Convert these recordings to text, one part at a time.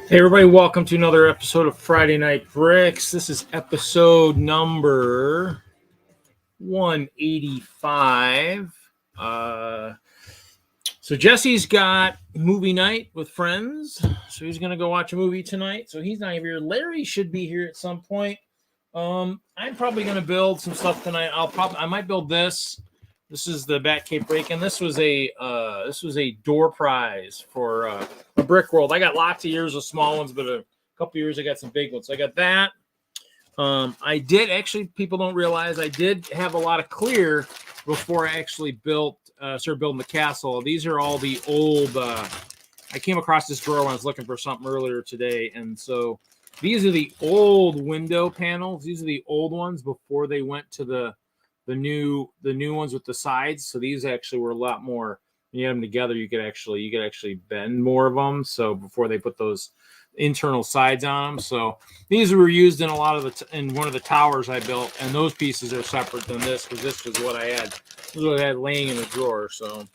Hey everybody, welcome to another episode of Friday Night Bricks. This is episode number 185. So Jesse's got movie night with friends, so he's gonna go watch a movie tonight. So he's not here. Larry should be here at some point. I'm probably gonna build some stuff tonight. I might build this. This is the Batcave Breakin. This was a door prize for a Brickworld. I got lots of years of small ones, but a couple years I got some big ones. So I got that. I did actually. People don't realize I did have a lot of clear before I actually started building the castle. These are all the old. I came across this drawer when I was looking for something earlier today, and so these are the old window panels. These are the old ones before they went to the new ones with the sides. So these actually were a lot more. When you had them together, you could actually bend more of them. So before they put those internal sides on them, so these were used in a lot of in one of the towers I built, and those pieces are separate than this because this was what I had. This was what I had laying in the drawer. So,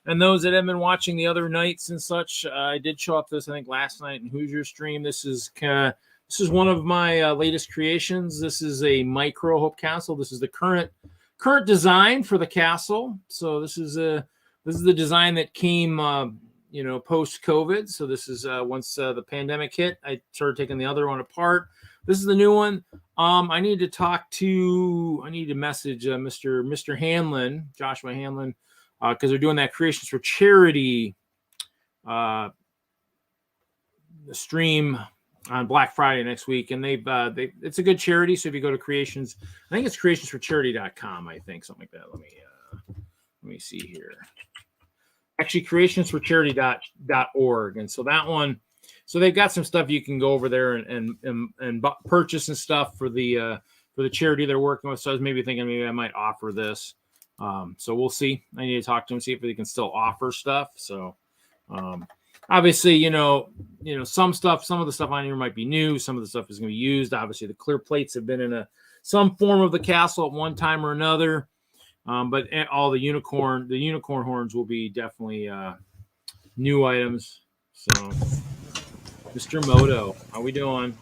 and those that have been watching the other nights and such, I did show up this I think last night in Hoosier stream. This is one of my latest creations. This is a micro hope castle. This is the current design for the castle. So this is the design that came post COVID. So this is once the pandemic hit, I started taking the other one apart. This is the new one. I need to message Mr. Hanlon, Joshua Hanlon, because they're doing that Creations for Charity stream on Black Friday next week, and it's a good charity. So if you go to Creations, I think it's creationsforcharity.com, I think, something like that. Let me see here. Actually, creationsforcharity.org, and so that one. So they've got some stuff you can go over there and purchase and stuff for the charity they're working with. So I was maybe thinking maybe I might offer this. So we'll see. I need to talk to them, see if they can still offer stuff. So. Obviously, some of the stuff on here might be new. Some of the stuff is going to be used. Obviously, the clear plates have been in some form of the castle at one time or another. But all the unicorn horns will be definitely new items. So, Mr. Moto, how we doing?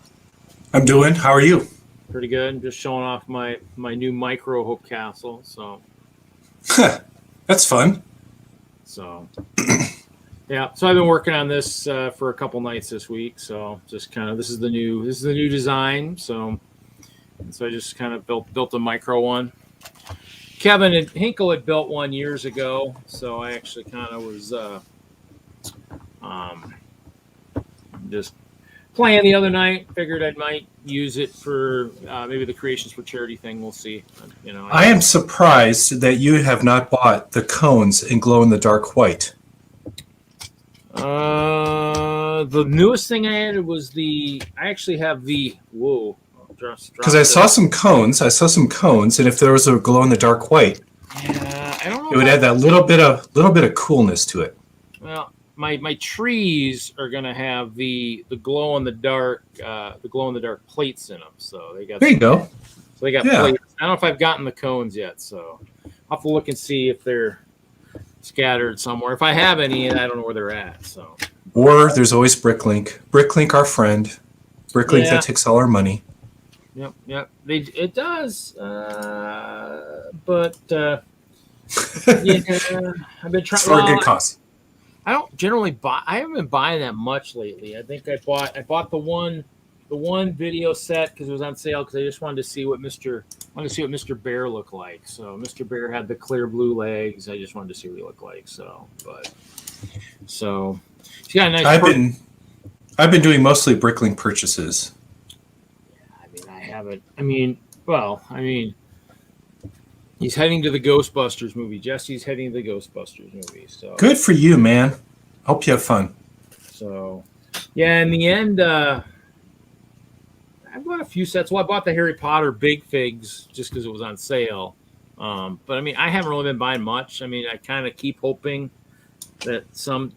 I'm doing. How are you? Pretty good. I'm just showing off my new micro hope castle. So, that's fun. So. Yeah, so I've been working on this for a couple nights this week. So just kind of this is the new design. So I just kind of built a micro one. Kevin and Hinkle had built one years ago, so I actually kind of was just playing the other night. Figured I might use it for maybe the Creations for Charity thing. We'll see. I am surprised that you have not bought the cones in glow in the dark white. The newest thing I added was I actually have the because I saw some cones, and if there was a glow in the dark white, I don't know. It would add that little bit of coolness to it. Well, my trees are gonna have the glow in the dark plates in them. So they got there. You go. So they got plates. I don't know if I've gotten the cones yet, so I'll have to look and see if they're scattered somewhere. If I have any, I don't know where they're at. So, or there's always Bricklink. Bricklink, our friend. Bricklink that takes all our money. Yep. It does. But I've been trying. For a good cause. I don't generally buy. I haven't been buying that much lately. I think I bought the one video set because it was on sale because I just wanted to see what Mr. Bear looked like. So Mr. Bear had the clear blue legs. I just wanted to see what he looked like. So he's got a nice. I've been doing mostly Bricklink purchases. Yeah, I haven't. He's heading to the Ghostbusters movie. Jesse's heading to the Ghostbusters movie. So good for you, man. Hope you have fun. So yeah, in the end. I bought a few sets. Well, I bought the Harry Potter Big Figs just because it was on sale. But I haven't really been buying much. I kind of keep hoping that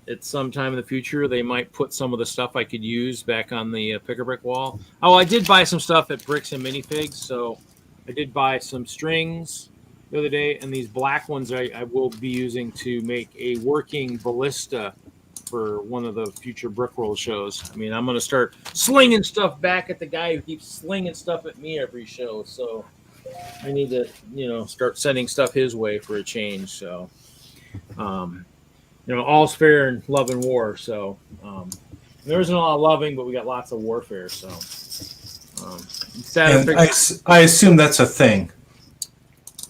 at some time in the future they might put some of the stuff I could use back on the pick-a-brick wall. Oh, I did buy some stuff at Bricks and Minifigs, so I did buy some strings the other day, and these black ones I will be using to make a working ballista for one of the future Brickworld shows. I mean, I'm going to start slinging stuff back at the guy who keeps slinging stuff at me every show. So I need to, start sending stuff his way for a change. So, all's fair in love and war. So there isn't a lot of loving, but we got lots of warfare. So I assume that's a thing.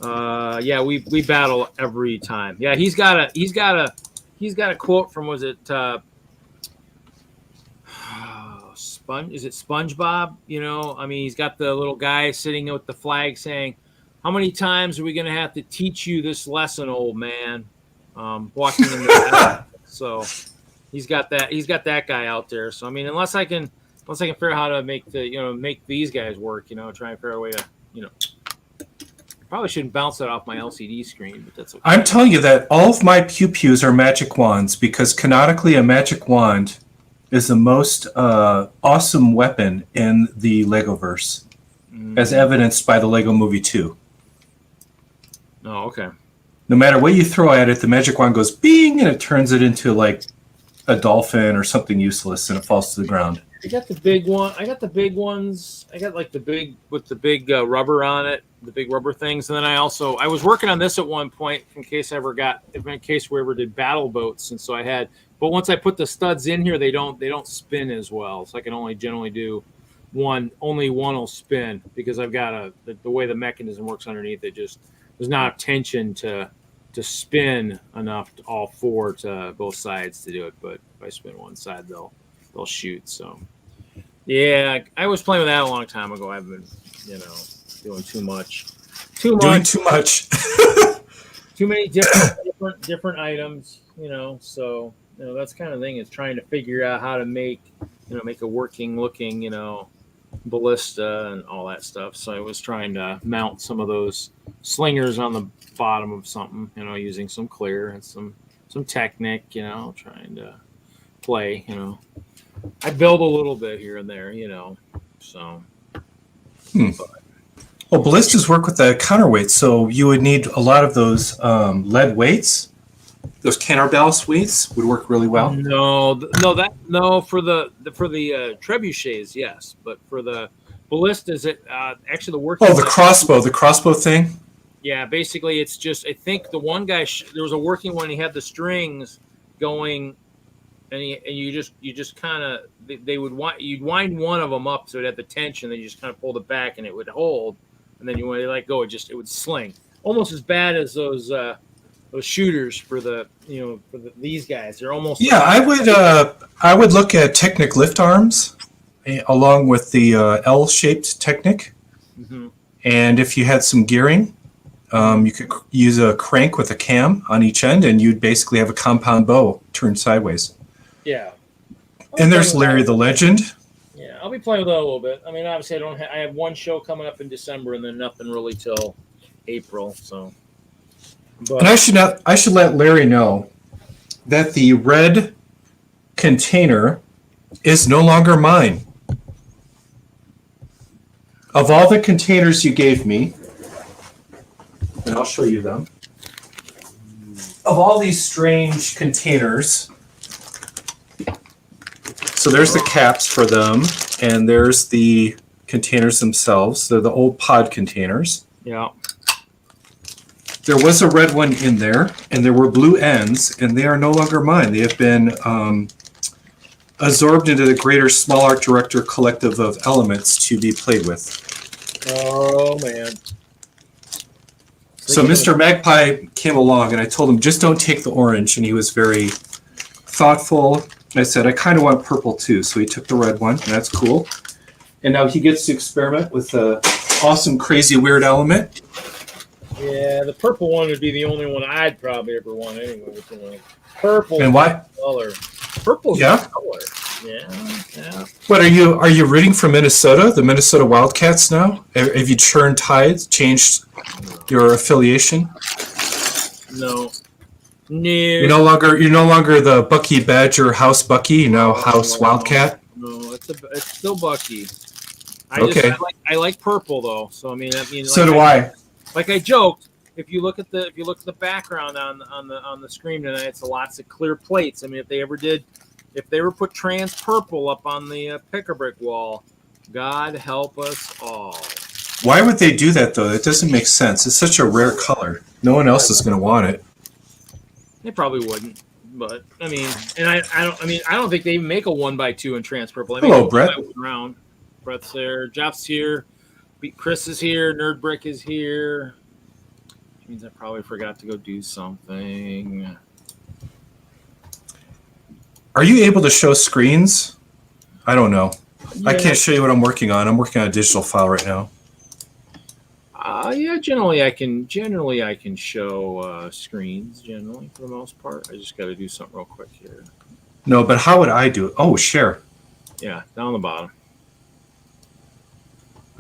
Yeah, we battle every time. Yeah, he's got a quote from, was it Is it SpongeBob? I mean, he's got the little guy sitting with the flag saying, "How many times are we going to have to teach you this lesson, old man?" Walking in the battle. So he's got that guy out there. So I mean, unless I can figure out how to make make these guys work, try and figure out a way to, probably shouldn't bounce that off my LCD screen, but that's okay. I'm telling you that all of my pew-pews are magic wands, because canonically a magic wand is the most awesome weapon in the Legoverse, as evidenced by the Lego Movie 2. Oh, okay. No matter what you throw at it, the magic wand goes bing, and it turns it into like a dolphin or something useless, and it falls to the ground. I got the big one. I got the big ones. I got like the big with the big rubber on it, the big rubber things. And then I was working on this at one point in case we ever did battle boats. And so but once I put the studs in here, they don't spin as well. So I can only generally do only one will spin, because I've got the way the mechanism works underneath it, just there's not tension to spin enough to all four to both sides to do it. But if I spin one side, they'll shoot. So yeah, I was playing with that a long time ago. I've been doing too much too many different items, so that's kind of thing, is trying to figure out how to make a working looking ballista and all that stuff. So I was trying to mount some of those slingers on the bottom of something, using some clear and some Technic, trying to play, I build a little bit here and there, so. Well, ballistas work with the counterweights, so you would need a lot of those lead weights. Those counterbalance weights would work really well. No, for the trebuchets, yes, but for the ballistas, actually the working. Oh, the crossbow thing. Yeah, basically it's just, I think the one guy there was a working one. He had the strings going. And you just kind of, you'd wind one of them up so it had the tension, then you just kind of pulled it back and it would hold, and then when you let go, it would sling, almost as bad as those shooters for these guys. They're almost. Yeah, I would look at Technic lift arms, along with the L-shaped Technic, and if you had some gearing, you could use a crank with a cam on each end, and you'd basically have a compound bow turned sideways. Yeah. And there's Larry the Legend. Yeah, I'll be playing with that a little bit. I mean, obviously, I have one show coming up in December, and then nothing really till April. So. But, and I should let Larry know that the red container is no longer mine. Of all the containers you gave me, and I'll show you them. Of all these strange containers. So there's the caps for them, and there's the containers themselves. They're the old pod containers. Yeah. There was a red one in there, and there were blue ends, and they are no longer mine. They have been absorbed into the greater Small Art Director collective of elements to be played with. Oh, man. So Mr. Magpie came along, and I told him, just don't take the orange, and he was very thoughtful. I said, I kind of want purple too, so he took the red one, and that's cool. And now he gets to experiment with the awesome, crazy, weird element. Yeah, the purple one would be the only one I'd probably ever want anyway. Purple. And why? Color. Purple's color. Yeah. What are you rooting for Minnesota? The Minnesota Wildcats now? Have you churned tides? Changed your affiliation? No. You're no longer the Bucky Badger House Bucky. You know House Wildcat. No, it's still Bucky. I like purple though. So I mean that means. So do I. Like I joked, if you look at the background on the screen tonight, it's lots of clear plates. I mean, if they were put trans purple up on the pick-a-brick wall, God help us all. Why would they do that though? It doesn't make sense. It's such a rare color. No one else is going to want it. They probably wouldn't, but I mean, and I don't think they even make a 1x2 in trans purple. I mean, Hello, Brett. Round. Brett's there. Jeff's here. Chris is here. Nerd Brick is here. Which means I probably forgot to go do something. Are you able to show screens? I don't know. Yeah. I can't show you what I'm working on. I'm working on a digital file right now. Yeah, generally I can show screens generally for the most part. I just got to do something real quick here. No, but how would I do it? Oh, share. Yeah, down the bottom.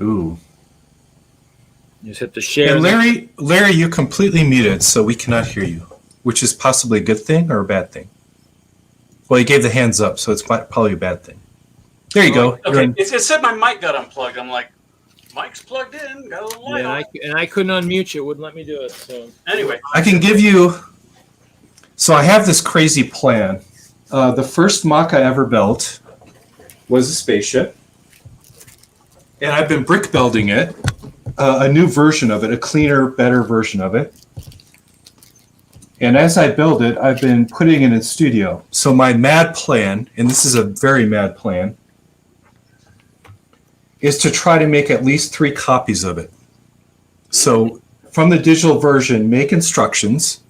Ooh. You just hit the share. And Larry, you completely muted, so we cannot hear you, which is possibly a good thing or a bad thing. Well, you gave the hands up, so it's probably a bad thing. There you go. Okay, it said my mic got unplugged. I'm like, mic's plugged in, got a little light on. And I couldn't unmute you. It wouldn't let me do it. So anyway. I can give you... So I have this crazy plan. The first mock I ever built was a spaceship. And I've been brick building it. A new version of it, a cleaner, better version of it. And as I build it, I've been putting it in studio. So my mad plan, and this is a very mad plan, is to try to make at least 3 copies of it. So from the digital version, make instructions,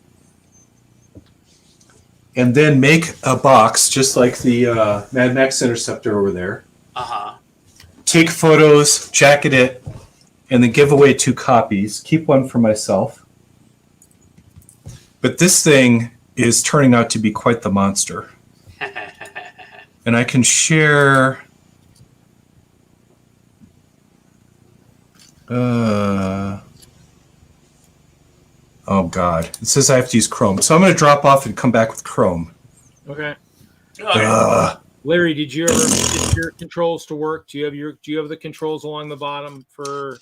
and then make a box just like the Mad Max Interceptor over there. Uh-huh. Take photos, jacket it, and then give away 2 copies. Keep one for myself. But this thing is turning out to be quite the monster. And I can share... oh God! It says I have to use Chrome, so I'm going to drop off and come back with Chrome. okay. Okay. Larry, did you ever get your controls to work? Do you have the controls along the bottom for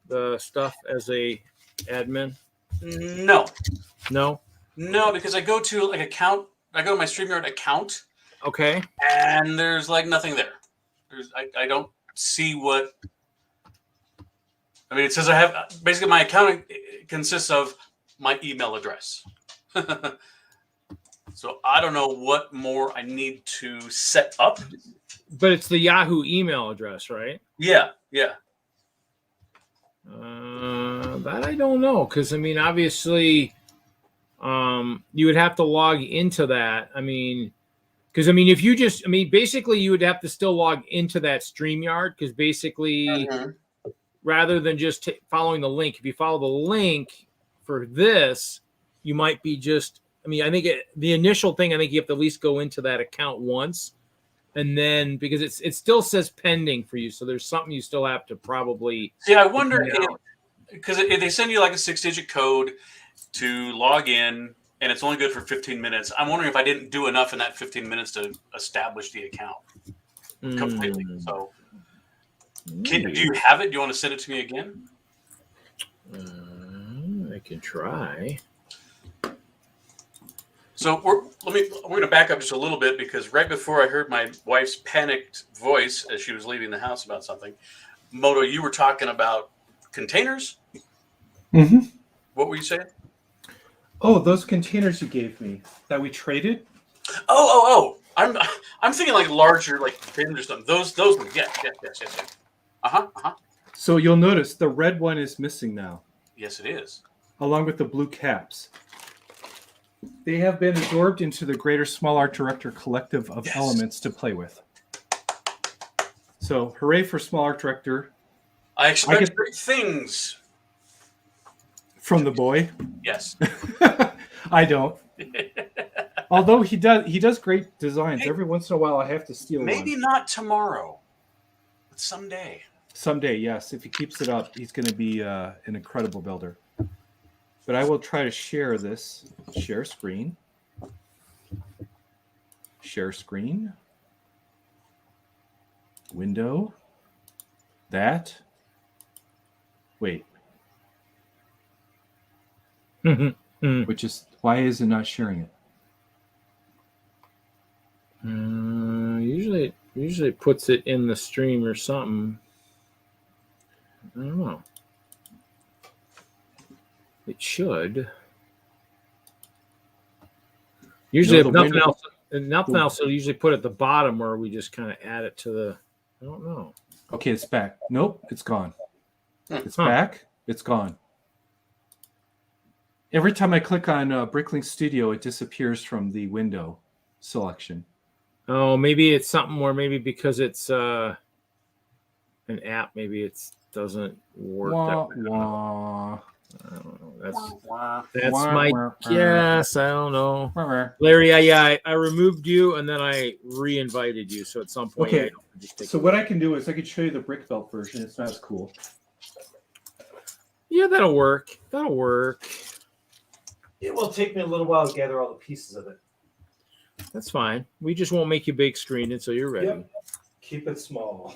the stuff as a admin? No, because I go to like account. I go to my StreamYard account. Okay. And there's like nothing there. I don't see what. I mean, it says I have basically my account consists of my email address. So I don't know what more I need to set up. But it's the Yahoo email address, right? Yeah. That I don't know, because I mean, obviously, you would have to log into that. I mean, because I mean, if you just, I mean, basically, you would have to still log into that StreamYard, because basically. Mm-hmm. Rather than just following the link, if you follow the link for this, you might be just, I mean, I think the initial thing, I think you have to at least go into that account once. And then, because it still says pending for you. So there's something you still have to probably. See, I wonder if, because they send you like a 6-digit code to log in and it's only good for 15 minutes. I'm wondering if I didn't do enough in that 15 minutes to establish the account completely. So. Do you have it? Do you want to send it to me again? I can try. So we're going to back up just a little bit, because right before I heard my wife's panicked voice as she was leaving the house about something, Moto, you were talking about containers. Mm-hmm. What were you saying? Oh, those containers you gave me that we traded. Oh! I'm thinking like larger, like containers or something. Those ones. Yes. So you'll notice the red one is missing now. Yes, it is. Along with the blue caps. They have been absorbed into the greater Small Art Director collective of elements to play with. So hooray for Small Art Director. I expect great things. From the boy? Yes. I don't. Although he does great designs. Every once in a while I have to steal Maybe one. not tomorrow, but someday. Someday, yes. If he keeps it up, he's going to be an incredible builder. But I will try to share this. Share screen. Share screen. Window. That. Wait. which is why is it not sharing it? Usually it puts it in the stream or something. I don't know. It should. Usually, if nothing else, it'll usually put it at the bottom where we just kind of add it to the. I don't know. Okay, it's back. Nope, it's gone. It's back. It's gone. Every time I click on Bricklink Studio, it disappears from the window selection. Oh, maybe it's something where maybe because it's an app, maybe it doesn't work. Wah, that way. wah. I don't know. That's my guess. I don't know. Larry, I removed you and then I re-invited you. So at some point, okay. So what I can do is I can show you the brick belt version. It's not as cool. Yeah, that'll work. That'll work. It will take me a little while to gather all the pieces of it. That's fine. We just won't make you big screen it so you're ready. Yep. Keep it small.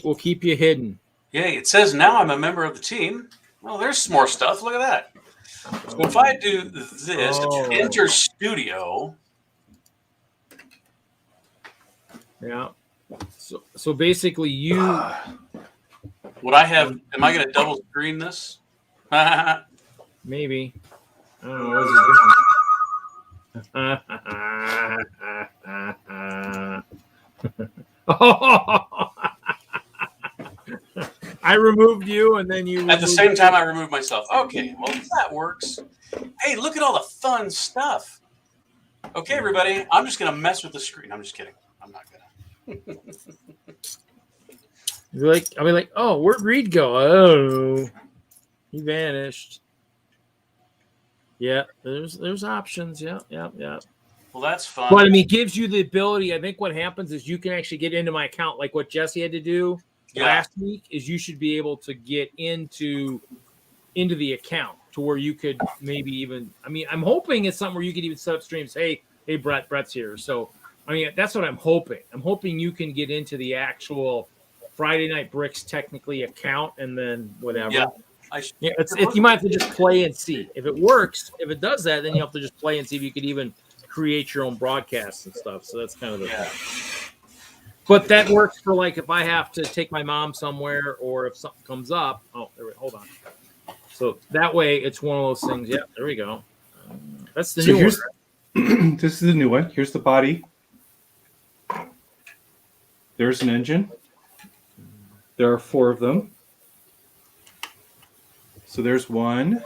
We'll keep you hidden. Yay, it says now I'm a member of the team. Well, there's some more stuff. Look at that. So if I do this, enter studio. Yeah. So basically you Would I have, am I going to double screen this? maybe. I don't know. I removed you and then you At the same time I removed myself. Okay, well that works. Hey, look at all the fun stuff. Okay, everybody, I'm just going to mess with the screen. I'm just kidding. I'm not going to. I'll be like, oh, where'd Reed go? Oh, he vanished. Yeah, there's options. Yeah. Well, that's fun. But I mean, it gives you the ability. I think what happens is you can actually get into my account, like what Jesse had to do last week. Is you should be able to get into the account to where you could maybe even. I mean, I'm hoping it's something where you could even set up streams. Hey, Brett's here. So I mean, that's what I'm hoping. I'm hoping you can get into the actual Friday Night Bricks technically account and then whatever. Yeah. You might have to just play and see if it works. If it does that, then you have to just play and see if you could even create your own broadcasts and stuff. So that's kind of the thing. But that works for like if I have to take my mom somewhere or if something comes up. Oh, hold on. So that way it's one of those things. Yeah, there we go. That's the new one. This is the new one. Here's the body. There's an engine. There are 4 of them. So there's 1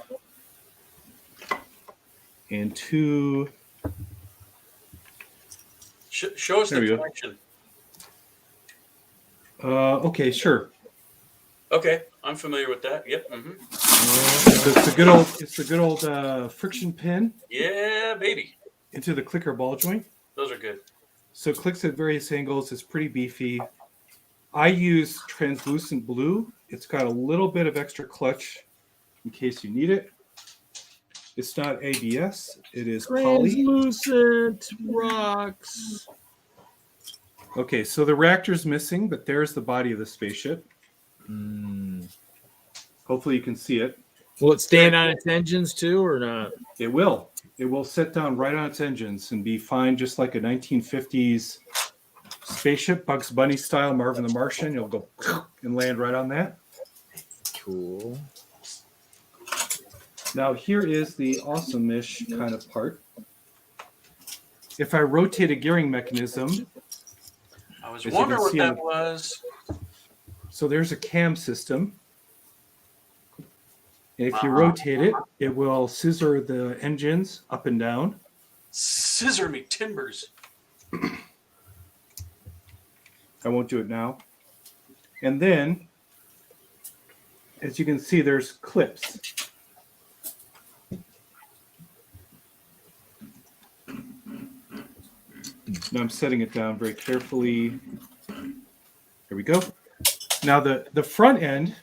and 2. Show us the connection. Okay, sure. Okay, I'm familiar with that. Yep. It's the good old friction pin. Yeah, baby. Into the clicker ball joint. Those are good. So it clicks at various angles. It's pretty beefy. I use translucent blue. It's got a little bit of extra clutch in case you need it. It's not ABS. It is translucent rocks. Okay, so the reactor's missing, but there's the body of the spaceship. Hopefully you can see it. Will it stand on its engines too or not? It will. It will sit down right on its engines and be fine, just like a 1950s spaceship, Bugs Bunny style, Marvin the Martian. You'll go and land right on that. Cool. Now here is the awesome-ish kind of part. If I rotate a gearing mechanism, I was wondering what that was. So there's a cam system. And if you rotate it, it will scissor the engines up and down. Scissor me timbers. I won't do it now. And then, as you can see, there's clips. Now I'm setting it down very carefully. Here we go. Now the front end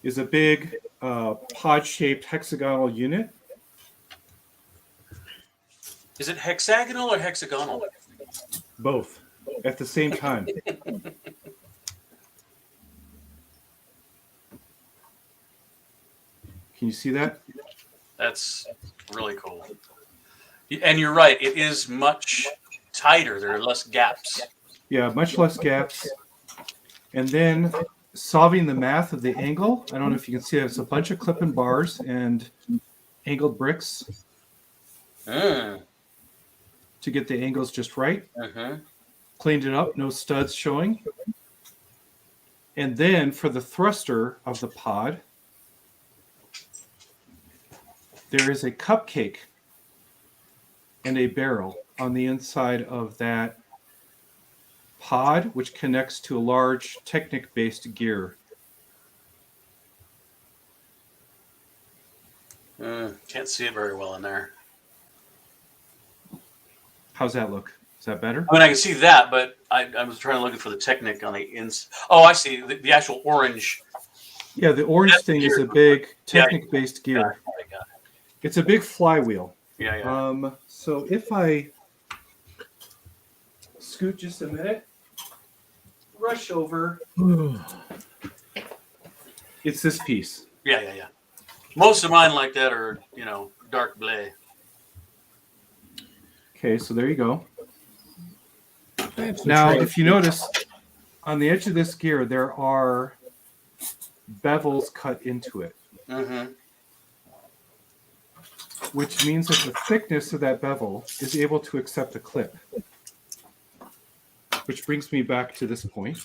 is a big pod-shaped hexagonal unit. Is it hexagonal or hexagonal? Both at the same time. Can you see that? That's really cool. And you're right. It is much tighter. There are less gaps. Yeah, much less gaps. And then solving the math of the angle. I don't know if you can see it. It's a bunch of clip-in bars and angled bricks to get the angles just right. Cleaned it up, no studs showing. And then for the thruster of the pod, there is a cupcake and a barrel on the inside of that pod, which connects to a large Technic-based gear. Can't see it very well in there. How's that look? Is that better? I mean, I can see that, but I was trying to look for the Technic on the inside. Oh, I see. The actual orange. Yeah, the orange That's thing gear. is a big Technic-based gear. Got it. It's a big flywheel. Yeah. So if I scoot just a minute, rush over, it's this piece. Yeah. Most of mine like that are, dark blue. Okay, so there you go. Now, if you notice, on the edge of this gear, there are bevels cut into it. Which means that the thickness of that bevel is able to accept a clip. Which brings me back to this point.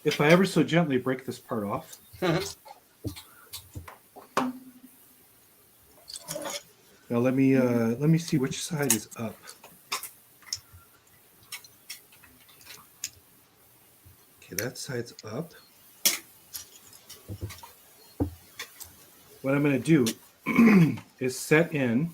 If I ever so gently break this part off. Now let me see which side is up. Okay, that side's up. What I'm going to do is set in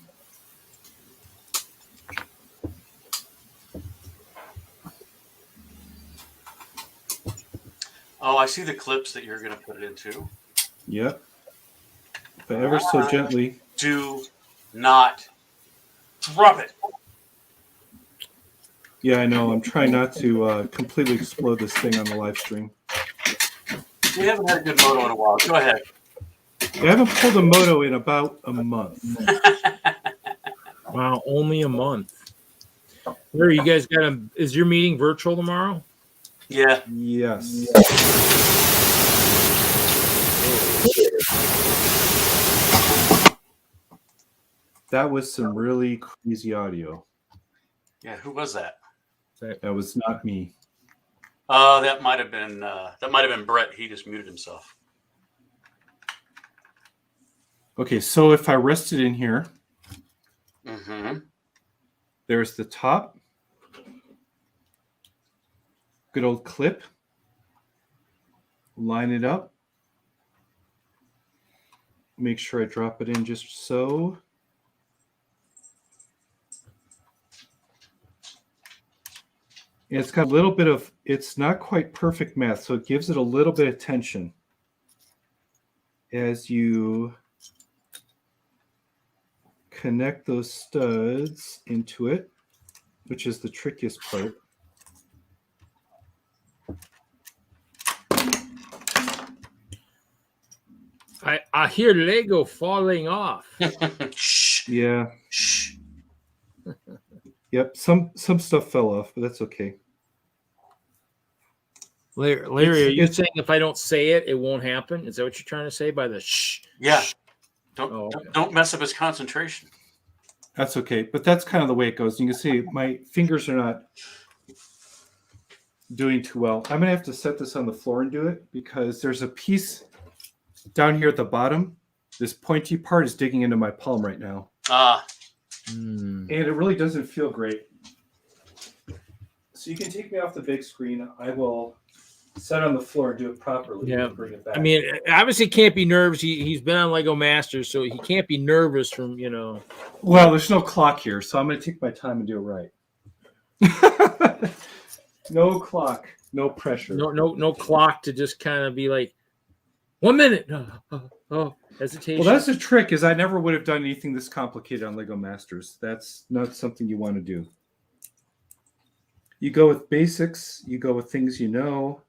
Oh, I see the clips that you're going to put it into. Yep. If I ever so gently. Do not drop it. Yeah, I know. I'm trying not to completely explode this thing on the live stream. We haven't had a good moto in a while. Go ahead. I haven't pulled a moto in about a month. Wow, only a month. Where you guys got is your meeting virtual tomorrow? Yeah. Yes. That was some really crazy audio. Yeah, who was that? That was not me. That might have been Brett. He just muted himself. Okay, so if I rest it in here, there's the top. Good old clip. Line it up. Make sure I drop it in just so. And it's got a little bit of, it's not quite perfect math, so it gives it a little bit of tension as you connect those studs into it, which is the trickiest part. I hear Lego falling off. Shh. Yeah. Shh. Yep. Some stuff fell off, but that's okay. Larry, are you saying if I don't say it, it won't happen? Is that what you're trying to say by the shh? Yeah. Shh. Don't mess up his concentration. That's okay. But that's kind of the way it goes. You can see my fingers are not doing too well. I'm going to have to set this on the floor and do it because there's a piece down here at the bottom. This pointy part is digging into my palm right now. And it really doesn't feel great. So you can take me off the big screen. I will set on the floor and do it properly. Yeah. And bring it back. I mean, obviously can't be nervous. He's been on Lego Masters, so he can't be nervous from, Well, there's no clock here, so I'm going to take my time and do it right. No clock, no pressure. No clock to just kind of be like, 1 minute. Hesitation. Well, that's the trick is I never would have done anything this complicated on Lego Masters. That's not something you want to do. You go with basics. You go with things you know.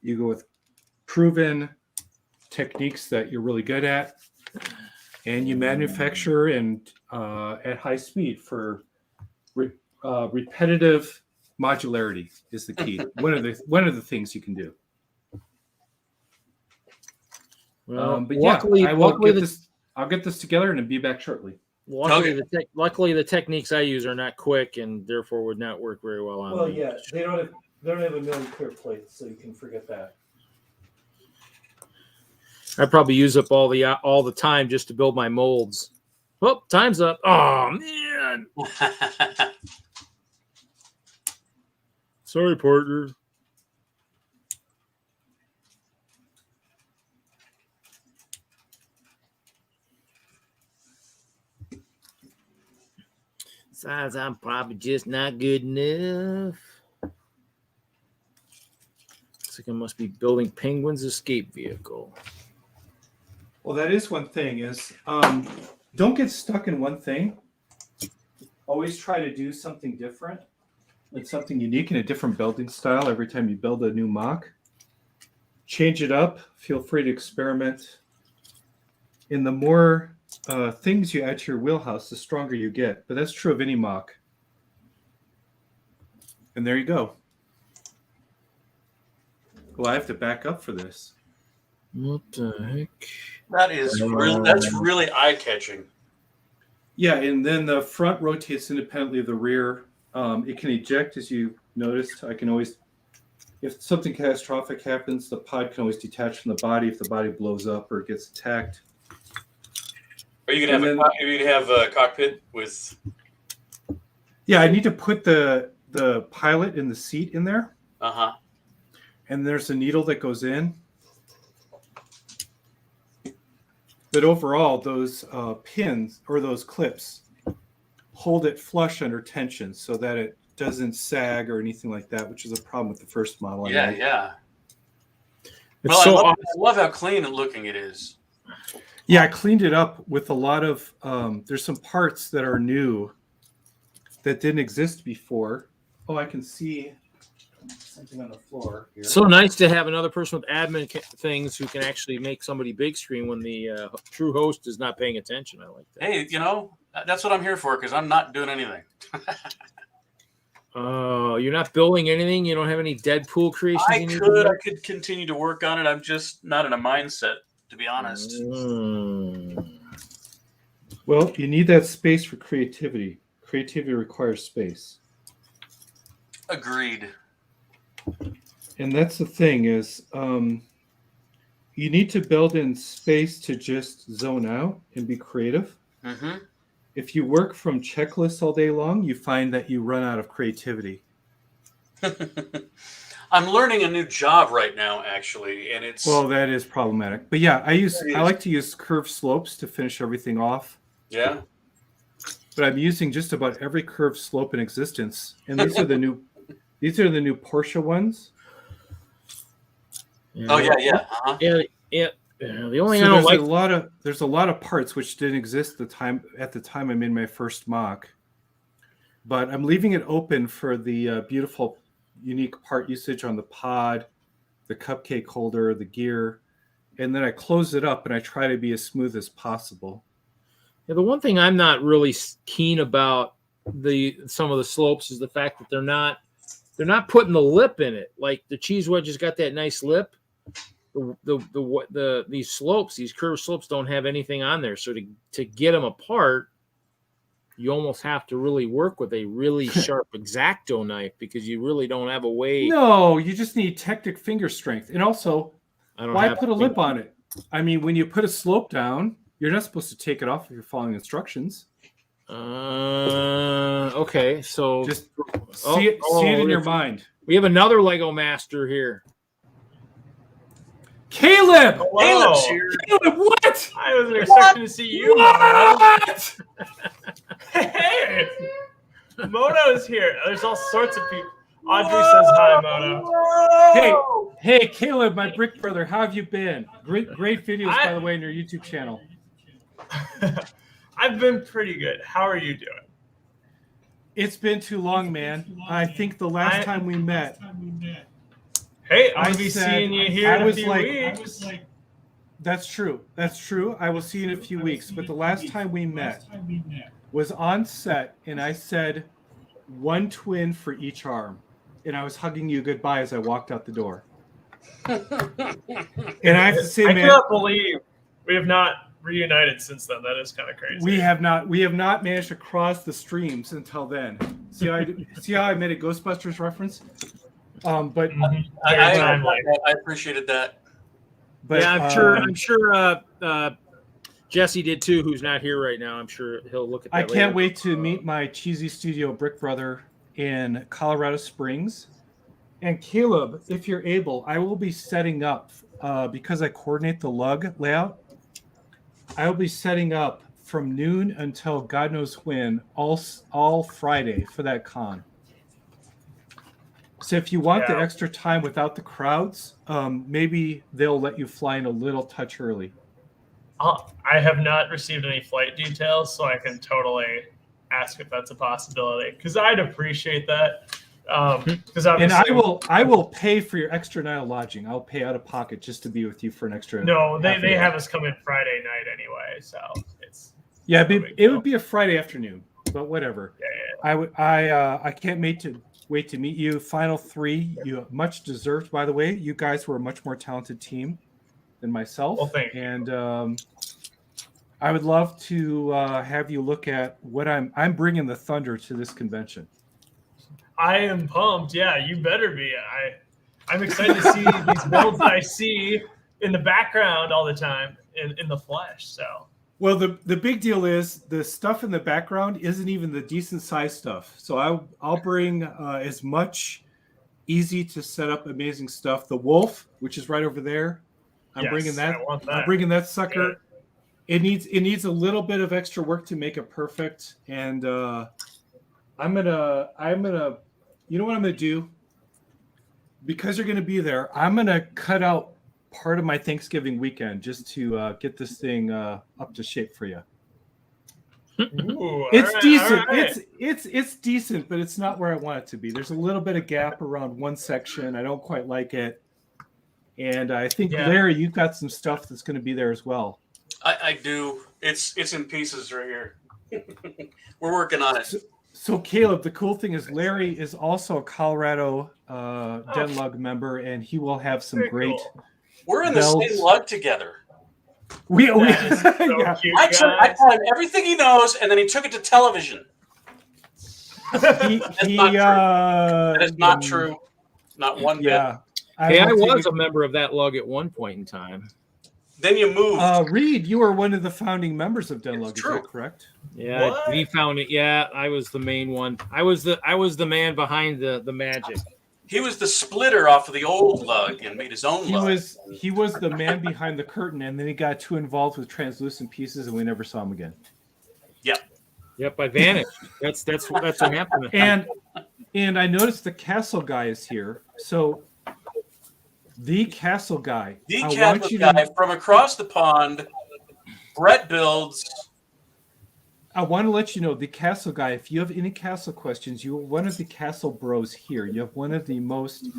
You go with proven techniques that you're really good at, and you manufacture and at high speed for repetitive modularity is the key. One of the things you can do. Well, But luckily, yeah, I'll get this together and be back shortly. luckily, luckily the techniques I use are not quick and therefore would not work very well on. Well, me. yeah, they don't have a million clear plates, so you can forget that. I probably use up all the time just to build my molds. Oh, time's up. Oh man. Sorry, partner. Besides, I'm probably just not good enough. Looks like I must be building Penguin's escape vehicle. Well, that is one thing is don't get stuck in one thing. Always try to do something different, like something unique in a different building style every time you build a new MOC. Change it up. Feel free to experiment. And the more things you add to your wheelhouse, the stronger you get. But that's true of any MOC. And there you go. Well, I have to back up for this. What the heck? That's really eye-catching. Yeah, and then the front rotates independently of the rear. It can eject, as you noticed. I can always, if something catastrophic happens, the pod can always detach from the body if the body blows up or gets attacked. Are you gonna have a cockpit with? Yeah, I need to put the pilot in the seat in there. And there's a needle that goes in. But overall, those pins or those clips hold it flush under tension so that it doesn't sag or anything like that, which is a problem with the first model. Yeah. It's so I love how clean and looking it is. Yeah, I cleaned it up with a lot of, there's some parts that are new that didn't exist before. Oh, I can see something on the floor here. So nice to have another person with admin things who can actually make somebody big screen when the true host is not paying attention. I like that. Hey, that's what I'm here for because I'm not doing anything. Oh, you're not building anything? You don't have any Deadpool creations? I could continue to work on it. I'm just not in a mindset, to be honest. Well, you need that space for creativity. Creativity requires space. Agreed. And that's the thing is you need to build in space to just zone out and be creative. Mm-hmm. If you work from checklists all day long, you find that you run out of creativity. I'm learning a new job right now, actually, and it's... Well, that is problematic. But yeah, I like to use curved slopes to finish everything off. Yeah. But I'm using just about every curved slope in existence. And these are the new Porsche ones. Yeah. Oh yeah. Uh-huh. Yeah. The only So thing I don't like there's a lot of parts which didn't exist at the time I made my first MOC. But I'm leaving it open for the beautiful, unique part usage on the pod, the cupcake holder, the gear, and then I close it up and I try to be as smooth as possible. Yeah, the one thing I'm not really keen about some of the slopes is the fact that they're not putting the lip in it. Like the cheese wedge has got that nice lip. These slopes, these curved slopes, don't have anything on there. So to get them apart, you almost have to really work with a really sharp X-Acto knife because you really don't have a way. No, you just need technic finger strength. And also, why put a lip on it? I mean, when you put a slope down, you're not supposed to take it off if you're following instructions. Okay, so just see it in your mind. We have another Lego master here. Caleb! Hello. Caleb's here. Caleb, what? I wasn't expecting to see you. What? Hey, Moto's here. There's all sorts of people. Audrey says hi, Moto. Hey, Caleb, my brick brother. How have you been? Great videos, by the way, on your YouTube channel. I've been pretty good. How are you doing? It's been too long, man. I think the last time we met, Hey, I'm I gonna be said- seeing you here I in a was few like- weeks. that's true. That's true. I will see you in a few weeks. But the last time we met was on set, and I said one twin for each arm. And I was hugging you goodbye as I walked out the door. And I have to say, I man, cannot believe we have not reunited since then. That is kind of crazy. we have not managed to cross the streams until then. See how I made a Ghostbusters reference? But Very I timely. appreciated that. but yeah, I'm sure Jesse did too, who's not here right now. I'm sure he'll look at that I can't later. wait to meet my cheesy studio brick brother in Colorado Springs. And Caleb, if you're able, I will be setting up because I coordinate the lug layout. I will be setting up from noon until God knows when, all Friday for that con. So if you want the Yeah. extra time without the crowds, maybe they'll let you fly in a little touch early. I have not received any flight details, so I can totally ask if that's a possibility. Because I'd appreciate that. Because And obviously, I will pay for your extra night of lodging. I'll pay out of pocket just to be with you for an extra. no, half a they day. have us come in Friday night anyway, so it's Yeah, no big it deal. would be a Friday afternoon, but whatever. Yeah. I can't wait to meet you. Final three, you much deserved, by the way. You guys were a much more talented team than myself. Well, thank you. And I would love to have you look at what I'm bringing the thunder to this convention. I am pumped. Yeah, you better be. I'm excited to see these builds that I see in the background all the time in the flesh. So Well, the big deal is the stuff in the background isn't even the decent size stuff. So I'll bring as much easy to set up amazing stuff. The wolf, which is right over there, I'm yes, bringing that. I want that. I'm bringing that sucker. Good. It needs a little bit of extra work to make it perfect. And I'm gonna you know what I'm gonna do? Because you're gonna be there, I'm gonna cut out part of my Thanksgiving weekend just to get this thing up to shape for you. Ooh, It's all right, decent. all right. It's decent, but it's not where I want it to be. There's a little bit of gap around one section. I don't quite like it. And I think Yeah. Larry, you've got some stuff that's going to be there as well. I do. It's in pieces right here. We're working on it. So Caleb, the cool thing is Larry is also a Colorado DENLUG member, and he will have some Very great. cool. We're in the belts. same lug together. We That is so yeah. cute, I guys. taught him everything he knows, and then he took it to television. He, not true. uh, That is not true. Not one bit. Yeah. Hey, I will take was it- a member of that lug at one point in time. Then you moved. Reed, you are one of the founding members of DENLUG. It's Is true. that correct? Yeah, What? we found it. Yeah, I was the main one. I was the man behind the magic. He was the splitter off of the old lug and made his own He lug. was the man behind the curtain, and then he got too involved with translucent pieces, and we never saw him again. Yep, I vanished. That's what happened. And I noticed the castle guy is here. So the castle guy. The I want Catholic you guy to, from across the pond, Brett builds. I want to let you know the castle guy. If you have any castle questions, you're one of the castle bros here. You have one of the most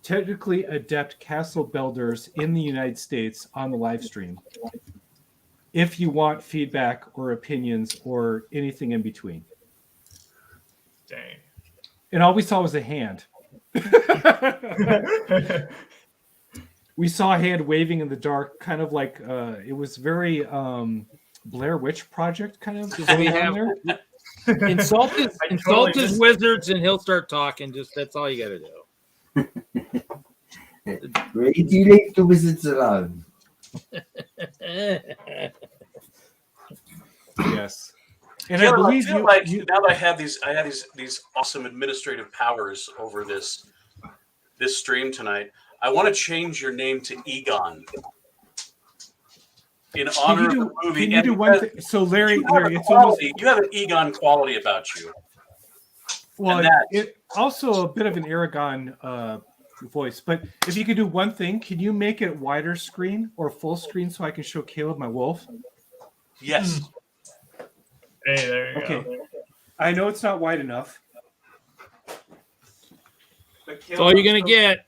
technically adept castle builders in the United States on the live stream. If you want feedback or opinions or anything in between. Dang. And all we saw was a hand. We saw a hand waving in the dark, kind of like it was very Blair Witch Project kind of. We have- there. Insult his, I insult totally his missed- wizards, and he'll start talking. Just that's all you got to do. Where do you leave the wizards alone? Yes. And Caleb, I believe feel you, like you now that I have these awesome administrative powers over this stream tonight, I want to change your name to Egon in honor of the movie. can you and do one because thing? So Larry, you have, it's almost you have an Egon quality about you. well, and that- it also a bit of an Aragon voice. But if you could do one thing, can you make it wider screen or full screen so I can show Caleb my wolf? Yes. Hey, there you Okay. go. I know it's not wide enough. That's all you're gonna get.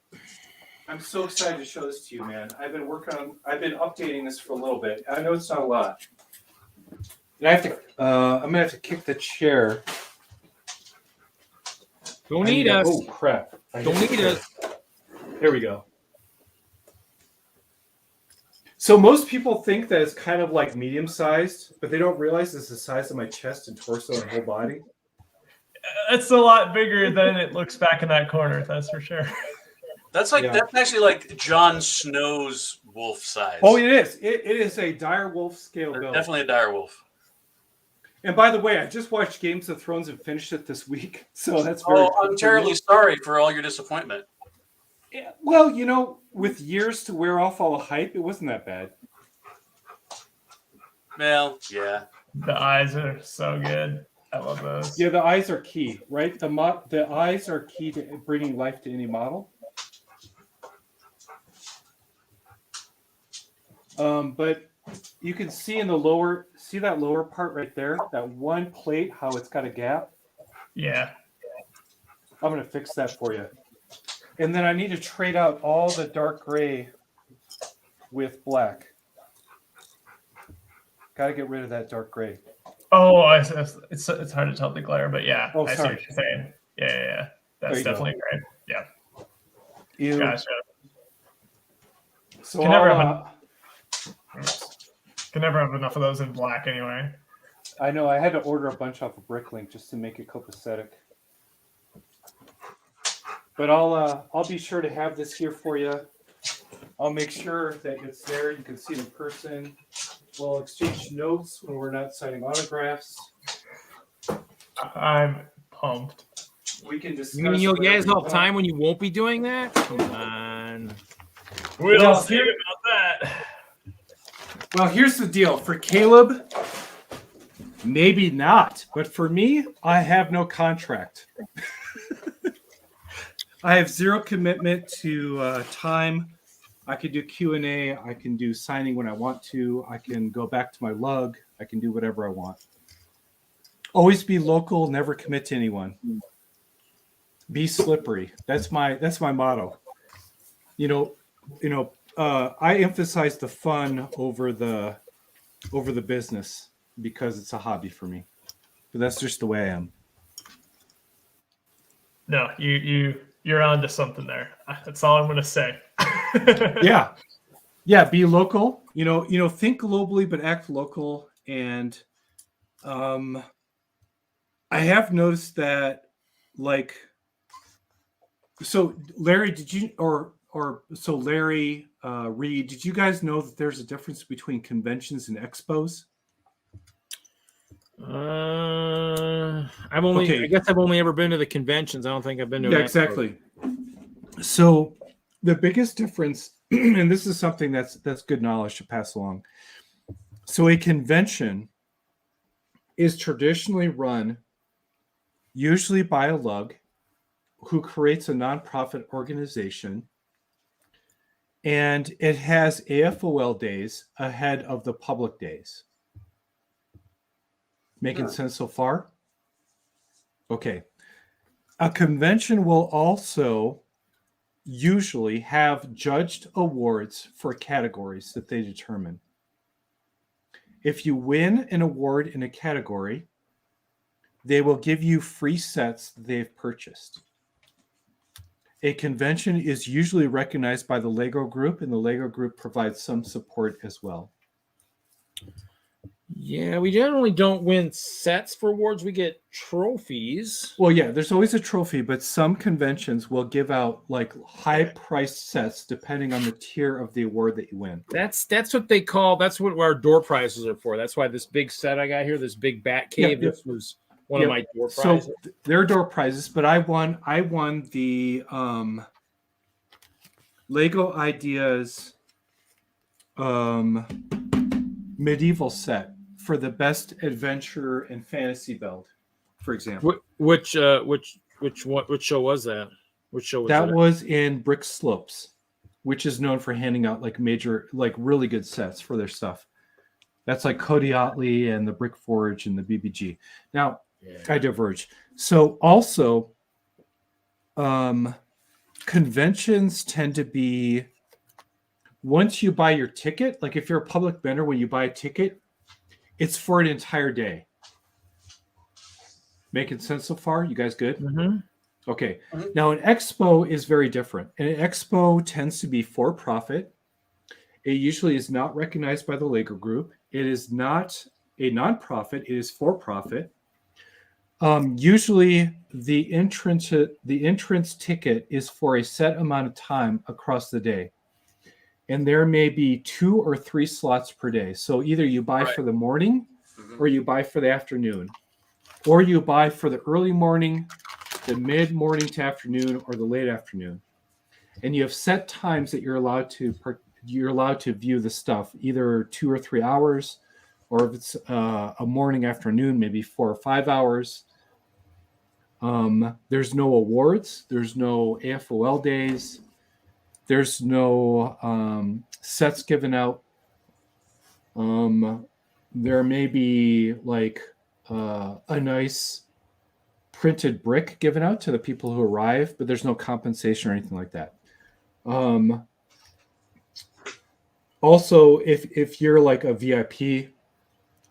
I'm so excited to show this to you, man. I've been updating this for a little bit. I know it's not a lot. And I'm gonna have to kick the chair. Don't need us. Oh crap! Don't need us. There we go. So most people think that it's kind of like medium sized, but they don't realize it's the size of my chest and torso and whole body. It's a lot bigger than it looks back in that corner. That's for sure. That's actually like Jon Snow's wolf size. Oh, it is. It is a dire wolf scale build. Definitely a dire wolf. And by the way, I just watched Games of Thrones and finished it this week, so that's very. Oh, I'm terribly sorry for all your disappointment. Yeah, well, you know, with years to wear off all the hype, it wasn't that bad. Well, yeah. The eyes are so good. I love those. Yeah, the eyes are key, right? The eyes are key to bringing life to any model. But you can see in the lower, that lower part right there, that one plate, how it's got a gap. Yeah. I'm going to fix that for you. And then I need to trade out all the dark gray with black. Got to get rid of that dark gray. Oh, it's hard to tell the glare, but yeah. Oh, I see sorry. what you're saying. Yeah. That's definitely great. Yeah. Ew. Gotcha. So Can never have enough of those in black anyway. I know. I had to order a bunch off of Bricklink just to make it copacetic. But I'll be sure to have this here for you. I'll make sure that it's there. You can see it in person. We'll exchange notes when we're not signing autographs. I'm pumped. We can discuss. You mean you guys whatever have time when you won't be doing that? Come on. We'll see about that. Well, here's the deal. For Caleb, maybe not. But for me, I have no contract. I have zero commitment to time. I can do Q&A. I can do signing when I want to. I can go back to my lug. I can do whatever I want. Always be local. Never commit to anyone. Be slippery. That's my motto. I emphasize the fun over the business because it's a hobby for me. But that's just the way I am. No, you're on to something there. That's all I'm going to say. Yeah. Be local. Think globally but act local. And I have noticed that, like, so Larry, did you Larry Reed, did you guys know that there's a difference between conventions and expos? I guess I've only ever been to the conventions. I don't think I've been to. Yeah, exactly. So the biggest difference, and this is something that's good knowledge to pass along. So a convention is traditionally run usually by a lug who creates a nonprofit organization, and it has AFOL days ahead of the public days. Making sense so far? Okay. A convention will also usually have judged awards for categories that they determine. If you win an award in a category, they will give you free sets that they've purchased. A convention is usually recognized by the Lego group, and the Lego group provides some support as well. Yeah, we generally don't win sets for awards. We get trophies. Well, yeah, there's always a trophy, but some conventions will give out like high-priced sets depending on the tier of the award that you win. That's what they call. That's what our door prizes are for. That's why this big set I got here, this big Batcave, this was one of my door prizes. So they're door prizes, but I won the Lego Ideas medieval set for the best adventure and fantasy build, for example. Which show was that? Which show was that? That was in Brick Slopes, which is known for handing out like really good sets for their stuff. That's like Cody Otley and the Brick Forge and the BBG. Now, I diverge. So also, conventions tend to be, once you buy your ticket, like if you're a public vendor, when you buy a ticket, it's for an entire day. Making sense so far? You guys good? Mm-hmm. Okay. Now, an expo is very different. An expo tends to be for profit. It usually is not recognized by the Legond group. It is not a nonprofit. It is for profit. Usually, the entrance ticket is for a set amount of time across the day, and there may be 2 or 3 slots per day. So either you buy for the morning, or you buy for the afternoon, or you buy for the early morning, the mid morning to afternoon, or the late afternoon, and you have set times that you're allowed to view the stuff, either 2 or 3 hours, or if it's a morning, afternoon, maybe 4 or 5 hours. There's no awards. There's no AFOL days. There's no sets given out. There may be like a nice printed brick given out to the people who arrive, but there's no compensation or anything like that. Also, if you're like a VIP,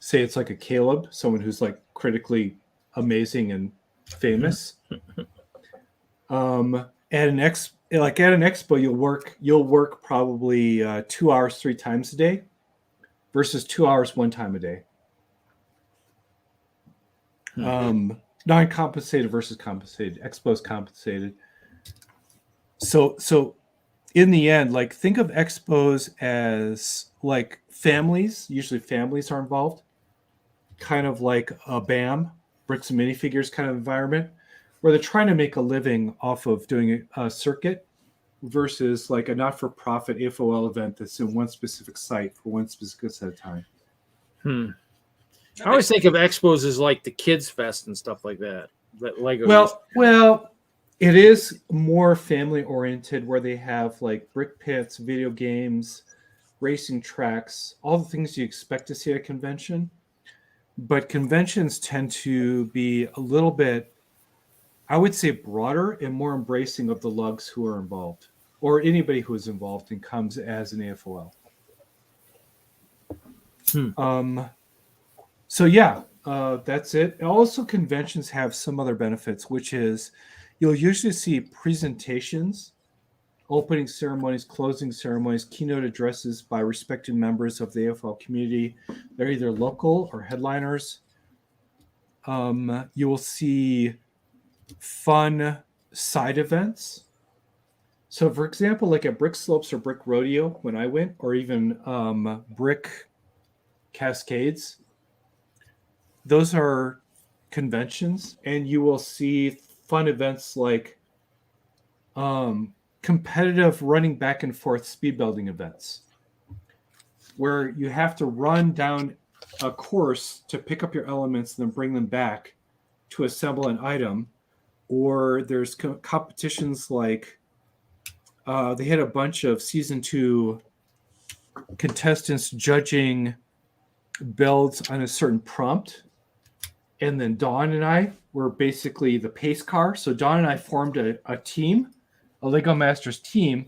say it's like a Caleb, someone who's like critically amazing and famous, at an expo you'll work probably 2 hours 3 times a day versus 2 hours 1 time a day. Non-compensated versus compensated. Expos compensated. So in the end, like, think of expos as like families. Usually families are involved, kind of like a BAM, bricks and minifigures kind of environment, where they're trying to make a living off of doing a circuit versus like a not-for-profit AFOL event that's in one specific site for one specific set of time. I always think of expos as like the kids fest and stuff like that. That Lego. Well, it is more family oriented, where they have like brick pits, video games, racing tracks, all the things you expect to see at a convention. But conventions tend to be a little bit, I would say, broader and more embracing of the lugs who are involved, or anybody who is involved and comes as an AFOL. So yeah, that's it. Also, conventions have some other benefits, which is you'll usually see presentations, opening ceremonies, closing ceremonies, keynote addresses by respected members of the AFL community. They're either local or headliners. You will see fun side events. So, for example, like at Brick Slopes or Brick Rodeo, when I went, or even Brick Cascades, those are conventions, and you will see fun events like competitive running back and forth speed building events, where you have to run down a course to pick up your elements and then bring them back to assemble an item. Or there's competitions like they had a bunch of season 2 contestants judging builds on a certain prompt. And then Dawn and I were basically the pace car. So Dawn and I formed a team, a Lego Masters team,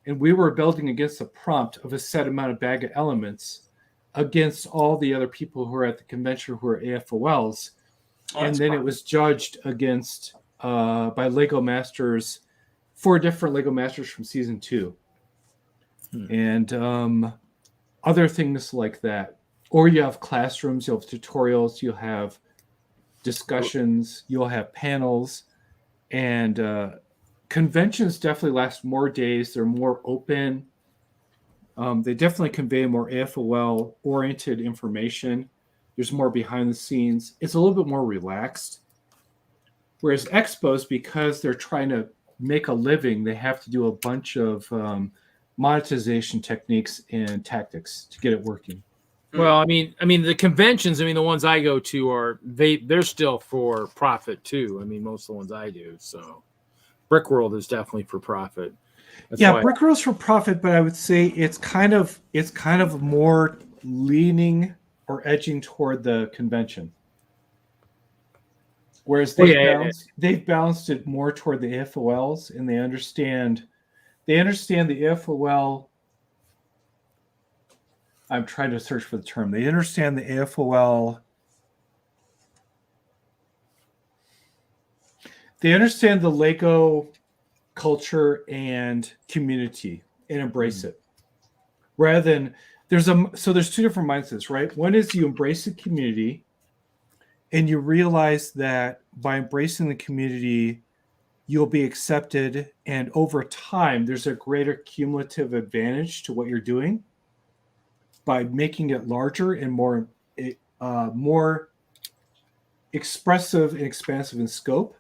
and we were building against a prompt of a set amount of bag of elements against all the other people who were at the convention who were AFOLs. And then it was judged against by Lego Masters, 4 different Lego Masters from season 2. And other things like that. Or you have classrooms, you'll have tutorials, you'll have discussions, you'll have panels, and conventions definitely last more days. They're more open. They definitely convey more AFOL oriented information. There's more behind the scenes. It's a little bit more relaxed. Whereas expos, because they're trying to make a living, they have to do a bunch of monetization techniques and tactics to get it working. Well, I mean, the conventions, the ones I go to they're still for profit too. Most of the ones I do. So Brickworld is definitely for profit. Brickworld's for profit, but I would say it's kind of more leaning or edging toward the convention. Whereas they've balanced it more toward the AFOLs, and they understand the AFOL. I'm trying to search for the term. They understand the AFOL. They understand the Lego culture and community and embrace it. Rather than there's two different mindsets, right? One is you embrace the community and you realize that by embracing the community, you'll be accepted. And over time, there's a greater cumulative advantage to what you're doing by making it larger and more expressive and expansive in scope.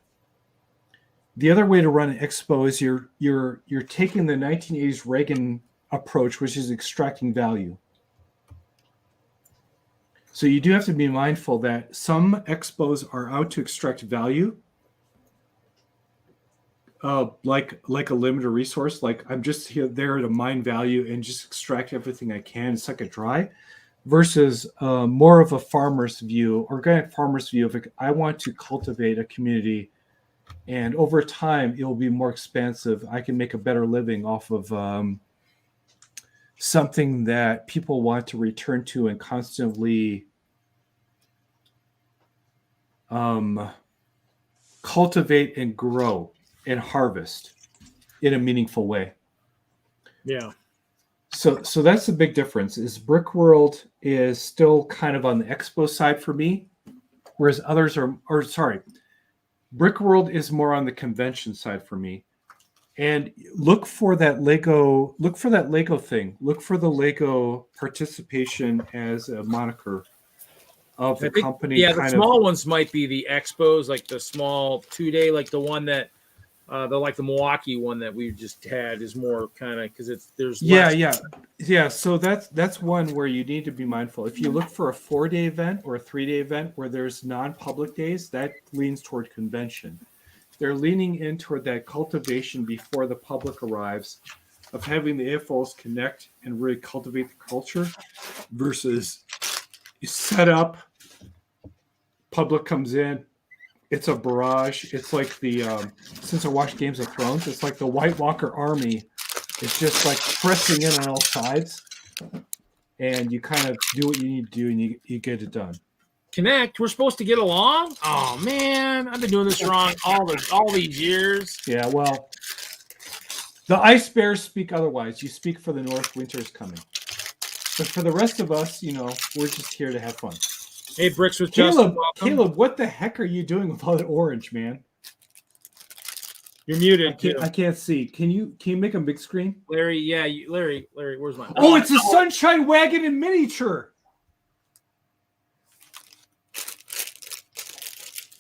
The other way to run an expo is you're taking the 1980s Reagan approach, which is extracting value. So you do have to be mindful that some expos are out to extract value, like a limited resource. Like I'm just there to mine value and just extract everything I can and suck it dry, versus more of a farmer's view, organic farmer's view of I want to cultivate a community. And over time, it will be more expansive. I can make a better living off of something that people want to return to and constantly cultivate and grow and harvest in a meaningful way. Yeah. So that's the big difference. Is Brickworld is still kind of on the expo side for me, whereas others Brickworld is more on the convention side for me. And look for that Lego thing. Look for the Lego participation as a moniker of the company. Yeah, the small ones might be the expos, like the small 2-day, like the one that the Milwaukee one that we just had is more kind of because there's yeah. So that's one where you need to be mindful. If you look for a 4-day event or a 3-day event where there's non-public days, that leans toward convention. They're leaning in toward that cultivation before the public arrives, of having the AFOLs connect and really cultivate the culture, versus you set up, public comes in. It's a barrage. It's like since I watched Games of Thrones, it's like the White Walker army. It's just like pressing in on all sides, and you kind of do what you need to do, and you get it done. Connect. We're supposed to get along. Oh man, I've been doing this wrong all these years. Yeah, well, the Ice Bears speak otherwise. You speak for the North. Winter is coming, but for the rest of us, we're just here to have fun. Hey, Bricks with Caleb. Justin. Caleb, what the heck are you doing with all that orange, man? You're muted. I can't see. Can you make a big screen? Larry, yeah, Larry, where's my? Oh, it's a sunshine wagon in miniature.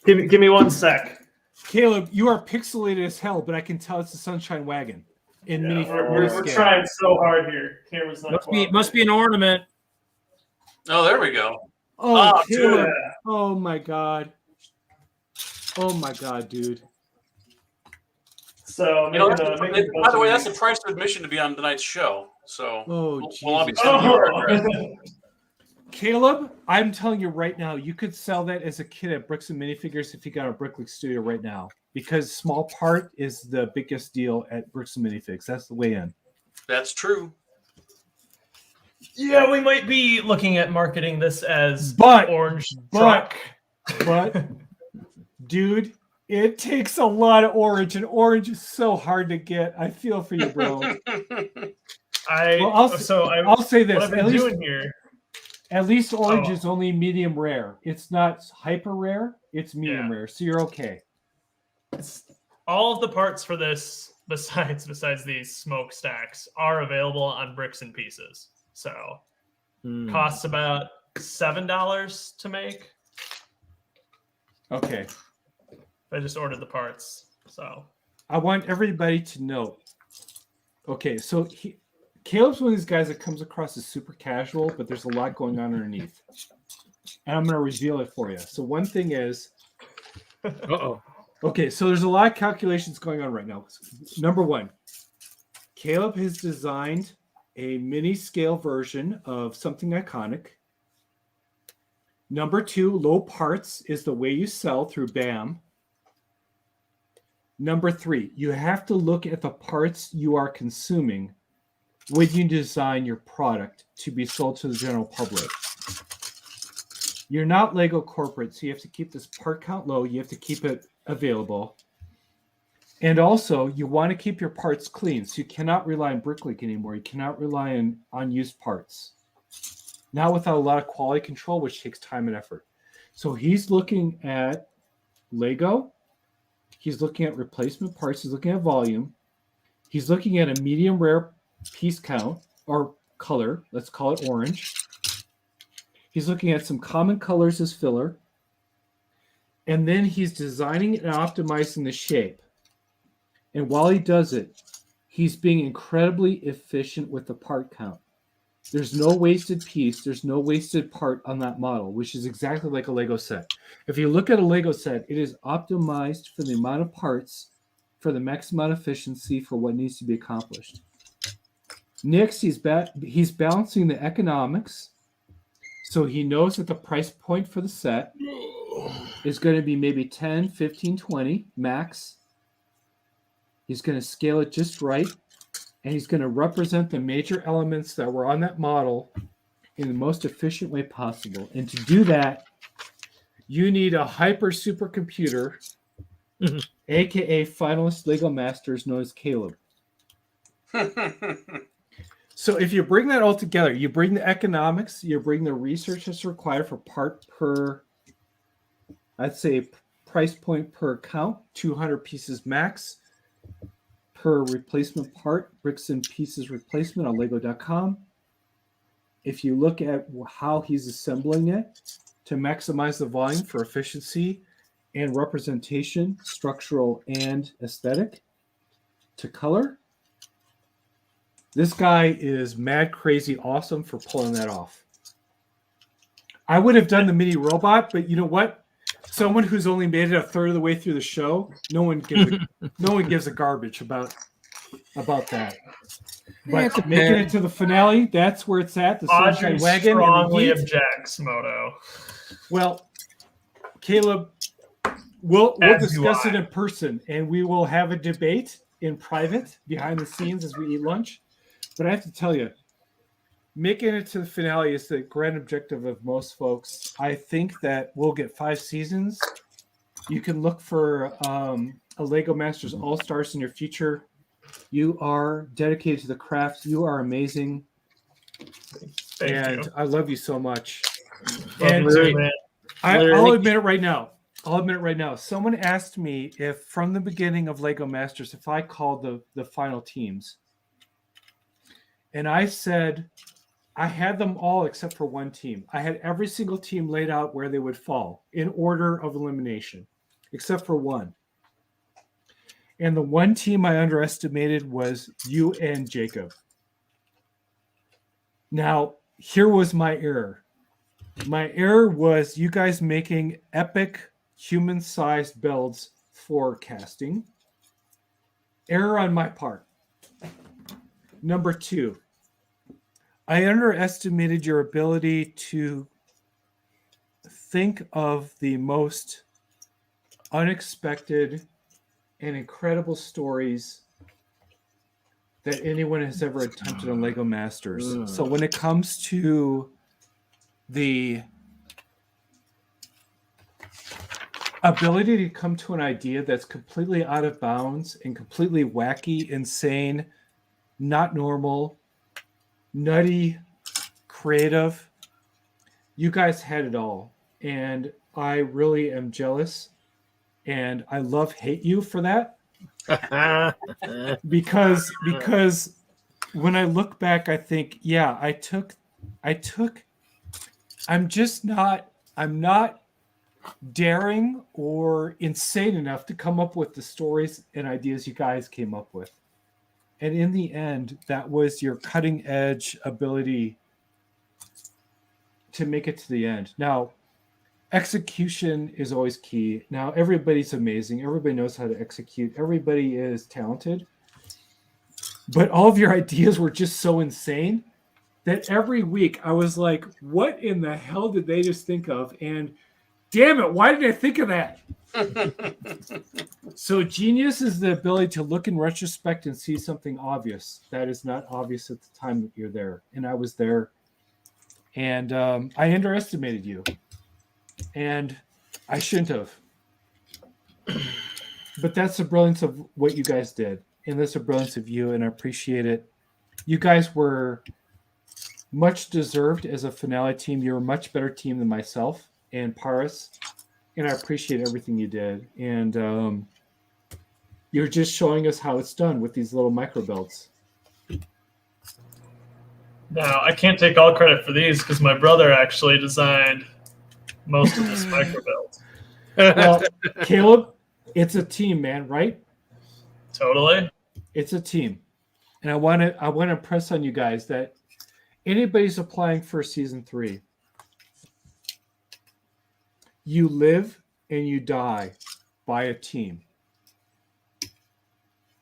Give me 1 sec. Caleb, you are pixelated as hell, but I can tell it's a sunshine wagon in miniature. We're trying so hard here. Camera's not. Must be an ornament. Oh, there we go. Oh, Caleb. Oh my god. Oh my god, dude. So, by the way, that's the price of admission to be on tonight's show. So, we'll all be sending you our address. Caleb, I'm telling you right now, you could sell that as a kid at Bricks and Minifigures if you got a Brickworld studio right now, because small part is the biggest deal at Bricks and Minifigs. That's the way in. That's true. Yeah, we might be looking at marketing this as orange truck. But, dude, it takes a lot of orange, and orange is so hard to get. I feel for you, bro. I'll say this. What I've been doing here. At least orange is only medium rare. It's not hyper rare. It's medium rare, so you're okay. All of the parts for this, besides these smokestacks, are available on Bricks and Pieces. So, costs about $7 to make. Okay. I just ordered the parts. So, I want everybody to know. Okay, so Caleb's one of these guys that comes across as super casual, but there's a lot going on underneath. And I'm going to reveal it for you. So one thing is... Okay, so there's a lot of calculations going on right now. Number one, Caleb has designed a mini-scale version of something iconic. Number 2, low parts is the way you sell through BAM. Number 3, you have to look at the parts you are consuming when you design your product to be sold to the general public. You're not Lego corporate, so you have to keep this part count low. You have to keep it available. And also, you want to keep your parts clean, so you cannot rely on BrickLink anymore. You cannot rely on used parts. Not without a lot of quality control, which takes time and effort. So he's looking at Lego. He's looking at replacement parts. He's looking at volume. He's looking at a medium rare piece count or color. Let's call it orange. He's looking at some common colors as filler. And then he's designing and optimizing the shape. And while he does it, he's being incredibly efficient with the part count. There's no wasted piece. There's no wasted part on that model, which is exactly like a Lego set. If you look at a Lego set, it is optimized for the amount of parts, for the maximum amount of efficiency for what needs to be accomplished. Next, he's balancing the economics. So he knows that the price point for the set is going to be maybe 10, 15, 20 max. He's going to scale it just right. And he's going to represent the major elements that were on that model in the most efficient way possible. And to do that, you need a hyper supercomputer, aka finalist Lego Masters, known as Caleb. So if you bring that all together, you bring the economics, you bring the research that's required for part per, I'd say price point per count, 200 pieces max per replacement part, bricks and pieces replacement on lego.com. If you look at how he's assembling it to maximize the volume for efficiency and representation, structural and aesthetic, to color, this guy is mad crazy awesome for pulling that off. I would have done the mini robot, but you know what? Someone who's only made it a third of the way through the show, no one gives a garbage about that. But making it to the finale, that's where it's at. The Sunshine Audrey Wagon. strongly objects, Moto. Well, Caleb, we'll As do discuss I. it in person, and we will have a debate in private behind the scenes as we eat lunch. But I have to tell you, making it to the finale is the grand objective of most folks. I think that we'll get 5 seasons. You can look for a Lego Masters All-Stars in your future. You are dedicated to the craft. You are amazing. Thank you. I love you so much. Love And you too, man. I'll admit it right now. Someone asked me if from the beginning of Lego Masters, if I called the final teams. And I said, I had them all except for one team. I had every single team laid out where they would fall in order of elimination, except for one. And the one team I underestimated was you and Jacob. Now, here was my error. My error was you guys making epic human-sized builds for casting. Error on my part. Number 2, I underestimated your ability to think of the most unexpected and incredible stories that anyone has ever attempted on Lego Masters. So when it comes to the ability to come to an idea that's completely out of bounds and completely wacky, insane, not normal, nutty, creative, you guys had it all. And I really am jealous. And I hate you for that. because when I look back, I think, yeah, I'm not daring or insane enough to come up with the stories and ideas you guys came up with. And in the end, that was your cutting edge ability to make it to the end. Now, execution is always key. Now, everybody's amazing. Everybody knows how to execute. Everybody is talented. But all of your ideas were just so insane that every week I was like, what in the hell did they just think of? And damn it, why did I think of that? So genius is the ability to look in retrospect and see something obvious that is not obvious at the time that you're there. And I was there, and I underestimated you, and I shouldn't have. But that's the brilliance of what you guys did, and that's the brilliance of you, and I appreciate it. You guys were much deserved as a finale team. You're a much better team than myself and Paris, and I appreciate everything you did. And you're just showing us how it's done with these little micro builds. Now, I can't take all credit for these because my brother actually designed most of this micro build. Well, Caleb, it's a team, man, right? Totally. It's a team. And I want to impress on you guys that anybody's applying for season 3, you live and you die by a team.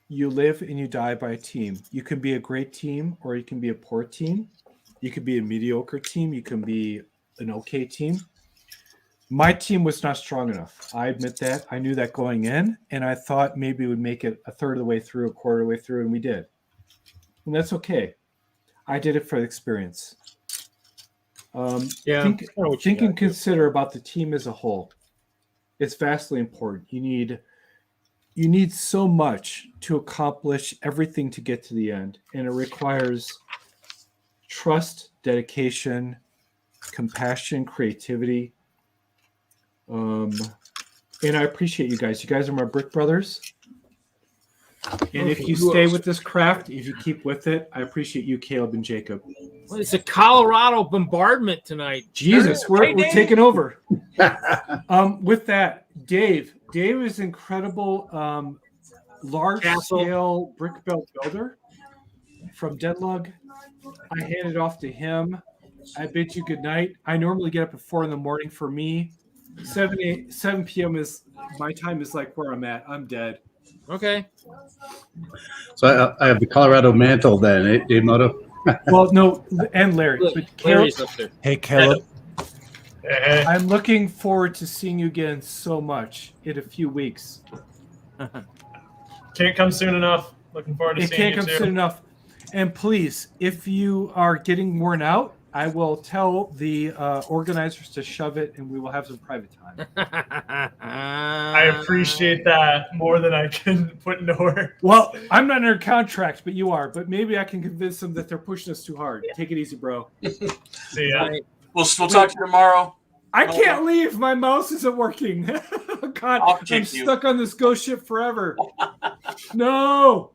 You live and you die by a team. You can be a great team or you can be a poor team. You can be a mediocre team. You can be an okay team. My team was not strong enough. I admit that. I knew that going in, and I thought maybe we would make it a third of the way through, a quarter of the way through, and we did. And that's okay. I did it for the experience. Think and consider about the team as a whole. It's vastly important. You need so much to accomplish everything to get to the end, and it requires trust, dedication, compassion, creativity. And I appreciate you guys. You guys are my brick brothers. And if you stay with this craft, if you keep with it, I appreciate you, Caleb and Jacob. Well, it's a Colorado bombardment tonight. Jesus, we're taking over. With that, Dave is incredible, large-scale brick build builder from DENLUG. I hand it off to him. I bid you good night. I normally get up at 4 a.m. for me. 7 p.m. is my time is like where I'm at. I'm dead. Okay. So I have the Colorado mantle then, eh, Moto? Well, no, and Larry. But Caleb, Larry's up there. Hey, Caleb. I'm looking forward to seeing you again so much in a few weeks. Can't come soon enough. Looking forward to It seeing can't you come too. soon enough. And please, if you are getting worn out, I will tell the organizers to shove it, and we will have some private time. I appreciate that more than I can put into work. Well, I'm not under contract, but you are. But maybe I can convince them that they're pushing us too hard. Take it easy, bro. See ya. We'll talk to you tomorrow. I can't leave. My mouse isn't working. God, I'll I'm kick you. stuck on this ghost ship forever. No,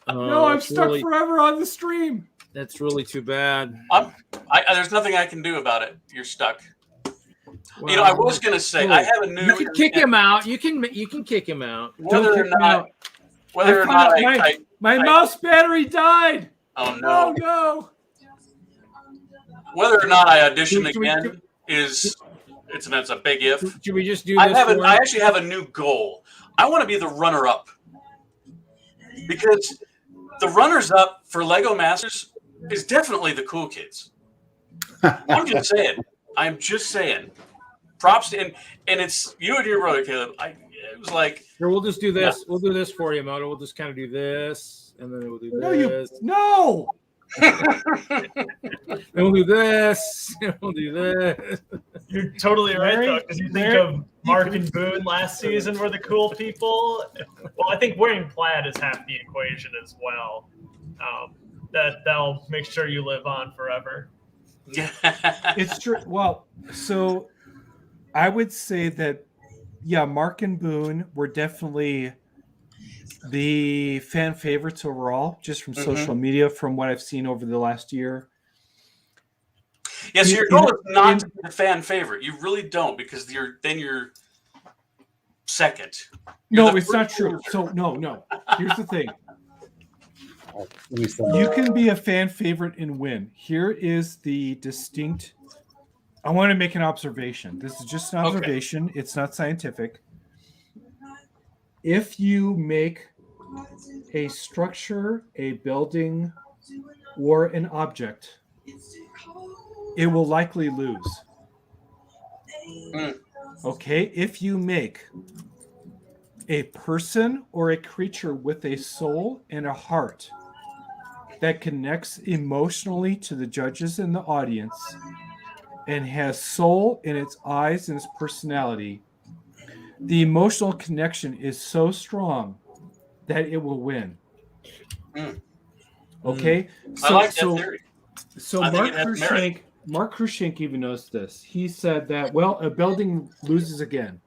I'm stuck forever on the stream. That's really too bad. There's nothing I can do about it. You're stuck. Well, I was going to say I have a new. You can kick him out. You can kick him out. Whether or Don't kick me not, out. whether or not I My mouse battery died. oh no, no. whether or not I audition Should we- again it's a big if. Should we just do this? I actually have a new goal. I want to be the runner-up because the runners-up for Lego Masters is definitely the cool kids. I'm just saying. Props to, and it's you and your brother Caleb. It was like Here, we'll just do this. We'll do this for you, Moto. We'll just kind of do this, and then we'll do this. No. And we'll do this. And we'll do this. You're totally right, Larry, though, because you think of Mark and Boone last season were the cool people. Well, I think wearing plaid is half the equation as well. That'll make sure you live on forever. It's true. Well, so I would say that, yeah, Mark and Boone were definitely the fan favorites overall, just from social media, from what I've seen over the last year. Yes, your goal is not to be the fan favorite. You really don't, because you're second. No, it's not true. So no. Here's the thing. You can be a fan favorite and win. Here is the distinct. I want to make an observation. This is just an observation. Okay. It's not scientific. If you make a structure, a building, or an object it will likely lose. Mm. Okay, if you make a person or a creature with a soul and a heart that connects emotionally to the judges and the audience and has soul in its eyes and its personality, the emotional connection is so strong that it will win. Mm. Okay, I like that theory. So I think Mark it has merit. Cruikshank even knows this. He said that, well, a building loses again.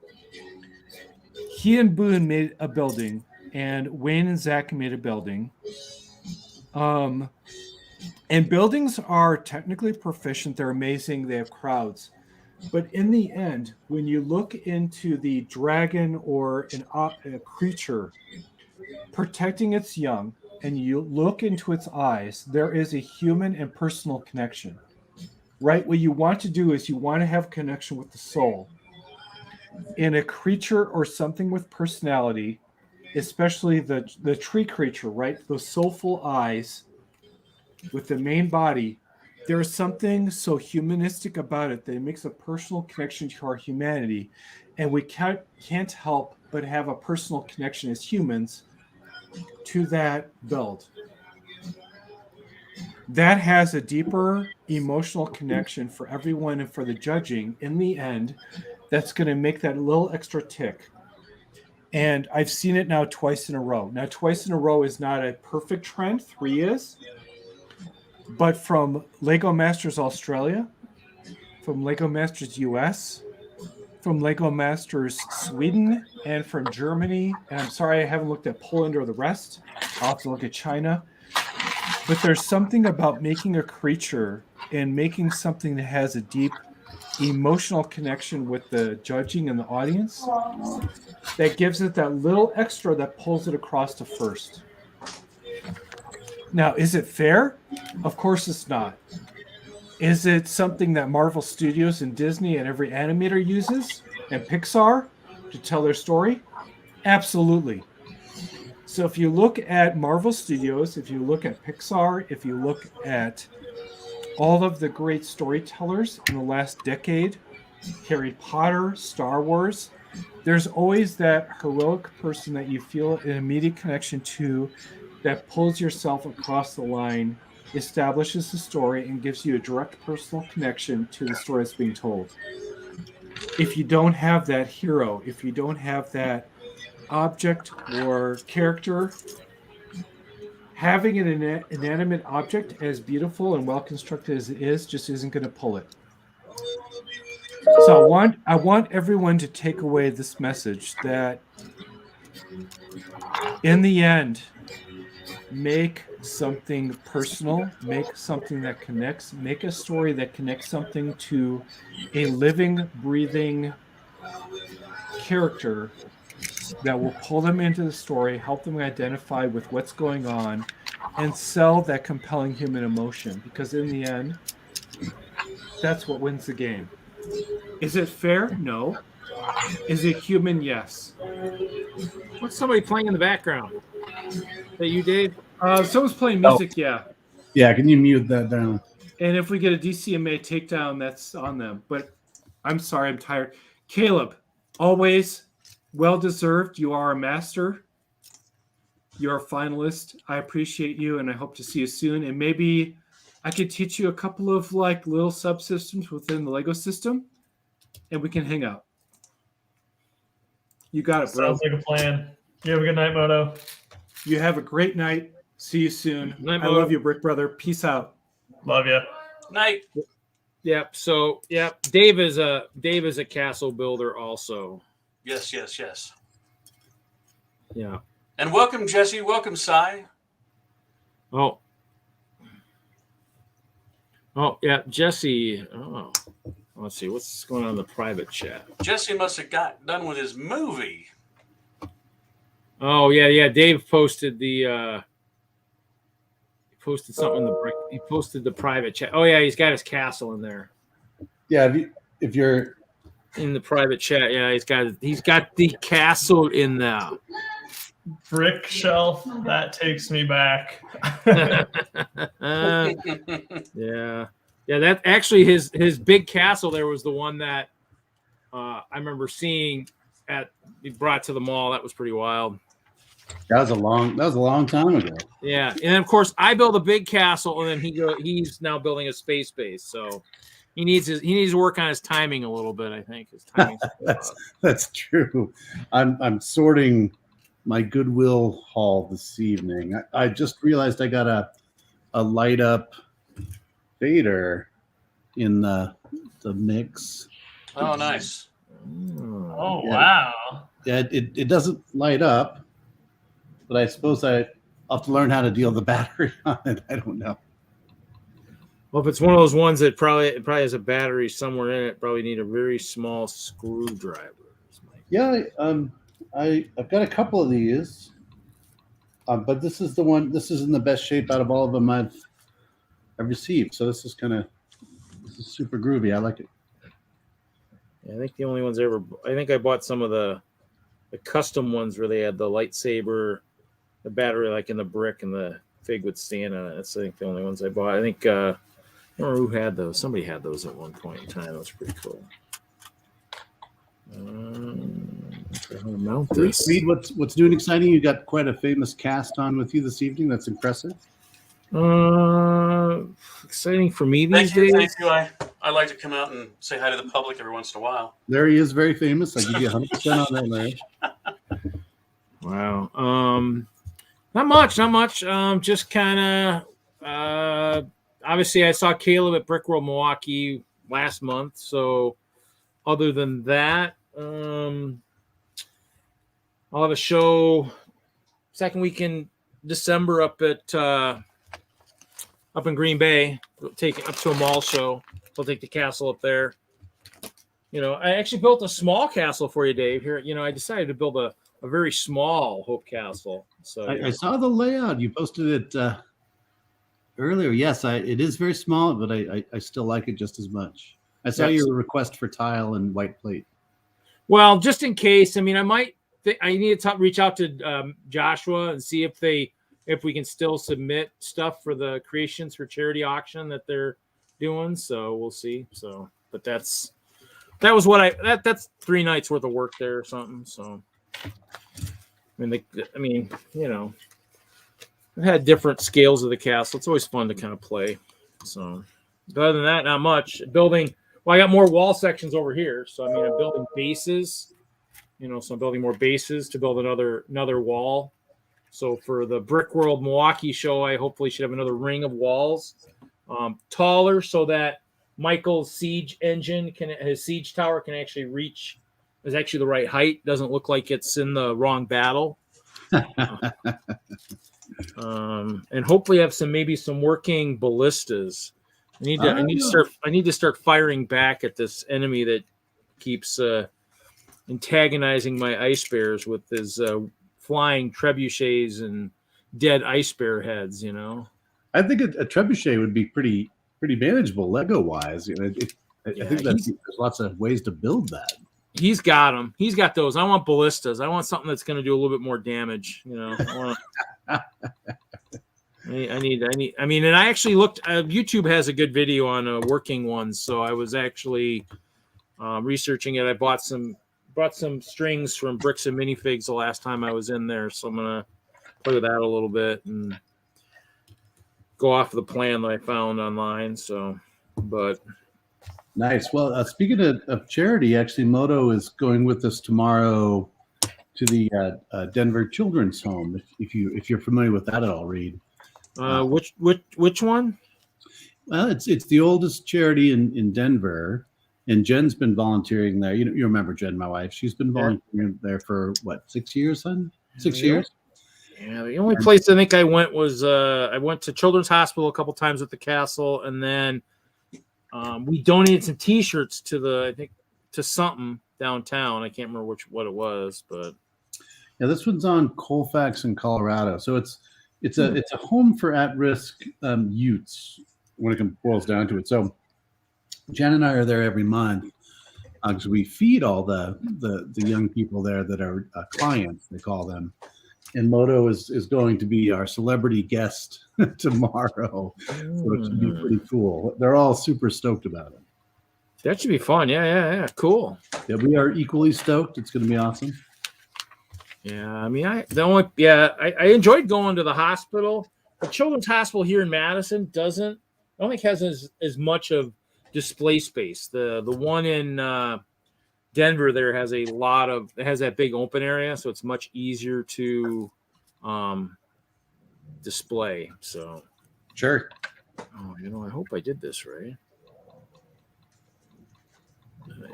He and Boone made a building, and Wayne and Zach made a building. And buildings are technically proficient. They're amazing. They have crowds. But in the end, when you look into the dragon or a creature protecting its young, and you look into its eyes, there is a human and personal connection. Right? What you want to do is you want to have connection with the soul. In a creature or something with personality, especially the tree creature, right? Those soulful eyes with the main body, there's something so humanistic about it that it makes a personal connection to our humanity. And we can't help but have a personal connection as humans to that build. That has a deeper emotional connection for everyone and for the judging in the end. That's going to make that little extra tick. And I've seen it now twice in a row. Now, twice in a row is not a perfect trend. 3 is. But from Lego Masters Australia, from Lego Masters US, from Lego Masters Sweden, and from Germany. And I'm sorry I haven't looked at Poland or the rest. I'll have to look at China. But there's something about making a creature and making something that has a deep emotional connection with the judging and the audience that gives it that little extra that pulls it across to first. Now, is it fair? Of course it's not. Is it something that Marvel Studios and Disney and every animator uses and Pixar to tell their story? Absolutely. So if you look at Marvel Studios, if you look at Pixar, if you look at all of the great storytellers in the last decade, Harry Potter, Star Wars, there's always that heroic person that you feel an immediate connection to that pulls yourself across the line, establishes the story, and gives you a direct personal connection to the story that's being told. If you don't have that hero, if you don't have that object or character, having an inanimate object as beautiful and well constructed as it is just isn't going to pull it. So I want everyone to take away this message that in the end, make something personal, make something that connects, make a story that connects something to a living, breathing character that will pull them into the story, help them identify with what's going on, and sell that compelling human emotion. Because in the end, that's what wins the game. Is it fair? No. Is it human? Yes. What's somebody playing in the background? Is that you, Dave? Someone's playing music, yeah. Yeah, can you mute that down? And if we get a DCMA takedown, that's on them. But I'm sorry, I'm tired. Caleb, always well-deserved. You are a master. You're a finalist. I appreciate you, and I hope to see you soon. And maybe I could teach you a couple of like little subsystems within the Lego system, and we can hang out. You got it, bro. Sounds like a plan. You have a good night, Moto. You have a great night. See you soon. Night, I love you, Brick Brother. Peace out. Love you. Night. Yep. So, yep. Dave is a castle builder also. Yes, yes, yes. Yeah. And welcome, Jesse. Welcome, Cy. Oh, yeah. Jesse. Oh, let's see. What's going on in the private chat? Jesse must have got done with his movie. Oh, yeah. Dave posted the posted something in the brick. He posted the private chat. Oh, yeah. He's got his castle in there. Yeah, if you're In the private chat, yeah, he's got the castle in there. Brick shelf, that takes me back. Yeah. That actually his big castle there was the one that I remember seeing he brought to the mall. That was pretty wild. That was a long time ago. Yeah, and then of course I built a big castle, and then he's now building a space base. So he needs to work on his timing a little bit. I think his timing. That's true. I'm sorting my Goodwill haul this evening. I just realized I got a light up fader in the mix. Oh, nice. Oh, Yeah. wow. Yeah, it doesn't light up, but I suppose I'll have to learn how to deal the battery on it. I don't know. Well, if it's one of those ones that probably has a battery somewhere in it, probably need a very small screwdriver. Yeah, I've got a couple of these, but this is the one. This is in the best shape out of all of them I've received. So this is super groovy. I like it. Yeah, I think the only ones I think I bought some of the custom ones where they had the lightsaber, the battery like in the brick, and the fig would stand on it. That's I think the only ones I bought. I think I don't remember who had those. Somebody had those at one point in time. That was pretty cool. How to mount this. Reed, what's new and exciting? You got quite a famous cast on with you this evening. That's impressive. Exciting for me these Thank days. you. I like to come out and say hi to the public every once in a while. There he is, very famous. I give you 100% on that, Larry. Wow. Not much. Just kind of. Obviously, I saw Caleb at Brickworld Milwaukee last month. So, other than that, I'll have a show second week in December up in Green Bay. We'll take it up to a mall show. I'll take the castle up there. I actually built a small castle for you, Dave. Here, I decided to build a very small Hope Castle. So I saw the layout. You posted it earlier. Yes, it is very small, but I still like it just as much. I saw your request for tile and white plate. Well, just in case, I need to reach out to Joshua and see if we can still submit stuff for the creations for charity auction that they're doing. So we'll see. So, but that's 3 nights worth of work there or something. So, I've had different scales of the castle. It's always fun to kind of play. So, but other than that, not much. Building. Well, I got more wall sections over here. So, I'm building bases. So I'm building more bases to build another wall. So for the Brickworld Milwaukee show, I hopefully should have another ring of walls, taller, so that Michael's siege engine his siege tower can actually reach is actually the right height. Doesn't look like it's in the wrong battle. And hopefully have some working ballistas. I need to start firing back at this enemy that keeps antagonizing my ice bears with his flying trebuchets and dead ice bear heads. I think a trebuchet would be pretty manageable Lego wise. I think there's lots of ways to build that. He's got them. He's got those. I want ballistas. I want something that's going to do a little bit more damage. And I actually looked. YouTube has a good video on working ones, so I was actually researching it. I brought some strings from Bricks and Minifigs the last time I was in there, so I'm gonna play with that a little bit and go off the plan that I found online. So, but nice. Well, speaking of charity, actually, Moto is going with us tomorrow to the Denver Children's Home. If you're familiar with that at all, Reed. Which one? Well, it's the oldest charity in Denver, and Jen's been volunteering there. You remember Jen, my wife? She's been volunteering there for what, 6 years, son? 6 years. Yeah, the only place I think I went was I went to Children's Hospital a couple times at the castle, and then we donated some T-shirts to something downtown. I can't remember what it was, but yeah, this one's on Colfax in Colorado. So it's a home for at-risk youths when it boils down to it. So Jen and I are there every month because we feed all the young people there that are clients, they call them. Moto is going to be our celebrity guest tomorrow, so it should be pretty cool. They're all super stoked about it. That should be fun. Yeah. Cool. Yeah, we are equally stoked. It's going to be awesome. Yeah, I mean, I enjoyed going to the hospital. The Children's Hospital here in Madison I don't think has as much of display space. The one in Denver there has that big open area, so it's much easier to display. So Sure. I hope I did this right.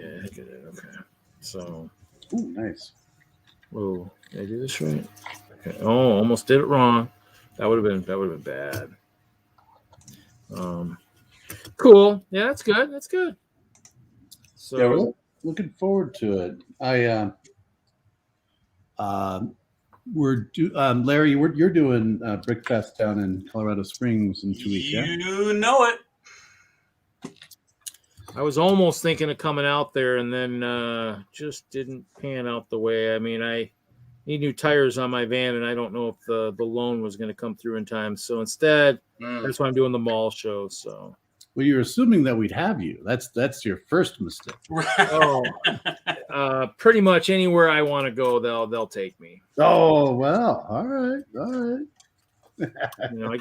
Yeah, I did it. Okay. So. Ooh, nice. Whoa, did I do this right? Okay. Oh, almost did it wrong. That would have been bad. Cool. Yeah, that's good. That's good. So Yeah, we're looking forward to it. Larry, you're doing Brickfest down in Colorado Springs in 2 weeks. You know it. I was almost thinking of coming out there, and then just didn't pan out the way. I mean, I need new tires on my van, and I don't know if the loan was going to come through in time. So instead, that's why I'm doing the mall show. So. Well, you're assuming that we'd have you. That's your first mistake. Pretty much anywhere I want to go, they'll take me. Oh well, all right. I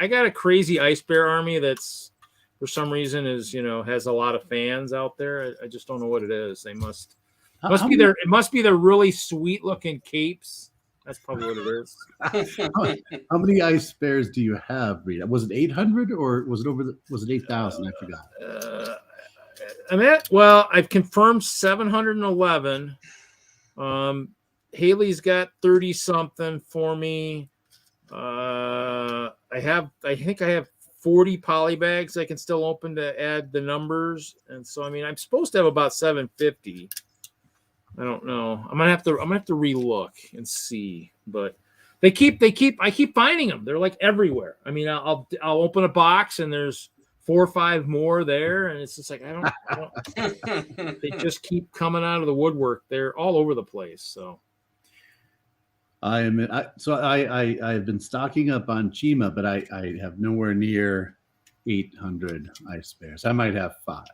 got a crazy ice bear army that's for some reason has a lot of fans out there. I just don't know what it is. They must be their. It must be their really sweet looking capes. That's probably what it is. How many ice bears do you have, Rita? Was it 800 or was it 8,000? I forgot. I've confirmed 711. Haley's got 30 something for me. I think I have 40 poly bags I can still open to add the numbers. And so, I mean, I'm supposed to have about 750. I don't know. I'm gonna have to relook and see, but I keep finding them. They're like everywhere. I mean, I'll open a box and there's 4 or 5 more there, and it's just like I don't they just keep coming out of the woodwork. They're all over the place. So I've been stocking up on Chima, but I have nowhere near 800 ice bears. I might have 5.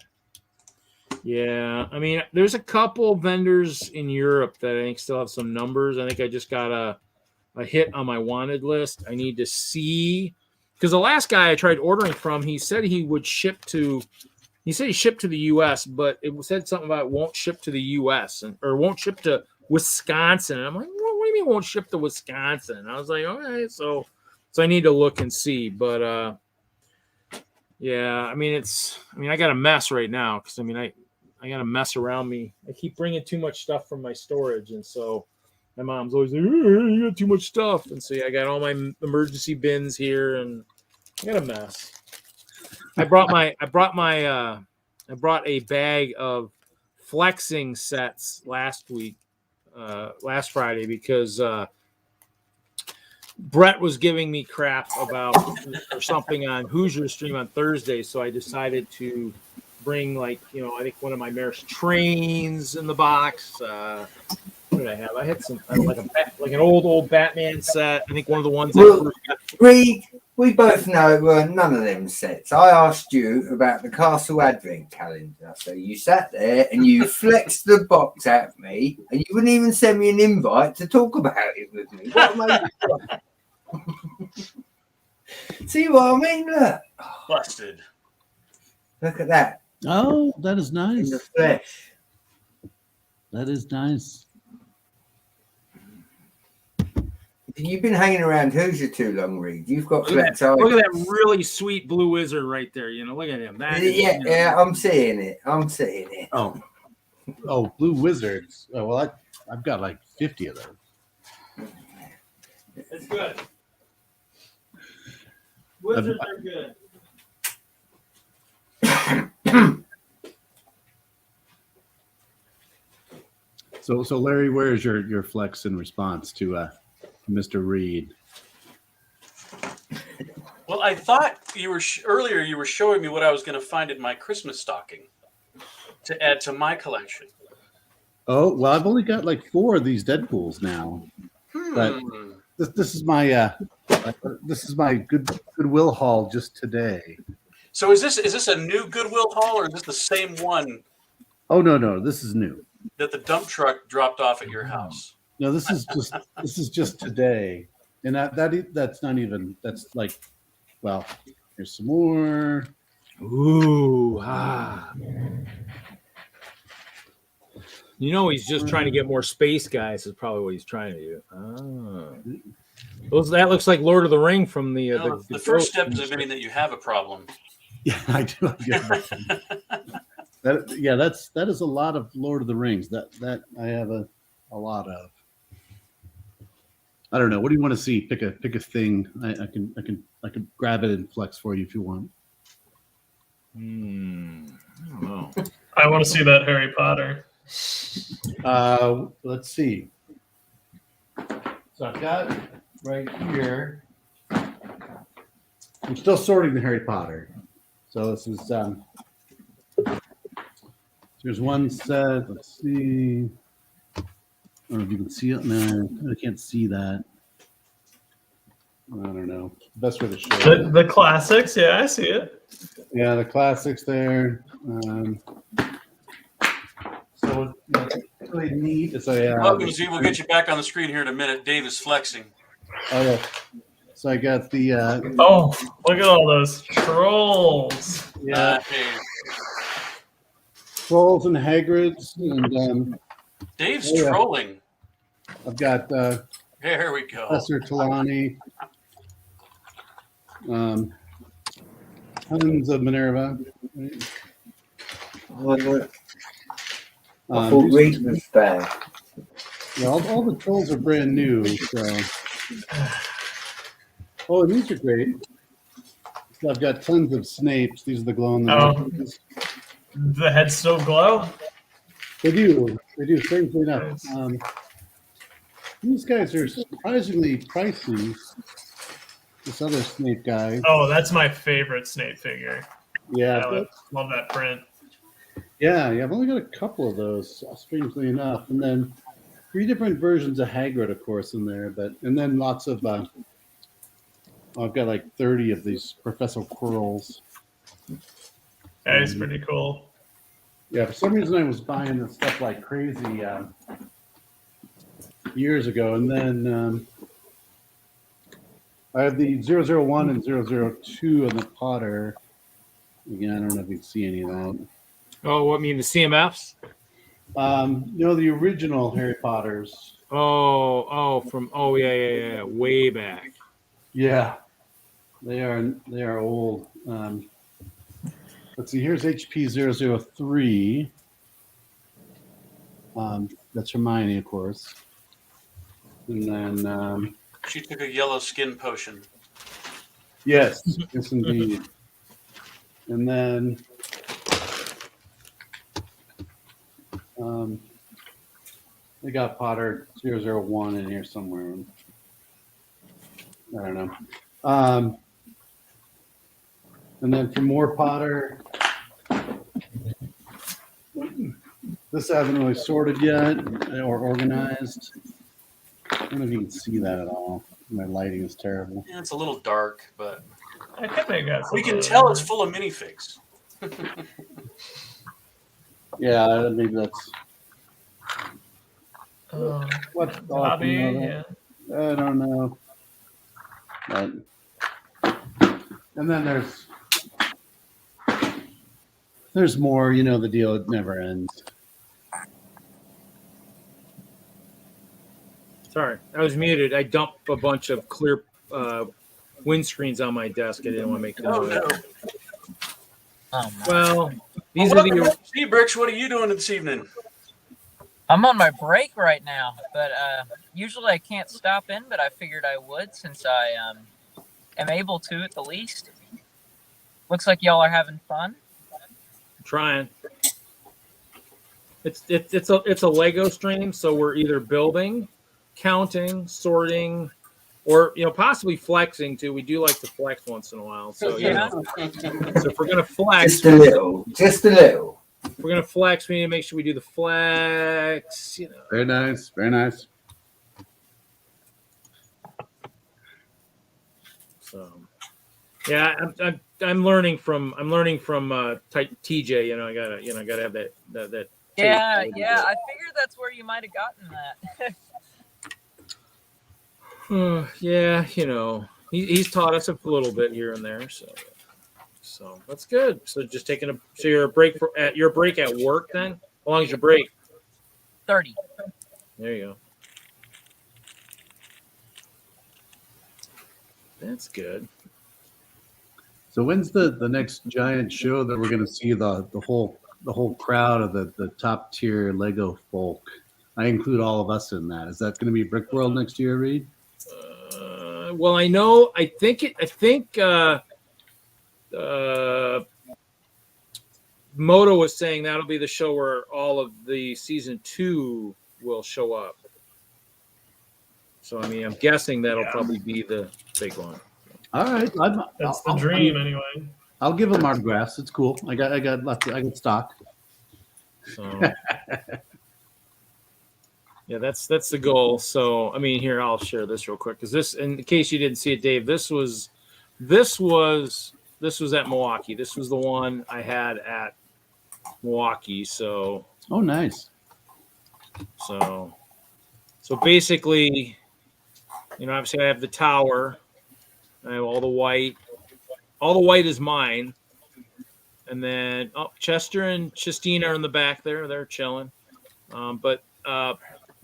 Yeah, I mean, there's a couple vendors in Europe that I think still have some numbers. I think I just got a hit on my wanted list. I need to see because the last guy I tried ordering from, he said he shipped to the U.S., but it said something about won't ship to the U.S. or won't ship to Wisconsin. And I'm like, what do you mean won't ship to Wisconsin? And I was like, okay, so I need to look and see, but yeah, I mean, I got a mess right now because I got a mess around me. I keep bringing too much stuff from my storage, and so my mom's always like, "You got too much stuff," and so I got all my emergency bins here, and I got a mess. I brought a bag of flexing sets last Friday because Brett was giving me crap about or something on Hoosier Stream on Thursday, so I decided to bring I think one of my Maris trains in the box. What did I have? I had some like an old Batman set. I think one of the ones. We both know none of them sets. I asked you about the Castle Advent calendar, so you sat there and you flexed the box at me, and you wouldn't even send me an invite to talk about it with me. What made you see what I mean? Look, Busted. Look at that. Oh, that is nice. In the flesh. That is nice. You've been hanging around Hoosier too long, Reed. You've got Look at that really sweet blue wizard right there. Look at him. Yeah, I'm seeing it. Oh, blue wizards. Oh, well, I've got like 50 of those. It's good. Wizards are good. So Larry, where is your flex in response to Mr. Reed? Well, I thought earlier you were showing me what I was going to find in my Christmas stocking to add to my collection. Oh, well, I've only got like 4 of these Deadpools now. But This is my goodwill haul just today. So is this a new Goodwill haul, or is this the same one Oh no, this is new. that the dump truck dropped off at your house? No, this is just today, and that's not even. That's like, well, here's some more. Ooh, You know, he's just trying to get more space guys. Is probably what he's trying to do. That looks like Lord of the Ring from the. The first step is admitting that you have a problem. Yeah, I do. That is a lot of Lord of the Rings. That I have a lot of. I don't know. What do you want to see? Pick a thing. I can grab it and flex for you if you want. I don't know. I want to see that Harry Potter. Let's see. So I've got right here. I'm still sorting the Harry Potter. So this is there's one set. Let's see. I don't know if you can see it. No, I can't see that. I don't know. Best way to show it. The classics, yeah, I see it. Yeah, the classics there. So what's really neat is Welcome, Z. We'll get you back on the screen here in a minute. Dave is flexing. Oh yeah. So I got the Oh, look at all those trolls. Trolls and Hagrids, and Dave's trolling. I've got Here we go. Professor Talani, tons of Minerva. Oh, look. I thought Reed was back. Yeah, all the trolls are brand new. So. Oh, and these are great. So I've got tons of Snapes. These are the glow in the dark. The heads still glow? They do. Strangely enough. These guys are surprisingly pricey. This other Snape guy. Oh, that's my favorite Snape figure. Yeah. I love that print. Yeah, I've only got a couple of those, strangely enough. And then 3 different versions of Hagrid, of course, in there. And then lots of, I've got like 30 of these Professor Quirrells. That is pretty cool. Yeah, for some reason I was buying this stuff like crazy years ago. And then I have the 001 and 002 in the Potter. Again, I don't know if you can see any of that. Oh, what mean the CMFs? No, the original Harry Potters. Yeah, way back. Yeah, they are old. Let's see. Here's HP 003. That's Hermione, of course. And then She took a yellow skin potion. yes, indeed. And then they got Potter 001 in here somewhere. I don't know. And then for more Potter, this I haven't really sorted yet or organized. I don't know if you can see that at all. My lighting is terrible. Yeah, it's a little dark, but I think they got we can tell it's full of minifigs. Yeah, maybe that's what Bobby, yeah. I don't know. But, and then there's more, you know, the deal, it never ends. Sorry, I was muted. I dumped a bunch of clear windscreens on my desk. I didn't want to make noise. Well, these are the. See, Bricks, what are you doing this evening? I'm on my break right now, but usually I can't stop in, but I figured I would since I am able to at the least. Looks like y'all are having fun. Trying. It's a Lego stream, so we're either building, counting, sorting, or possibly flexing too. We do like to flex once in a while. So Yeah. So if we're gonna flex, Just a little. if we're gonna flex, we need to make sure we do the flex. Very nice, very nice. Yeah, I'm learning from TJ. I gotta have that Yeah, taste. yeah. I figured that's where you might have gotten that. Yeah, he's taught us a little bit here and there, so that's good. So just so you're at your break at work then? How long is your break? 30. There you go. That's good. So when's the next giant show that we're going to see the whole crowd of the top tier Lego folk? I include all of us in that. Is that going to be Brickworld next year, Reed? Well, I think Moto was saying that'll be the show where all of the season 2 will show up. So I'm guessing that'll probably be the big one. All right, That's the dream, anyway. I'll give them autographs. It's cool. I got lots. I got stock. So yeah, that's the goal. So here I'll share this real quick because this, in case you didn't see it, Dave, this was at Milwaukee. This was the one I had at Milwaukee. So oh, nice. So basically, obviously I have the tower. I have all the white. All the white is mine. And then Chester and Christina are in the back there. They're chilling. But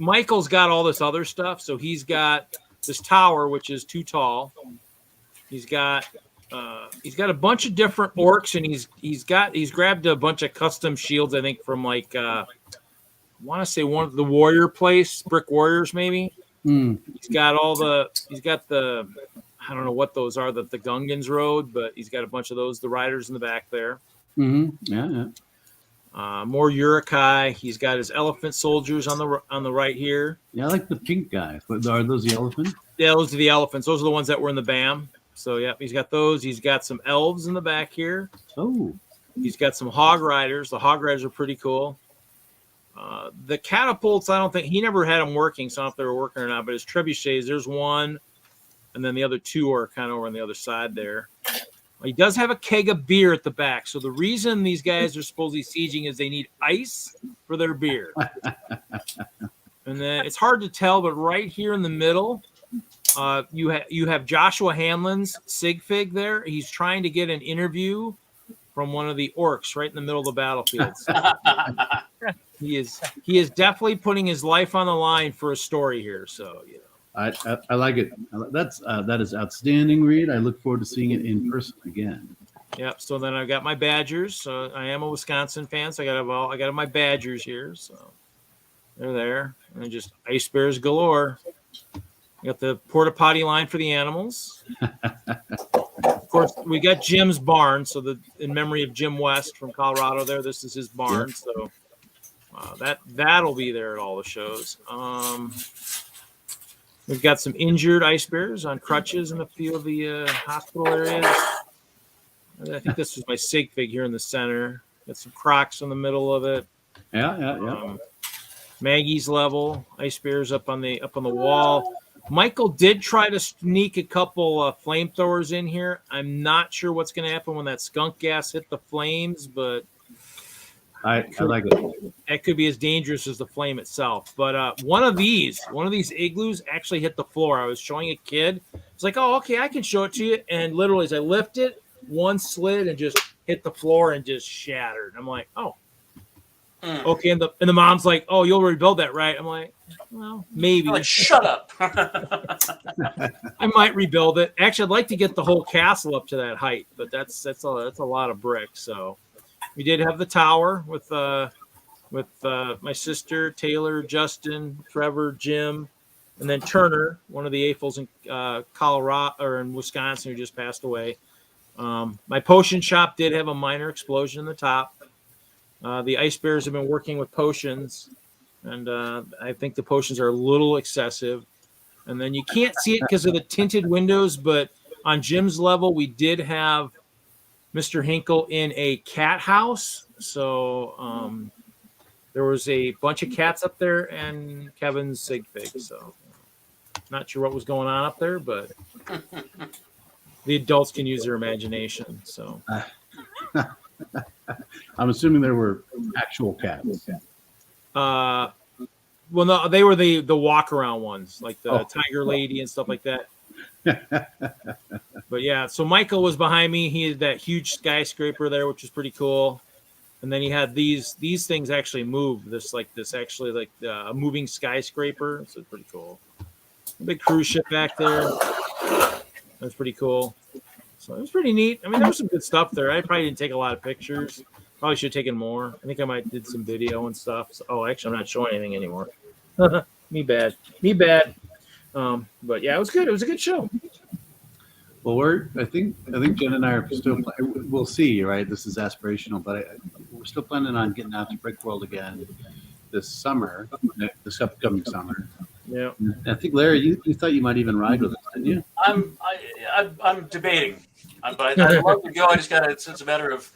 Michael's got all this other stuff. So he's got this tower, which is too tall. He's got a bunch of different orcs, and he's grabbed a bunch of custom shields, I think, from I want to say one of the warrior place, Brick Warriors maybe. He's got the I don't know what those are that the Gungans rode, but he's got a bunch of those, the riders in the back there. Mm-hmm. Yeah. More Urukai. He's got his elephant soldiers on the right here. Yeah, I like the pink guy. Are those the elephants? Yeah, those are the elephants. Those are the ones that were in the BAM. So yeah, he's got those. He's got some elves in the back here. Oh. He's got some hog riders. The hog riders are pretty cool. The catapults, I don't think he never had them working, so I don't know if they were working or not. But his trebuchets, there's one, and then the other two are kind of over on the other side there. He does have a keg of beer at the back. So the reason these guys are supposedly sieging is they need ice for their beer. And then it's hard to tell, but right here in the middle, you have Joshua Hanlon's sig fig there. He's trying to get an interview from one of the orcs right in the middle of the battlefield. So he is definitely putting his life on the line for a story here. So I like it. That is outstanding, Reed. I look forward to seeing it in person again. Yep. So then I've got my Badgers. So I am a Wisconsin fan, so I got my Badgers here. So they're there, and just ice bears galore. Got the porta potty line for the animals. Of course, we got Jim's barn. So in memory of Jim West from Colorado, this is his barn. Yep. So that'll be there at all the shows. We've got some injured ice bears on crutches in a few of the hospital areas. I think this was my sig fig here in the center. Got some Crocs in the middle of it. Yeah. Maggie's level ice bears up on the wall. Michael did try to sneak a couple flamethrowers in here. I'm not sure what's going to happen when that skunk gas hit the flames, but I like it. That could be as dangerous as the flame itself. But one of these igloos actually hit the floor. I was showing a kid. It's like, oh, okay, I can show it to you. And literally, as I lift it, one slid and just hit the floor and just shattered. I'm like, oh, okay. And the mom's like, oh, you'll rebuild that, right? I'm like, well, maybe. Like, shut up. I might rebuild it. Actually, I'd like to get the whole castle up to that height, but that's a lot of bricks. So we did have the tower with my sister, Taylor, Justin, Trevor, Jim, and then Turner, one of the AFOLs in Colorado or in Wisconsin who just passed away. My potion shop did have a minor explosion in the top. The ice bears have been working with potions, and I think the potions are a little excessive. And then you can't see it because of the tinted windows, but on Jim's level, we did have Mr. Hinkle in a cat house. So there was a bunch of cats up there and Kevin's sig fig. So not sure what was going on up there, but the adults can use their imagination. So, I'm assuming there were actual cats. well, no, they were the walk around ones, like the tiger lady and stuff like that. But yeah, so Michael was behind me. He had that huge skyscraper there, which is pretty cool. And then he had these things actually move. This actually like a moving skyscraper. So it's pretty cool. A big cruise ship back there. That's pretty cool. So it was pretty neat. I mean, there was some good stuff there. I probably didn't take a lot of pictures. Probably should have taken more. I think I might did some video and stuff. So, actually, I'm not showing anything anymore. Me bad. But yeah, it was good. It was a good show. Well, I think Jen and I are still. We'll see, right? This is aspirational, but we're still planning on getting out to Brickworld again this summer, this upcoming summer. Yeah. I think Larry, you thought you might even ride with us, didn't you? I'm debating, but I'd love to go. I just got it's a matter of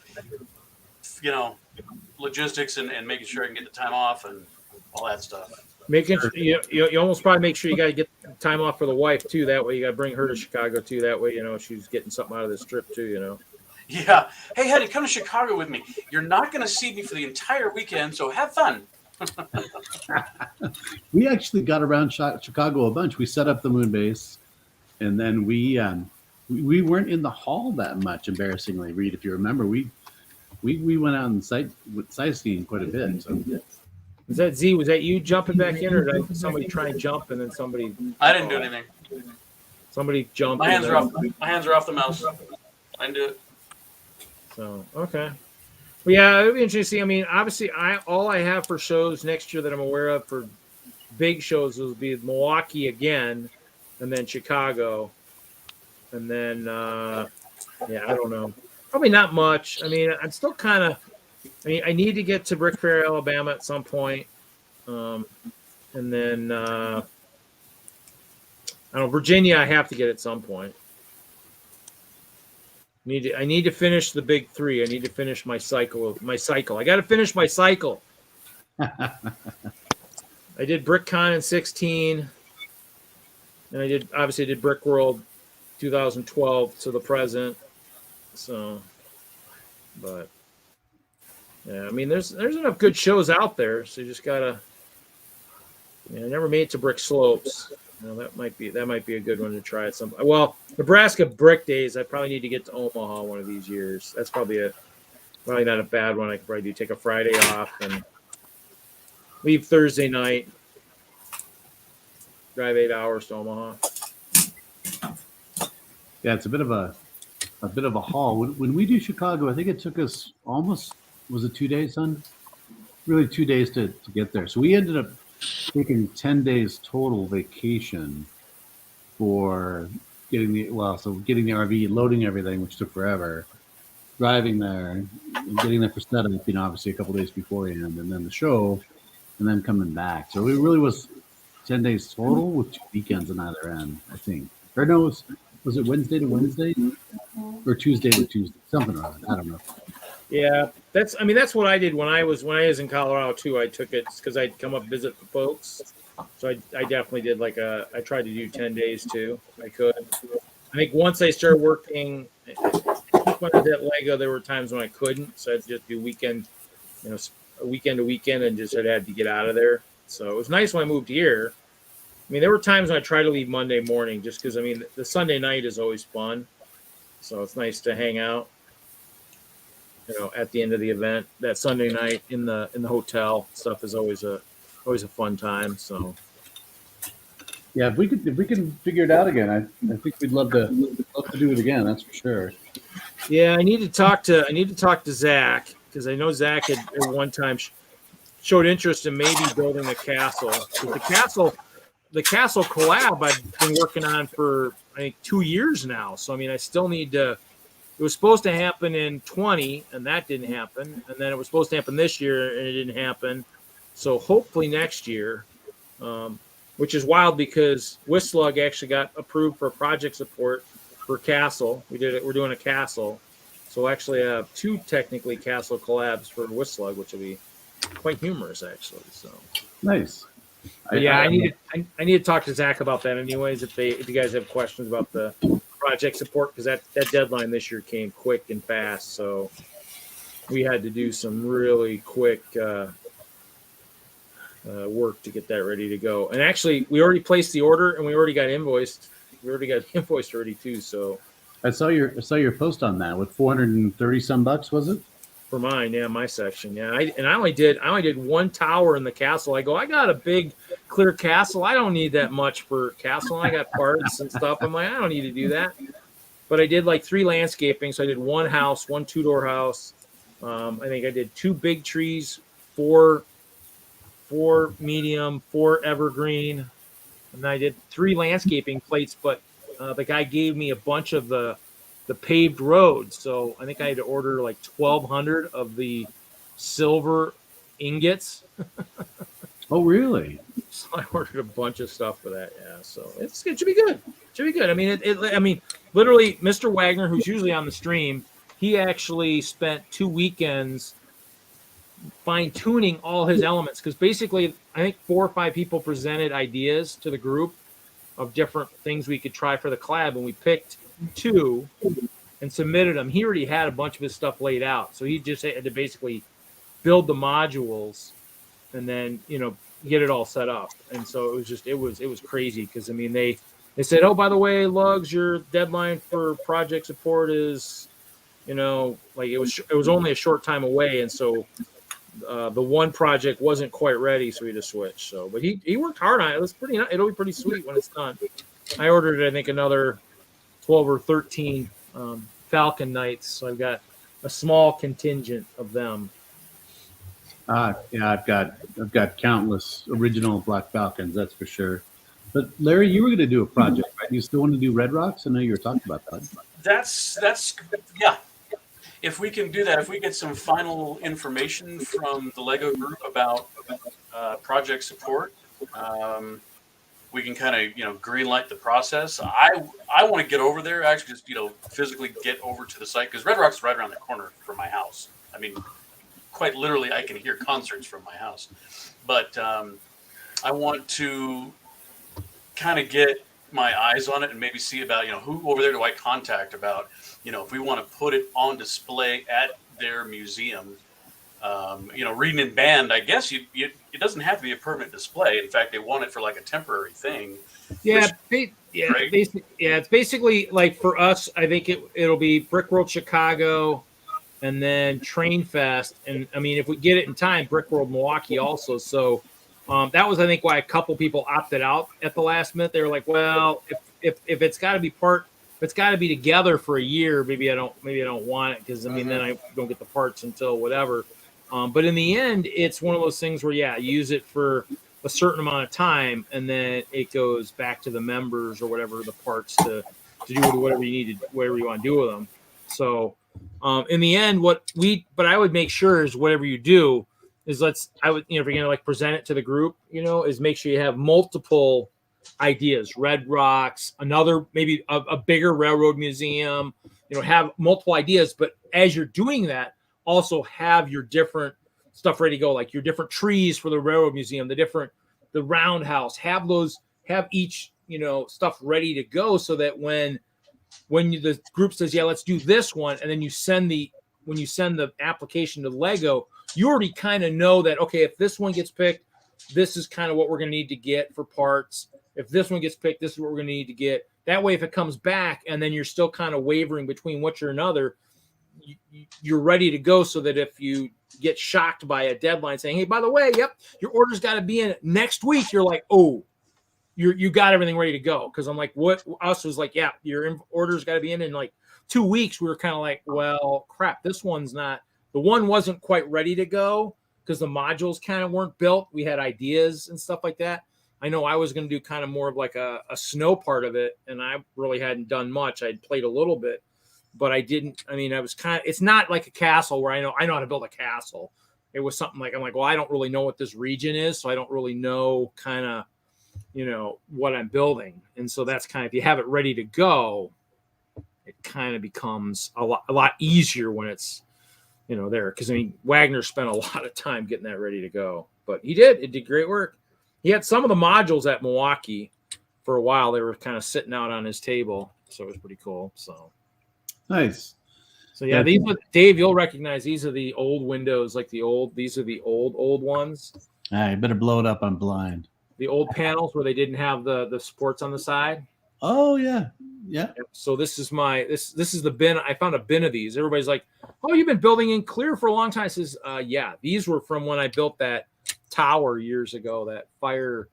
logistics and making sure I can get the time off and all that stuff. Making you almost probably make sure you got to get time off for the wife too. That way you got to bring her to Chicago too. That way she's getting something out of this trip too. Yeah. Hey, Hetty, come to Chicago with me. You're not going to see me for the entire weekend, so have fun. We actually got around Chicago a bunch. We set up the moon base, and then we weren't in the hall that much. Embarrassingly, Reed, if you remember, we went out and sightseeing quite a bit. So. Was that Z? Was that you jumping back in, or did somebody try and jump and then somebody? I didn't do anything. Somebody jumped. My hands are off. My hands are off the mouse. I didn't do it. So okay. Well, yeah, it'll be interesting. I mean, obviously, all I have for shows next year that I'm aware of for big shows will be Milwaukee again, and then Chicago, and then I don't know, probably not much. I mean, I'm still kind of. I mean, I need to get to Brick Fair, Alabama at some point, and then I don't know, Virginia. I have to get at some point. I need to finish the big three. I need to finish my cycle. I got to finish my cycle. I did BrickCon in 16, and I did Brickworld 2012 to the present. So, but yeah, I mean, there's enough good shows out there. So you just gotta. I never made it to Brick Slopes. That might be a good one to try at some point. Well, Nebraska Brick Days, I probably need to get to Omaha one of these years. That's probably not a bad one. I could probably take a Friday off and leave Thursday night, drive 8 hours to Omaha. Yeah, it's a bit of a haul. When we do Chicago, I think it took us almost, was it 2 days, son? Really 2 days to get there. So we ended up taking 10 days total vacation for getting the RV, loading everything, which took forever, driving there, and getting there for setup, obviously a couple days beforehand, and then the show, and then coming back. So it really was 10 days total with 2 weekends on either end, I think. Or no, was it Wednesday to Wednesday or Tuesday to Tuesday? Something like that. I don't know. Yeah, that's what I did when I was in Colorado too. I took it because I'd come up visit the folks. So I definitely did I tried to do 10 days too. I could. I think once I started working, when I did Lego, there were times when I couldn't. So I'd just do weekend, weekend to weekend, and just had to get out of there. So it was nice when I moved here. I mean, there were times when I tried to leave Monday morning just because, the Sunday night is always fun. So it's nice to hang out. At the end of the event, that Sunday night in the hotel stuff is always a fun time. So, yeah, if we can figure it out again, I think we'd love to do it again. That's for sure. Yeah, I need to talk to Zach because I know Zach had at one time showed interest in maybe building a castle. The castle collab I've been working on for I think 2 years now. So I still need to. It was supposed to happen in 20, and that didn't happen. And then it was supposed to happen this year, and it didn't happen. So hopefully next year, which is wild because WISLUG actually got approved for project support for Castle. We're doing a Castle. So we'll actually have 2 technically Castle collabs for WISLUG, which will be quite humorous actually. So nice. I need to talk to Zach about that anyways. If you guys have questions about the project support because that deadline this year came quick and fast. So we had to do some really quick work to get that ready to go. And actually, we already placed the order and we already got invoiced. We already got invoiced already too. So I saw your post on that with 430 some bucks, was it? for mine, yeah, my section, yeah. I only did one tower in the castle. I got a big clear castle. I don't need that much for castle. I got parts and stuff. I'm like, I don't need to do that. But I did like 3 landscaping. So I did 1 house, 1 2-door house. I think I did 2 big trees, 4 medium, 4 evergreen, and I did 3 landscaping plates. But the guy gave me a bunch of the paved roads, so I think I had to order like 1,200 of the silver ingots. Oh, really? So I ordered a bunch of stuff for that. Yeah, so it should be good. Should be good. I mean, literally, Mr. Wagner, who's usually on the stream, he actually spent 2 weekends fine-tuning all his elements because basically, I think 4 or 5 people presented ideas to the group of different things we could try for the collab, and we picked 2 and submitted them. He already had a bunch of his stuff laid out, so he just had to basically build the modules and then get it all set up. And so it was crazy because I mean they said, oh, by the way, Lugs, your deadline for project support is like it was only a short time away, and so the one project wasn't quite ready, so we had to switch. So but he worked hard on it. It'll be pretty sweet when it's done. I ordered I think another 12 or 13 Falcon Knights, so I've got a small contingent of them. Yeah, I've got countless original Black Falcons, that's for sure. But Larry, you were going to do a project, right? You still want to do Red Rocks? I know you were talking about that. That's yeah. If we can do that, if we get some final information from the Lego group about project support, we can kind of green light the process. I want to get over there, actually just physically get over to the site because Red Rock's right around the corner from my house. I mean, quite literally, I can hear concerts from my house. But I want to kind of get my eyes on it and maybe see about who over there do I contact about if we want to put it on display at their museum. Reading in band, I guess it doesn't have to be a permanent display. In fact, they want it for like a temporary thing. Yeah, it's basically like for us. I think it'll be Brickworld Chicago, and then Train Fest, and I mean if we get it in time, Brickworld Milwaukee also. So that was I think why a couple people opted out at the last minute. They were like, well, if it's got to be if it's got to be together for a year, maybe I don't want it because I mean then I don't get the parts until whatever. But in the end, it's one of those things where, you use it for a certain amount of time, and then it goes back to the members or whatever the parts to do with whatever you want to do with them. So in the end, but I would make sure is whatever you do is if you're going to like present it to the group, is make sure you have multiple ideas, Red Rocks, another, maybe a bigger railroad museum, have multiple ideas. But as you're doing that, also have your different stuff ready to go, like your different trees for the railroad museum, the roundhouse, have each, stuff ready to go so that when the group says, yeah, let's do this one. And then when you send the application to Lego, you already kind of know that, okay, if this one gets picked, this is kind of what we're going to need to get for parts. If this one gets picked, this is what we're going to need to get. That way, if it comes back and then you're still kind of wavering between which or another, you're ready to go so that if you get shocked by a deadline saying, hey, by the way, yep, your order's got to be in next week, you're like, oh, you got everything ready to go. Because I'm like, what us was like, yeah, your order's got to be in like 2 weeks. We were kind of like, well, crap, this one's not. The one wasn't quite ready to go because the modules kind of weren't built. We had ideas and stuff like that. I know I was going to do kind of more of like a snow part of it, and I really hadn't done much. I'd played a little bit. But I didn't. I mean, I was it's not like a castle where I know how to build a castle. It was something like I'm like, well, I don't really know what this region is, so I don't really know kind of, what I'm building. And so that's kind of, if you have it ready to go, it kind of becomes a lot easier when it's, there. Because I mean, Wagner spent a lot of time getting that ready to go, but he did. It did great work. He had some of the modules at Milwaukee for a while. They were kind of sitting out on his table. so it was pretty cool. So Nice. So yeah, Yeah. these are, Dave, you'll recognize these are the old windows, like these are the old ones. All right, better blow it up. I'm blind. The old panels where they didn't have the supports on the side. Oh yeah, yeah. So this is this is the bin. I found a bin of these. Everybody's like, "Oh, you've been building in clear for a long time." I says, "Yeah, these were from when I built that tower years ago, that fire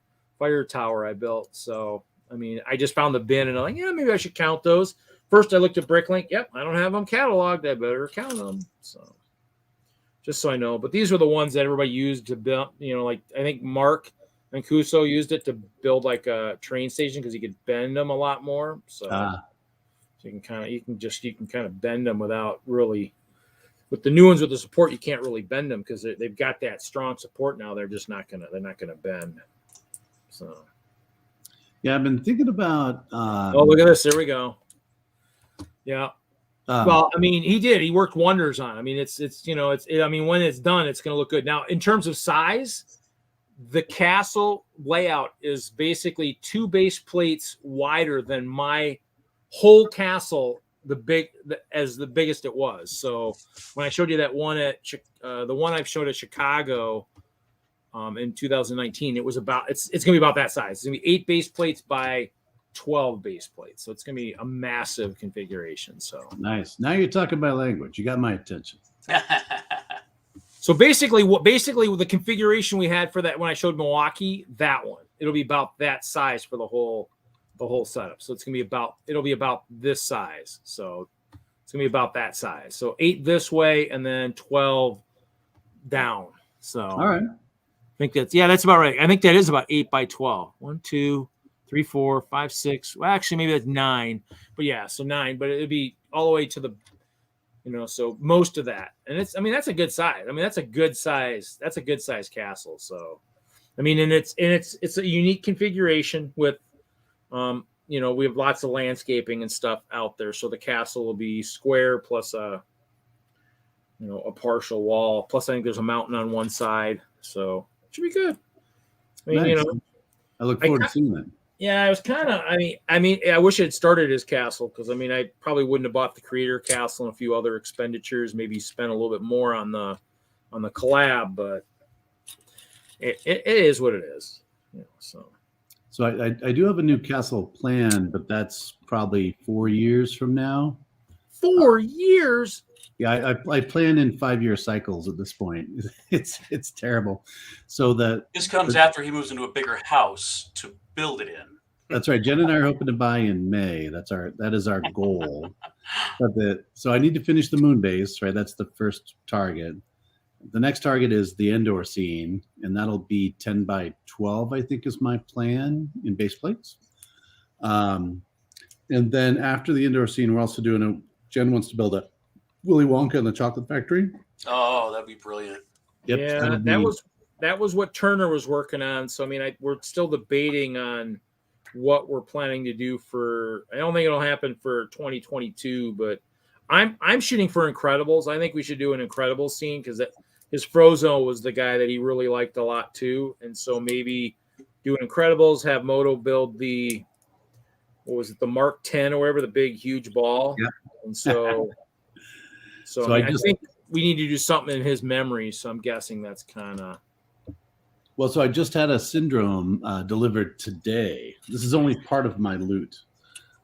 tower I built." So I mean, I just found the bin and I'm like, "Yeah, maybe I should count those." First, I looked at Bricklink. Yep, I don't have them cataloged. I better count them. So just so I know. But these were the ones that everybody used to build. You know, like I think Mark and Kuso used it to build like a train station because he could bend them a lot more. So, so you can kind of bend them without really. With the new ones with the support, you can't really bend them because they've got that strong support now. They're not gonna bend. So Yeah, I've been thinking about. oh, look at this! There we go. Yeah. Well, I mean, he worked wonders on it. I mean, I mean, when it's done, it's going to look good. Now, in terms of size, the castle layout is basically 2 base plates wider than my whole castle, as the biggest it was. So when I showed you that one the one I've showed at Chicago in 2019, it was it's going to be about that size. It's going to be 8 base plates by 12 base plates. So it's going to be a massive configuration. So nice. Now you're talking my language. You got my attention. So basically the configuration we had for that when I showed Milwaukee, that one, it'll be about that size for the whole setup. So it'll be about this size. So it's gonna be about that size. So 8 this way and then 12 down. So All right. I think that's about right. I think that is about 8 by 12. 1, 2, 3, 4, 5, 6. Well, actually, maybe that's 9. But yeah, so 9. But it'd be all the way to the, so most of that. And that's a good size. I mean, that's a good size. That's a good size castle. So, I mean, and it's a unique configuration with, we have lots of landscaping and stuff out there. So the castle will be square plus a partial wall. Plus, I think there's a mountain on one side. So it should be good. I mean, Nice. I look forward to seeing that. Yeah, I was kind of. I mean, I wish it started as castle because I probably wouldn't have bought the creator castle and a few other expenditures. Maybe spent a little bit more on the collab, but it is what it is. So I do have a new castle plan, but that's probably 4 years from now. 4 years. Yeah, I plan in 5-year cycles at this point. It's terrible. So this comes after he moves into a bigger house to build it in. That's right. Jen and I are hoping to buy in May. That is our goal. So I need to finish the moon base, right? That's the first target. The next target is the indoor scene, and that'll be 10 by 12, I think is my plan in base plates. And then after the indoor scene, we're also doing Jen wants to build a Willy Wonka and the Chocolate Factory. Oh, that'd be brilliant. Yep, Yeah, that was what Turner was working on. So I mean, we're still debating on what we're planning to do for. I don't think it'll happen for 2022, but I'm shooting for Incredibles. I think we should do an Incredibles scene because his Frozo was the guy that he really liked a lot too, and so maybe do an Incredibles, have Moto build the the Mark 10 or whatever, the big huge ball, yeah. And so. So I think we need to do something in his memory. So I'm guessing that's kind of. Well, so I just had a Syndrome delivered today. This is only part of my loot.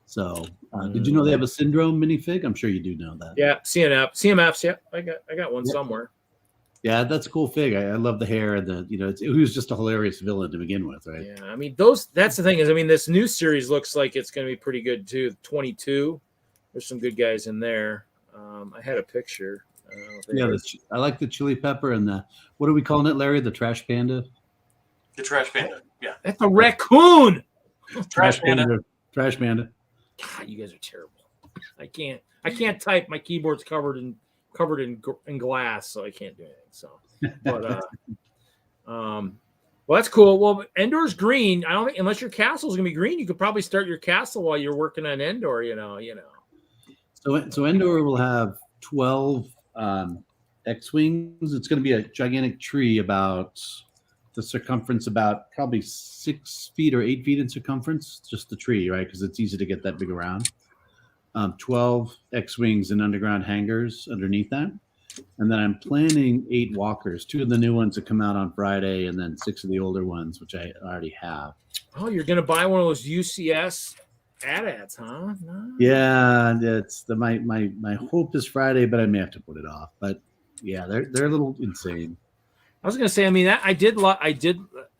So did you know they have a Syndrome minifig? I'm sure you do know that. Yeah, CMFs. Yeah, I got one somewhere. Yeah, that's a cool fig. I love the hair and he was just a hilarious villain to begin with, right? Yeah, I mean that's the thing is, I mean, this new series looks like it's going to be pretty good too. 22, there's some good guys in there. I had a picture. I like the chili pepper and what are we calling it, Larry? The trash panda? The trash panda. Yeah. That's a raccoon. Trash panda. Trash panda. God, you guys are terrible. I can't type. My keyboard's covered in glass, so I can't do anything. So, but well, that's cool. Well, Endor's green. I don't think unless your castle's gonna be green, you could probably start your castle while you're working on Endor. You know. So Endor will have 12 X-wings. It's going to be a gigantic tree about the circumference, about probably 6 feet or 8 feet in circumference. Just the tree, right? Because it's easy to get that big around. 12 X-wings and underground hangars underneath that. And then I'm planning 8 walkers, 2 of the new ones that come out on Friday, and then 6 of the older ones, which I already have. Oh, you're gonna buy one of those UCS AT-ATs, huh? No. Yeah, it's my hope is Friday, but I may have to put it off. But yeah, they're a little insane. I was gonna say, I mean, I did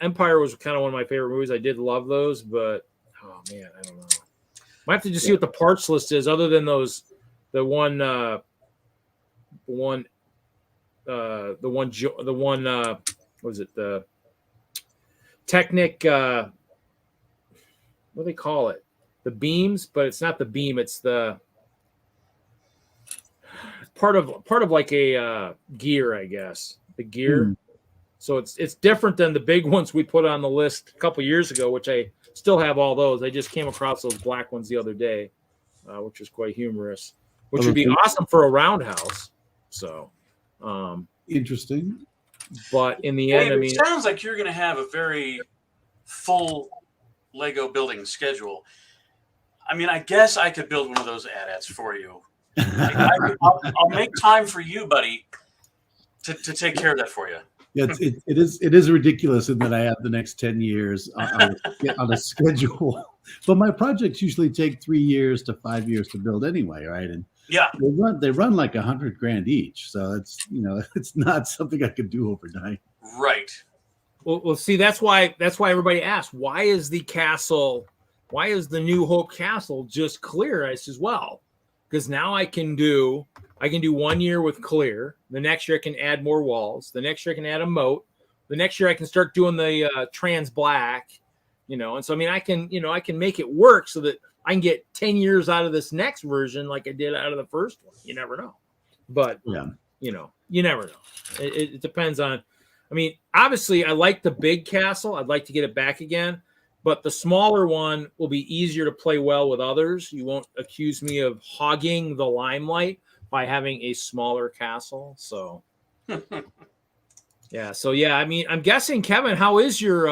Empire was kind of one of my favorite movies. I did love those, but oh man, I don't know. Might have to just see what the parts list is, other than those, the one what was it, the Technic, what do they call it? The beams, but it's not the beam, it's the part of like a gear, I guess. The gear. So it's different than the big ones we put on the list a couple years ago, which I still have all those. I just came across those black ones the other day, which was quite humorous, which would be awesome for a roundhouse. So interesting. But in the end, I mean, it sounds like you're going to have a very full Lego building schedule. I mean, I guess I could build one of those AT-ATs for you. I'll make time for you, buddy, to take care of that for you. Yeah, it is ridiculous in that I have the next 10 years on a schedule, but my projects usually take 3 years to 5 years to build anyway, right? And yeah, they run like $100,000 each, so it's not something I could do overnight. Right. Well, see, that's why everybody asks, why is the New Hope Castle just clear? I says, well, because now I can do 1 year with clear. The next year I can add more walls. The next year I can add a moat. The next year I can start doing the trans black, And so, I mean, I can make it work so that I can get 10 years out of this next version like I did out of the first one. You never know. But, you never know. It depends on, I mean, obviously I like the big castle. I'd like to get it back again. But the smaller one will be easier to play well with others. You won't accuse me of hogging the limelight by having a smaller castle. So, yeah. So, yeah, I mean, I'm guessing, Kevin, how is your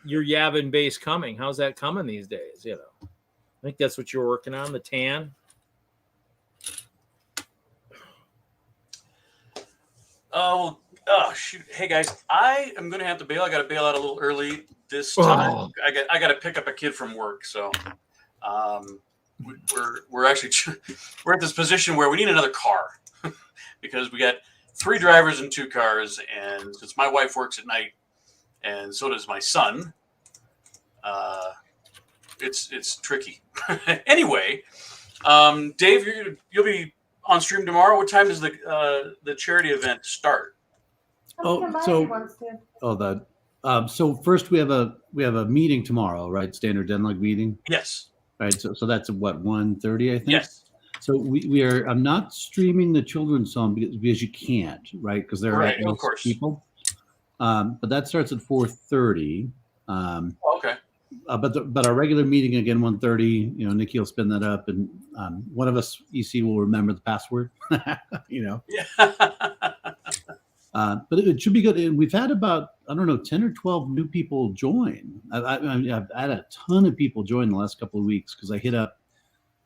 Yavin base coming? How's that coming these days? I think that's what you're working on, the tan. Oh, shoot. Hey, guys, I am going to have to bail. I got to bail out a little early this time. Oh. I got to pick up a kid from work. So we're actually we're at this position where we need another car because we got 3 drivers and 2 cars. And since my wife works at night and so does my son, it's tricky. Anyway, Dave, you'll be on stream tomorrow. What time does the charity event start? So first we have a meeting tomorrow, right? Standard DENLUG meeting. Yes. Right. So that's what 1:30, I think. Yes. So we are. I'm not streaming the children's song because you can't, right? Because there are of course people. But that starts at 4:30. Okay. But our regular meeting again 1:30. Nikki will spin that up, and one of us EC will remember the password. Yeah. But it should be good. And we've had about 10 or 12 new people join. I've had a ton of people join the last couple of weeks because I hit up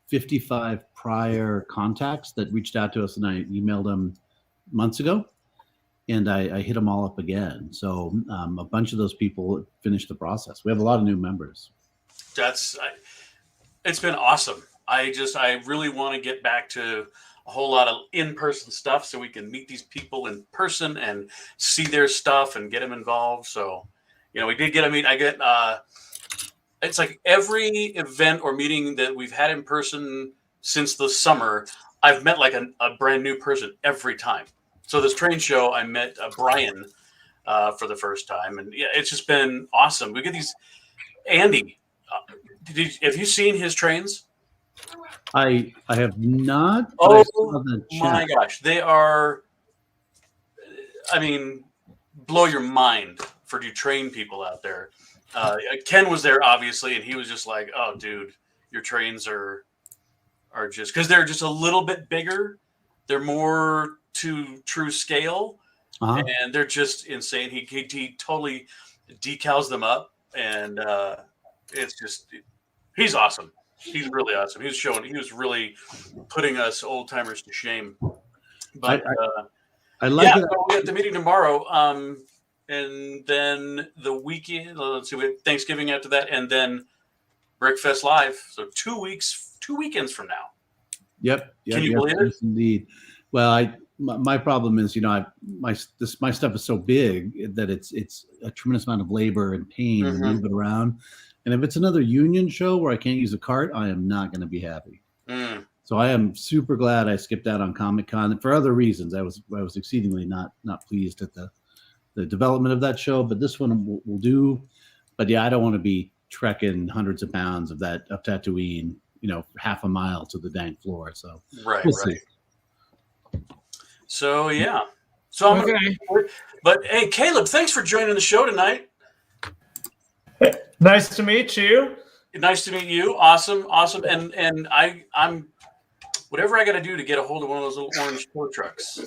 55 prior contacts that reached out to us, and I emailed them months ago. And I hit them all up again. So a bunch of those people finished the process. We have a lot of new members. It's been awesome. I really want to get back to a whole lot of in-person stuff so we can meet these people in person and see their stuff and get them involved. So, we did get it's like every event or meeting that we've had in person since the summer, I've met like a brand new person every time. So this train show, I met Brian for the first time, and yeah, it's just been awesome. We get these. Andy, have you seen his trains? I have not. Oh my gosh, they are. I mean, blow your mind for you train people out there. Ken was there obviously, and he was just like, "Oh, dude, your trains are just because they're just a little bit bigger. They're more to true scale, and they're just insane. He totally decals them up, and it's just he's awesome. He's really awesome. He was really putting us old timers to shame. But I like it. So we have the meeting tomorrow. And then the weekend, let's see, we have Thanksgiving after that, and then Brickfest Live. So 2 weekends from now. Yep. Can you believe it? Yes, indeed. Well, my problem is, my stuff is so big that it's a tremendous amount of labor and pain to move it around. And if it's another union show where I can't use a cart, I am not going to be happy. So I am super glad I skipped out on Comic-Con. And for other reasons, I was exceedingly not pleased at the development of that show. But this one will do. But yeah, I don't want to be trekking hundreds of pounds of Tatooine, half a mile to the dang floor. So we'll see. So yeah. So I'm okay. But hey, Caleb, thanks for joining the show tonight. Nice to meet you. Nice to meet you. Awesome. And I'm whatever I got to do to get a hold of one of those little orange tow trucks.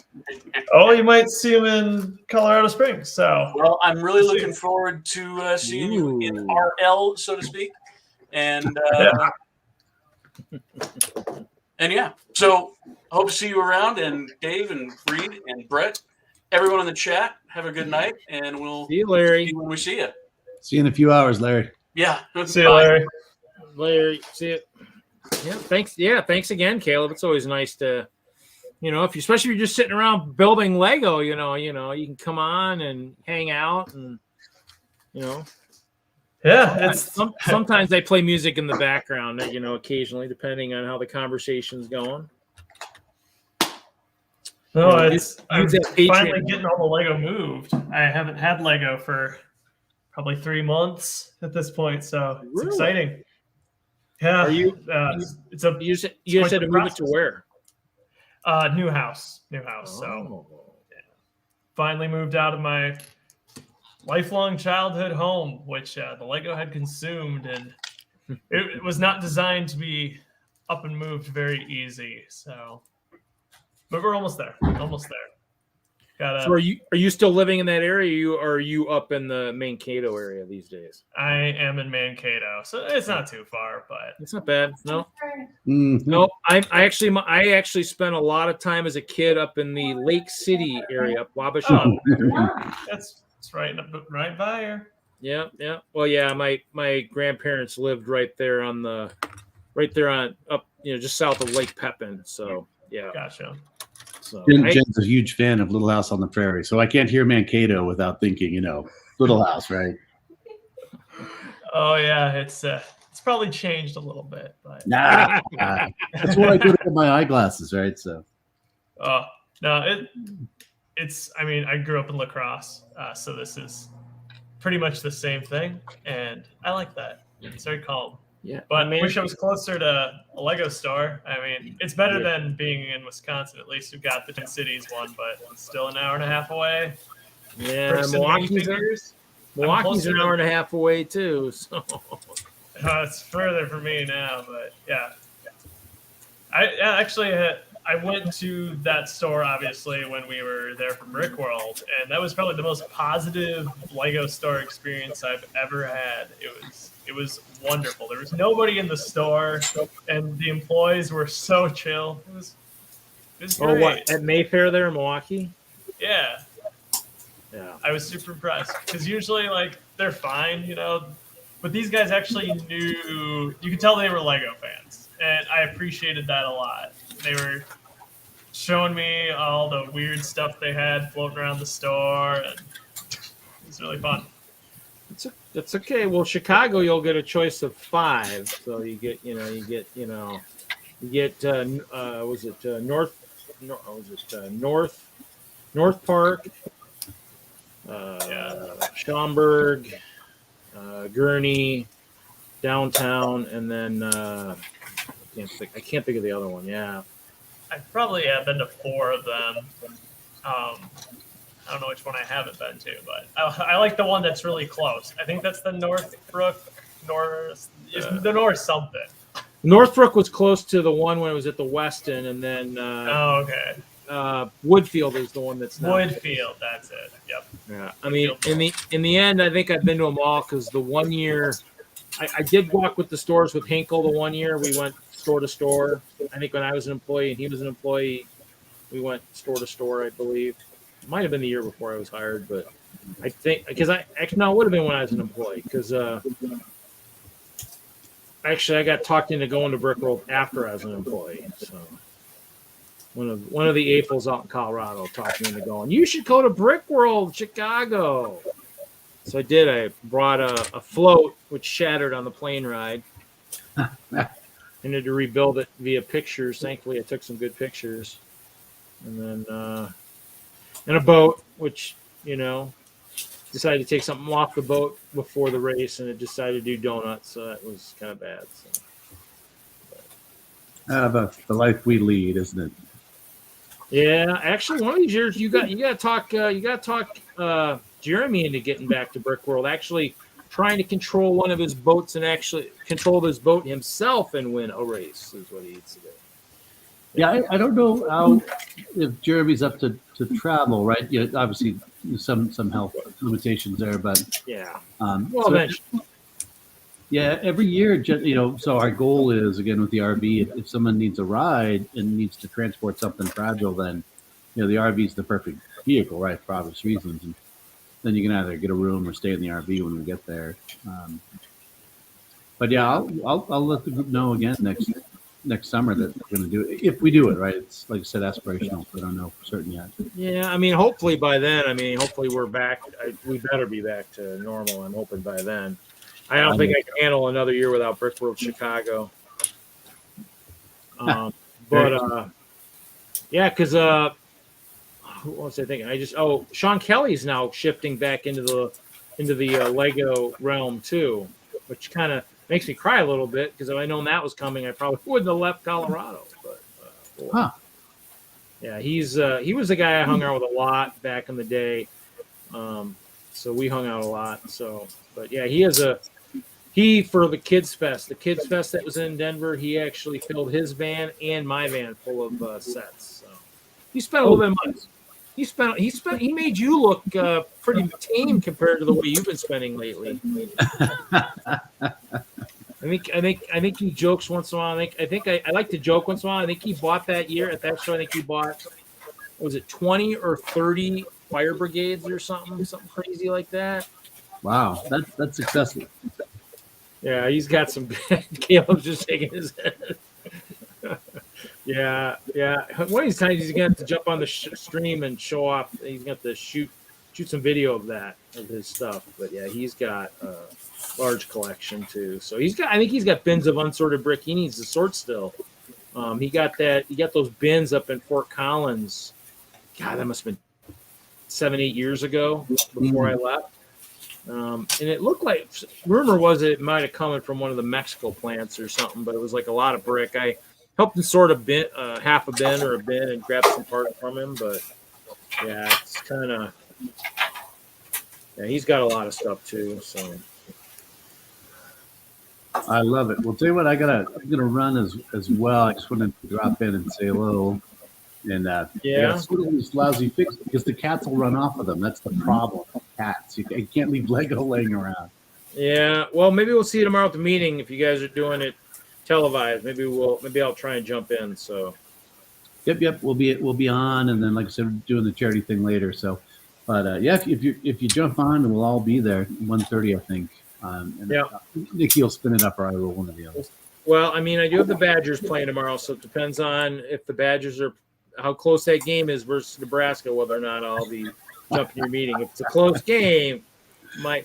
Oh, you might see them in Colorado Springs. So well, I'm really looking forward to seeing you in RL, so to speak. And and yeah, so hope to see you around. And Dave and Reed and Brett, everyone in the chat, have a good night, and we'll see you, Larry, when we see you. See you in a few hours, Larry. Yeah. See you, Larry. Larry, see you. Yeah, thanks. Yeah, thanks again, Caleb. It's always nice to, especially if you're just sitting around building Lego, you can come on and hang out and, Yeah, sometimes they play music in the background, occasionally, depending on how the conversation's going. No, I'm finally getting all the Lego moved. I haven't had Lego for probably 3 months at this point, so it's exciting. Yeah. Are you? It's a. You just had to move it to where? New house. So finally moved out of my lifelong childhood home, which the Lego had consumed, and it was not designed to be up and moved very easy. So, but we're almost there. So are you still living in that area? Or are you up in the Mankato area these days? I am in Mankato, so it's not too far, but it's not bad. No, Mm-hmm. no. I actually spent a lot of time as a kid up in the Lake City area, up Wabasha. That's right by here. Yeah. Well, yeah. My grandparents lived right there up, just south of Lake Pepin. So yeah. Gotcha. So, Jen's a huge fan of Little House on the Prairie, so I can't hear Mankato without thinking, Little House, right? Oh yeah, it's probably changed a little bit, but that's where I go to get my eyeglasses, right? So, no, it's. I mean, I grew up in La Crosse, so this is pretty much the same thing, and I like that. It's very calm. Yeah, but I wish I was closer to a Lego store. I mean, it's better than being in Wisconsin. At least we've got the Twin Cities one, but it's still an hour and a half away. Yeah, Milwaukee's an hour and a half away too. So it's further for me now, but yeah. I went to that store obviously when we were there for Brickworld, and that was probably the most positive Lego store experience I've ever had. It was wonderful. There was nobody in the store, and the employees were so chill. It was great. Oh, what, at Mayfair there in Milwaukee? Yeah. Yeah. I was super impressed because usually, they're fine, but these guys actually knew. You could tell they were Lego fans, and I appreciated that a lot. They were showing me all the weird stuff they had floating around the store, and it was really fun. That's okay. Well, Chicago, you'll get a choice of 5. So you get North Park, Schaumburg, Gurney, downtown, and then I can't think of the other one. Yeah, I probably have been to 4 of them. I don't know which one I haven't been to, but I like the one that's really close. I think that's the Northbrook, the North something. Northbrook was close to the one when it was at the Westin, and then okay. Woodfield is the one that's not. Woodfield, that's it. Yep. Yeah, I mean, in the end, I think I've been to them all because the one year I did walk with the stores with Hinkle the one year. We went store to store. I think when I was an employee and he was an employee, we went store to store, I believe. It might have been the year before I was hired, but I think because it would have been when I was an employee because actually I got talked into going to Brickworld after I was an employee. So one of the AFOLs out in Colorado talked me into going. You should go to Brickworld, Chicago. So I did. I brought a float which shattered on the plane ride. I needed to rebuild it via pictures. Thankfully, I took some good pictures, and then and a boat which decided to take something off the boat before the race, and it decided to do donuts, so that was kind of bad. So. That's the life we lead, isn't it? Yeah, actually, one of these years you got to talk Jeremy into getting back to Brickworld. Actually, trying to control one of his boats and actually control his boat himself and win a race is what he needs to do. Yeah, I don't know if Jeremy's up to travel, right? Yeah, obviously some health limitations there, but yeah. Well, eventually. Yeah, every year, so our goal is, again, with the RV, if someone needs a ride and needs to transport something fragile, then, the RV is the perfect vehicle, right, for obvious reasons. And then you can either get a room or stay in the RV when we get there. But yeah, I'll let the group know again next summer that we're going to do it. If we do it, right? It's, like I said, aspirational, so I don't know for certain yet. Yeah, I mean, hopefully by then, hopefully we're back. We better be back to normal, I'm hoping by then. I don't think I can handle another year without Brickworld Chicago. Yeah, because who was I thinking? Sean Kelly's now shifting back into the Lego realm too, which kind of makes me cry a little bit because if I known that was coming, I probably wouldn't have left Colorado. But yeah, he was the guy I hung out with a lot back in the day. So we hung out a lot. So, but yeah, for the Kids Fest that was in Denver, he actually filled his van and my van full of sets. So he spent a little bit of money. He made you look pretty tame compared to the way you've been spending lately. I think he jokes once in a while. I like to joke once in a while. I think he bought that year at that show. I think he bought, was it 20 or 30 fire brigades or something crazy like that. Wow, that's excessive. Yeah, he's got some. Caleb's just shaking his head. Yeah. One of these times he's going to have to jump on the stream and show off. He's going to have to shoot some video of his stuff. But yeah, he's got a large collection too. So I think he's got bins of unsorted brick. He needs to sort still. He got those bins up in Fort Collins. God, that must have been 7-8 years ago before I left. And it looked like, rumor was it might have come from one of the Mexico plants or something, but it was like a lot of brick. I helped him sort a bin, half a bin or a bin, and grab some parts from him. But yeah, it's kind of, he's got a lot of stuff too. So I love it. Well, tell you what, I'm gonna run as well. I just wanted to drop in and say hello. And sort of these lousy fixes because the cats will run off of them. That's the problem. Cats. You can't leave Lego laying around. Yeah. Well, maybe we'll see you tomorrow at the meeting if you guys are doing it televised. Maybe I'll try and jump in. So. Yep. We'll be on, and then like I said, doing the charity thing later. So, but yeah, if you jump on, and we'll all be there 1:30, I think. Nikki will spin it up, or I will, one of the others. Well, I do have the Badgers playing tomorrow, so it depends on if the Badgers are. How close that game is versus Nebraska, whether or not I'll be jumping your meeting. If it's a close game, my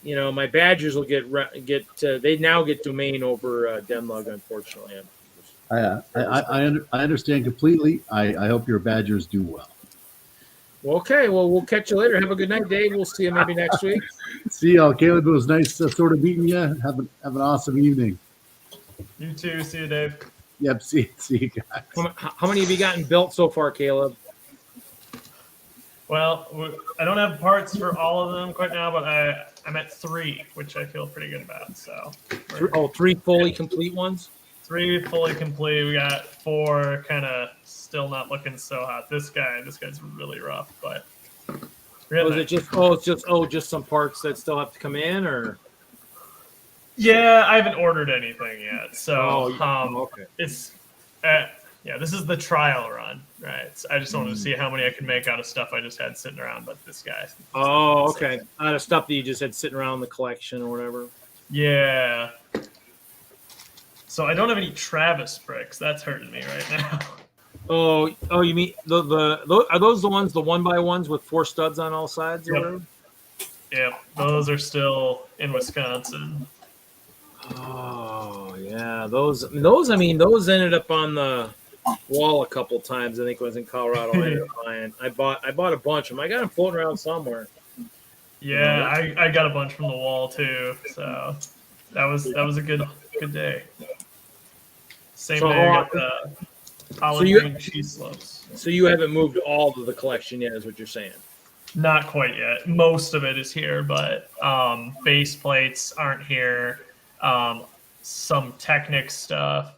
Badgers will they now get domain over DENLUG, unfortunately. I understand completely. I hope your Badgers do well. Okay, well, we'll catch you later. Have a good night, Dave. We'll see you maybe next week. See y'all. Caleb, it was nice sort of meeting you. Have an awesome evening. You too. See you, Dave. Yep, see you guys. How many have you gotten built so far, Caleb? Well, I don't have parts for all of them quite now, but I'm at 3, which I feel pretty good about. So, 3 fully complete ones? 3 fully complete. We got 4 kind of still not looking so hot. This guy's really rough, but is it just some parts that still have to come in, or? Yeah, I haven't ordered anything yet. So okay. it's yeah, this is the trial run, right? So I just wanted to see how many I can make out of stuff I just had sitting around, but this guy. Oh, okay. Out of stuff that you just had sitting around the collection or whatever. Yeah. So I don't have any Travis bricks. That's hurting me right now. Oh, you mean are those the ones, the 1x1s with 4 studs on all sides or Yep. whatever? Yep, those are still in Wisconsin. Oh yeah, those ended up on the wall a couple times. I think it was in Colorado. I bought a bunch of them. I got them floating around somewhere. Yeah, I got a bunch from the wall too. So that was a good day. Same day I got the olive green cheese slopes. So you haven't moved all of the collection yet, is what you're saying? Not quite yet. Most of it is here, but base plates aren't here. Some Technic stuff.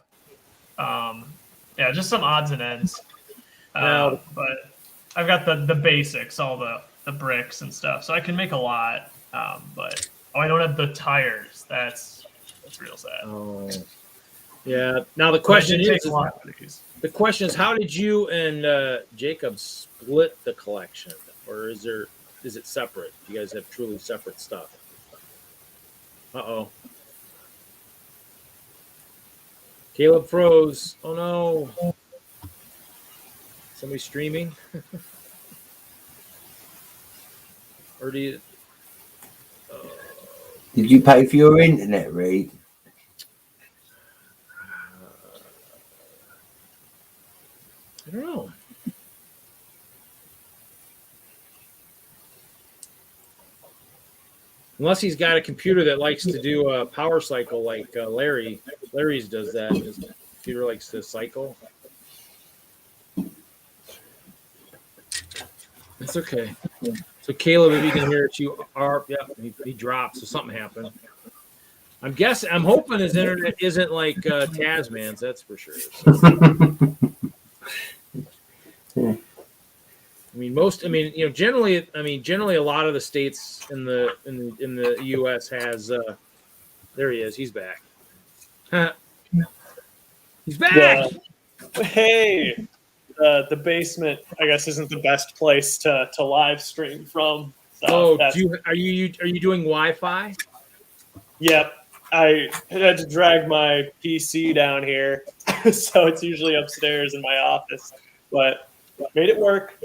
Yeah, just some odds and ends. But I've got the basics, all the bricks and stuff, so I can make a lot. But I don't have the tires. That's real sad. Oh, yeah. Now the question is, how did you and Jacob split the collection, or is it separate? You guys have truly separate stuff. Uh-oh. Caleb froze. Oh no. Somebody streaming? Or do you? Did you pay for your internet, Reed? I don't know. Unless he's got a computer that likes to do a power cycle like Larry. Larry's does that. His computer likes to cycle. It's okay. So Caleb, if you can hear it, you are. Yeah, he dropped. So something happened. I'm hoping his internet isn't like Tasman's. That's for sure. So. Yeah. Generally a lot of the states in the US has there he is. He's back. He's back. Yeah. Hey, the basement, I guess, isn't the best place to live stream from. So are you doing Wi-Fi? Yep. I had to drag my PC down here, so it's usually upstairs in my office, but made it work.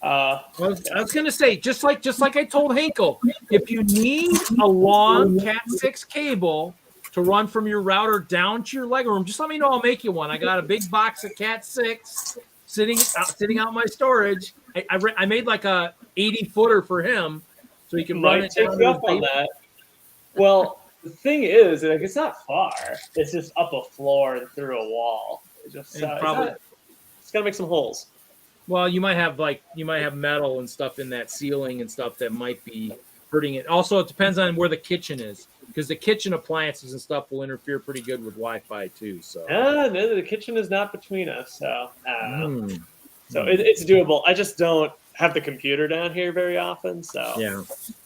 I was gonna say, just like I told Hankel, if you need a long Cat6 cable to run from your router down to your leg room, just let me know. I'll make you one. I got a big box of Cat6 sitting out in my storage. I made like a 80-footer for him, so he can run it. Take you up on that. Well, the thing is, like, it's not far. It's just up a floor and through a wall. It's just it's gotta make some holes. Well, you might have metal and stuff in that ceiling and stuff that might be hurting it. Also, it depends on where the kitchen is, because the kitchen appliances and stuff will interfere pretty good with Wi-Fi too. So no, the kitchen is not between us, so so it's doable. I just don't have the computer down here very often, so yeah,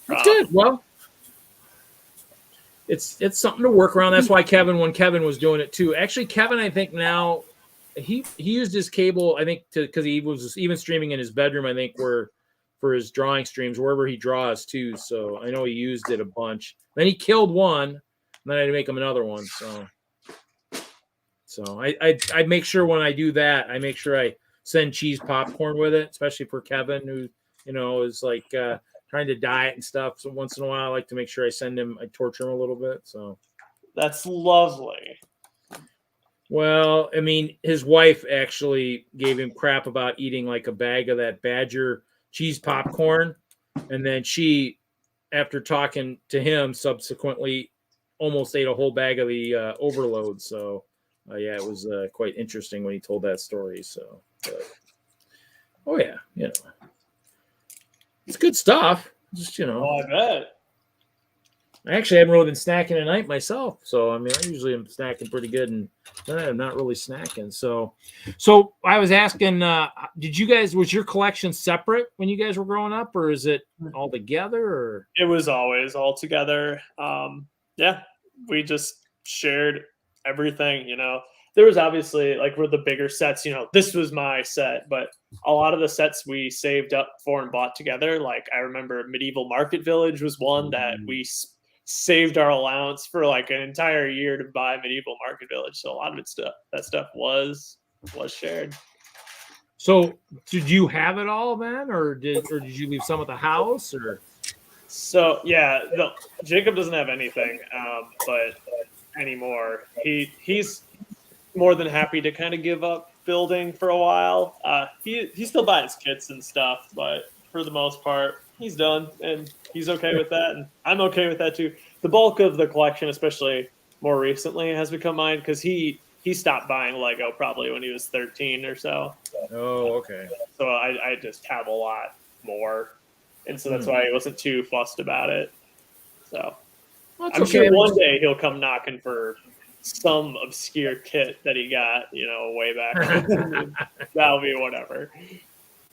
that's good. Well, it's something to work around. That's why when Kevin was doing it too. Actually, Kevin, I think now. He used his cable, I think, because he was even streaming in his bedroom, I think, for his drawing streams, wherever he draws too. So I know he used it a bunch. Then he killed one, and then I had to make him another one. So I make sure when I do that, I make sure I send cheese popcorn with it, especially for Kevin, who is like trying to diet and stuff. So once in a while, I like to make sure I torture him a little bit. So that's lovely. Well, I mean, his wife actually gave him crap about eating like a bag of that Badger cheese popcorn. And then she, after talking to him, subsequently almost ate a whole bag of the overload. So, yeah, it was quite interesting when he told that story. So, oh, yeah, it's good stuff. Just, Oh, I bet. I actually haven't really been snacking at night myself. So, I mean, I usually am snacking pretty good, and I'm not really snacking. So I was asking, was your collection separate when you guys were growing up, or is it all together? Or? It was always all together. Yeah, we just shared everything. There was obviously like with the bigger sets, this was my set, but a lot of the sets we saved up for and bought together. Like I remember Medieval Market Village was one that we saved our allowance for like an entire year to buy Medieval Market Village. So a lot of that stuff was shared. So did you have it all, man, or did you leave some at the house, or? So yeah, Jacob doesn't have anything, but anymore. He's more than happy to kind of give up building for a while. He still buys kits and stuff, but for the most part, he's done, and he's okay with that, and I'm okay with that too. The bulk of the collection, especially more recently, has become mine because he stopped buying Lego probably when he was 13 or so. Oh, okay. So I just have a lot more, and so that's why he wasn't too fussed about it. So I'm sure one day he'll come knocking for some obscure kit that he got, way back. That'll be whatever.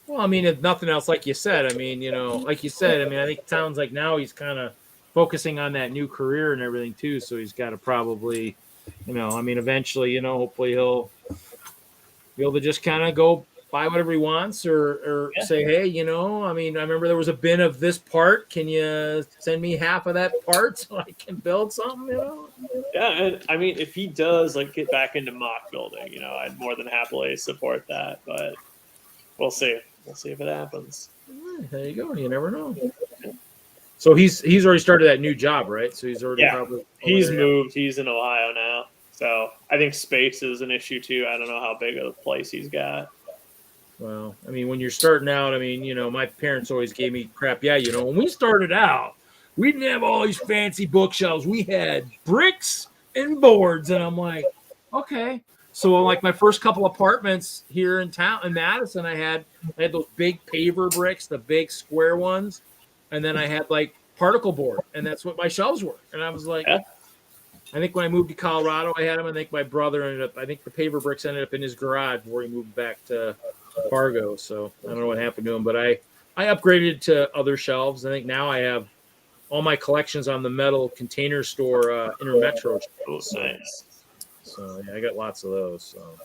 Well, I mean, if nothing else, like you said, I think it sounds like now he's kind of focusing on that new career and everything too. So he's got to probably, eventually, hopefully he'll be able to just kind of go buy whatever he wants or say, hey, I remember there was a bin of this part. Can you send me half of that part so I can build something, Yeah, and if he does get back into mock building, I'd more than happily support that, but we'll see. We'll see if it happens. There you go. You never know. So he's already started that new job, right? So he's already he's moved. He's in Ohio now. So I think space is an issue too. I don't know how big of a place he's got. Well, when you're starting out, my parents always gave me crap. Yeah, when we started out, we didn't have all these fancy bookshelves. We had bricks and boards. And I'm like, okay. So like my first couple apartments here in town in Madison, I had those big paver bricks, the big square ones. And then I had like particle board, and that's what my shelves were. And I was like, I think when I moved to Colorado, I had them. I think my brother the paver bricks ended up in his garage before he moved back to Fargo. So I don't know what happened to him, but I upgraded to other shelves. I think now I have all my collections on the metal Container Store Intermetro. Oh, nice. So yeah, I got lots of those. So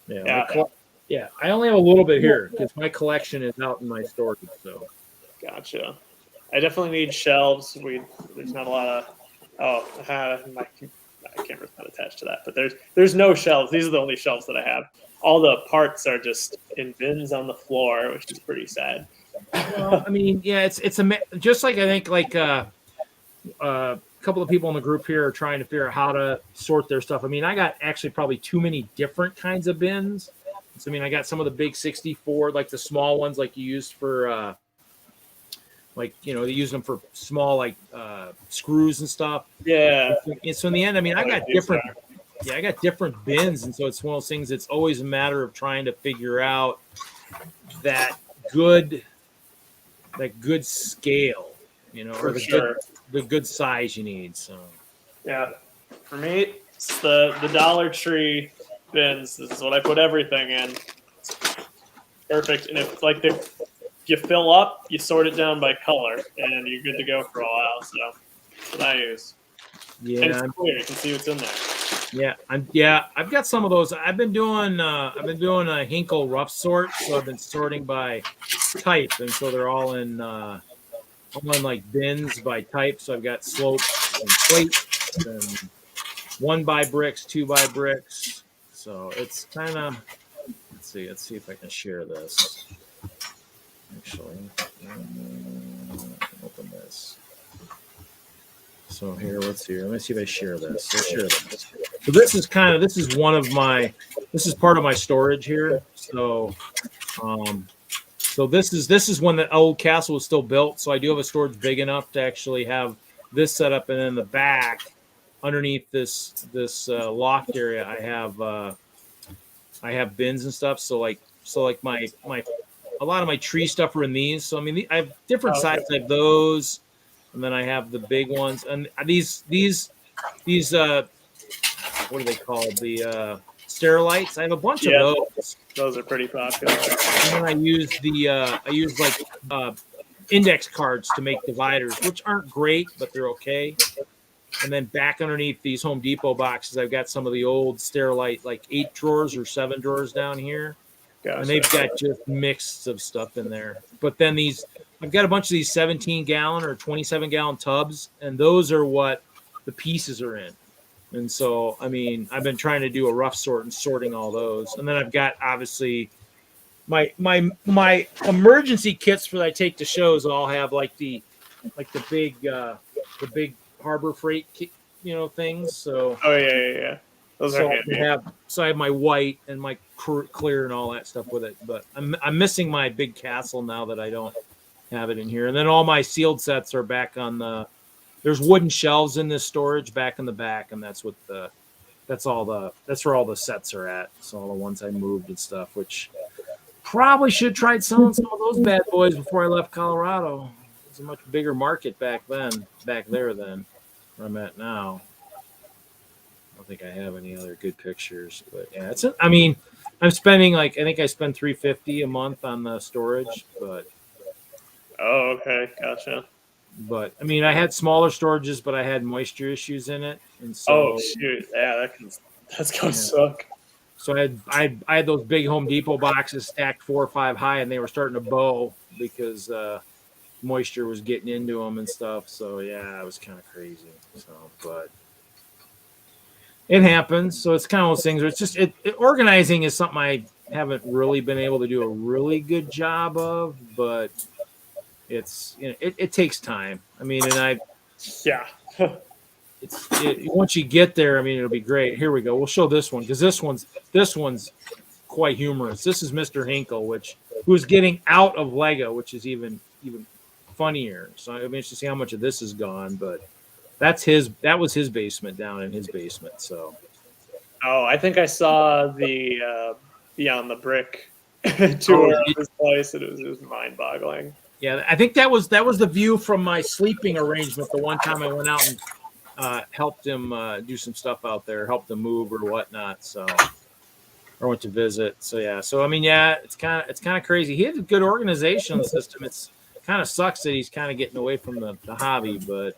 yeah, I only have a little bit here because my collection is out in my storage. So gotcha. I definitely need shelves. There's not a lot of. I can't remember not attached to that, but there's no shelves. These are the only shelves that I have. All the parts are just in bins on the floor, which is pretty sad. Well, it's just like I think a couple of people in the group here are trying to figure out how to sort their stuff. I got actually probably too many different kinds of bins. So I got some of the big 64, like the small ones, like you used for they use them for small screws and stuff. Yeah. And so in the end, I got different. Yeah, I got different bins, and so it's one of those things. It's always a matter of trying to figure out that good scale, or the good size you need. So yeah, for me, it's the Dollar Tree bins. This is what I put everything in. Perfect. And if you fill up, you sort it down by color, and you're good to go for a while. So that's what I use. Yeah, and it's clear. You can see what's in there. I've got some of those. I've been doing a Hinkle rough sort, so I've been sorting by type, and so they're all in bins by type. So I've got slopes and plates, and 1 by bricks, 2 by bricks. So it's kind of let's see if I can share this. Actually, open this. So here, let's see. Let me see if I share this. Let's share this. So this is part of my storage here. So, so this is when the old castle was still built. So I do have a storage big enough to actually have this set up, and then the back, underneath this loft area, I have bins and stuff. So my a lot of my tree stuff are in these. So I have different sizes. I have those. And then I have the big ones, and these what are they called? The Sterilites. I have a bunch of those. Those are pretty popular. And then I use index cards to make dividers, which aren't great, but they're okay. And then back underneath these Home Depot boxes, I've got some of the old Sterilite, like 8 drawers or 7 drawers down here. Gotcha. And they've got just mixes of stuff in there. But then I've got a bunch of these 17-gallon or 27-gallon tubs, and those are what the pieces are in. And so, I mean, I've been trying to do a rough sort and sorting all those. And then I've got, obviously, my emergency kits that I take to shows all have like the big Harbor Freight things. So Oh yeah. Those are handy. I have my white and my clear and all that stuff with it. But I'm missing my big castle now that I don't have it in here. And then all my sealed sets are back on there's wooden shelves in this storage back in the back, and that's where all the sets are at. So all the ones I moved and stuff, which probably should have tried selling some of those bad boys before I left Colorado. It's a much bigger market back there than where I'm at now. I don't think I have any other good pictures, but yeah, I'm spending I think I spend $350 a month on the storage, but Oh, okay, gotcha. But I mean, I had smaller storages, but I had moisture issues in it, and so Oh shoot, yeah, that's gonna suck. So I had those big Home Depot boxes stacked 4 or 5 high, and they were starting to bow because moisture was getting into them and stuff. So yeah, it was kind of crazy. So, but it happens. So it's kind of those things where it's just organizing is something I haven't really been able to do a really good job of, but it's it takes time. I mean, and once you get there, I mean, it'll be great. Here we go. We'll show this one because this one's quite humorous. This is Mr. Hinkle, who's getting out of Lego, which is even funnier. So I mean, to see how much of this is gone, but that was his basement down in his basement. So Oh, I think I saw the Beyond the Brick tour of his place, and it was mind-boggling. Yeah, I think that was the view from my sleeping arrangement. The one time I went out and helped him do some stuff out there, helped him move or whatnot. So, or went to visit. So yeah. So I mean, yeah, it's kind of crazy. He had a good organization system. It's kind of sucks that he's kind of getting away from the hobby, but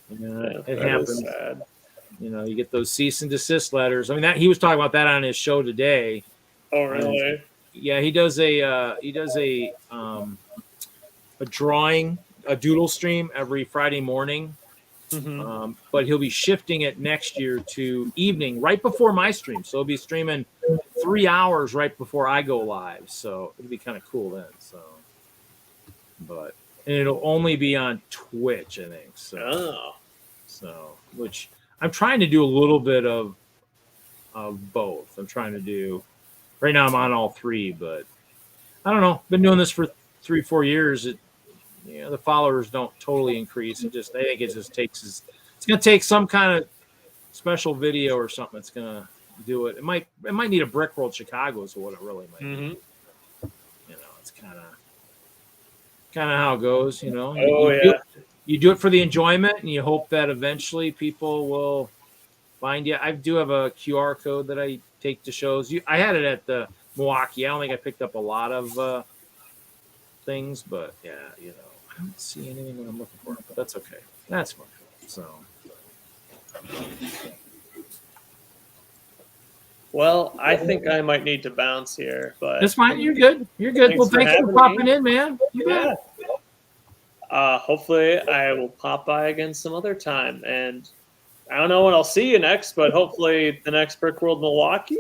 it happens. You get those cease and desist letters. I mean, he was talking about that on his show today. Oh, really? Yeah, he does a drawing, a doodle stream every Friday morning. Mm-hmm. But he'll be shifting it next year to evening, right before my stream. So he'll be streaming 3 hours right before I go live. So it'll be kind of cool then. And it'll only be on Twitch, I think. So which I'm trying to do a little bit of both. I'm trying to do. Right now I'm on all 3, but I don't know. Been doing this for 3-4 years. The followers don't totally increase. I think it just takes. It's going to take some kind of special video or something that's going to do it. It might need a Brickworld Chicago is what it really might need. It's kind of how it goes. You do it for the enjoyment, and you hope that eventually people will find you. I do have a QR code that I take to shows. I had it at the Milwaukee. I don't think I picked up a lot of things, but yeah, I don't see anything that I'm looking for, but that's okay. That's fine. So, well, I think I might need to bounce here, but that's fine. You're good. Well, thanks for popping in, man. You bet. Hopefully, I will pop by again some other time, and I don't know when I'll see you next, but hopefully the next Brickworld Milwaukee,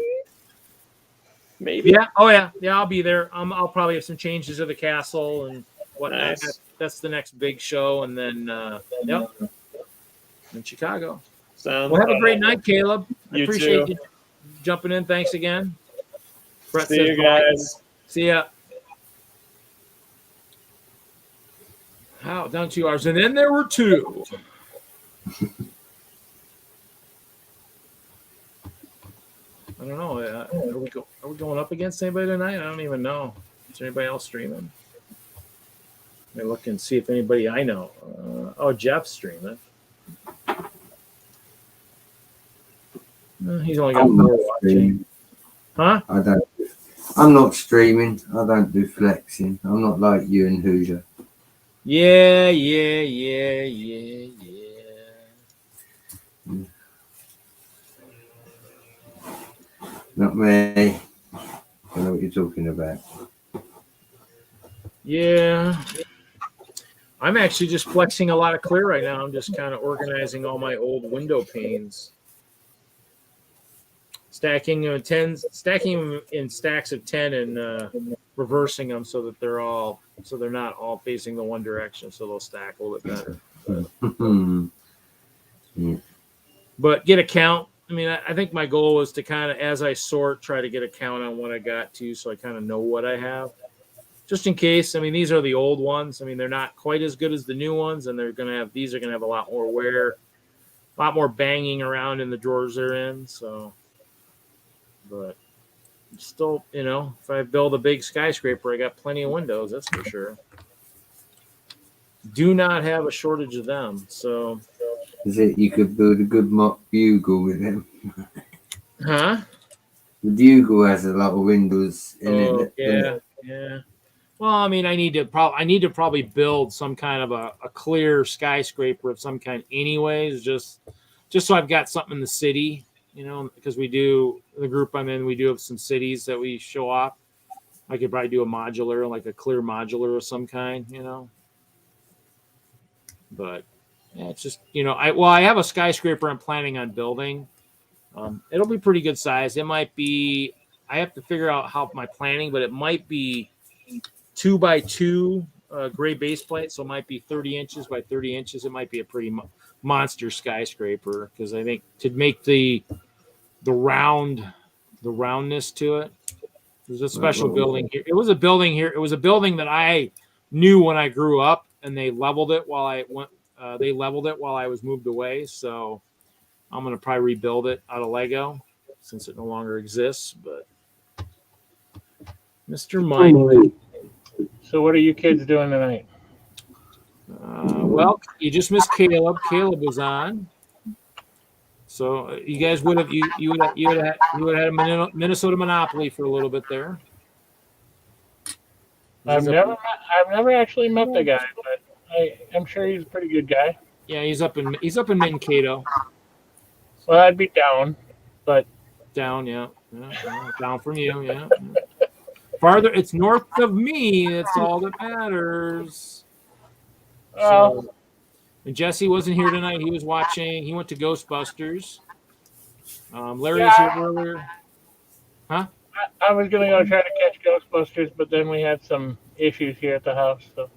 maybe. Yeah. Oh yeah. I'll be there. I'll probably have some changes to the castle and whatnot. Nice. That's the next big show, and then in Chicago. Sounds Well, have a great night, Caleb. I You appreciate too. you jumping in. Thanks again. Brett See says you bye. guys. See ya. How down 2 hours, and then there were 2. I don't know. Are we going up against anybody tonight? I don't even know. Is there anybody else streaming? Let me look and see if anybody I know. Jeff's streaming. He's only got 4 watching. Huh? I'm not streaming. I don't do flexing. I'm not like you and Hoosier. Yeah. Not me. I know what you're talking about. Yeah. I'm actually just flexing a lot of clear right now. I'm just kind of organizing all my old window panes. Stacking them in stacks of 10 and reversing them so that they're not all facing the one direction, so they'll stack a little bit better. But get a count. I mean, I think my goal was to kind of, as I sort, try to get a count on what I got to, so I kind of know what I have, just in case. I mean, these are the old ones. I mean, they're not quite as good as the new ones, and these are gonna have a lot more wear, a lot more banging around in the drawers they're in. So, but still, if I build a big skyscraper, I got plenty of windows. That's for sure. Do not have a shortage of them. So. Is it you could build a good mock bugle with him? Huh? The bugle has a lot of windows in it. Yeah. Well, I mean, I need to probably build some kind of a clear skyscraper of some kind, anyways. Just so I've got something in the city, because the group I'm in, we do have some cities that we show off. I could probably do a modular, like a clear modular of some kind, But. Yeah, it's just, I have a skyscraper I'm planning on building. It'll be pretty good size. It might be, I have to figure out how my planning, but it might be 2x2 gray base plate. So it might be 30 inches by 30 inches. It might be a pretty monster skyscraper, because I think to make the roundness to it, there's a special building here. It was a building here. It was a building that I knew when I grew up, and they leveled it while I was moved away, so I'm going to probably rebuild it out of Lego since it no longer exists. But Mr. Mike. So what are you kids doing tonight? Well, you just missed Caleb. Caleb was on. So you guys would have you would have had a Minnesota Monopoly for a little bit there. I've never actually met the guy, but I'm sure he's a pretty good guy. Yeah, he's up in Mankato. Well, I'd be down, but down, yeah, down from you, yeah. Farther, it's north of me. That's all that matters. Well, so, and Jesse wasn't here tonight. He was watching. He went to Ghostbusters. Larry was here earlier. Huh? I was gonna go try to catch Ghostbusters, but then we had some issues here at the house, so.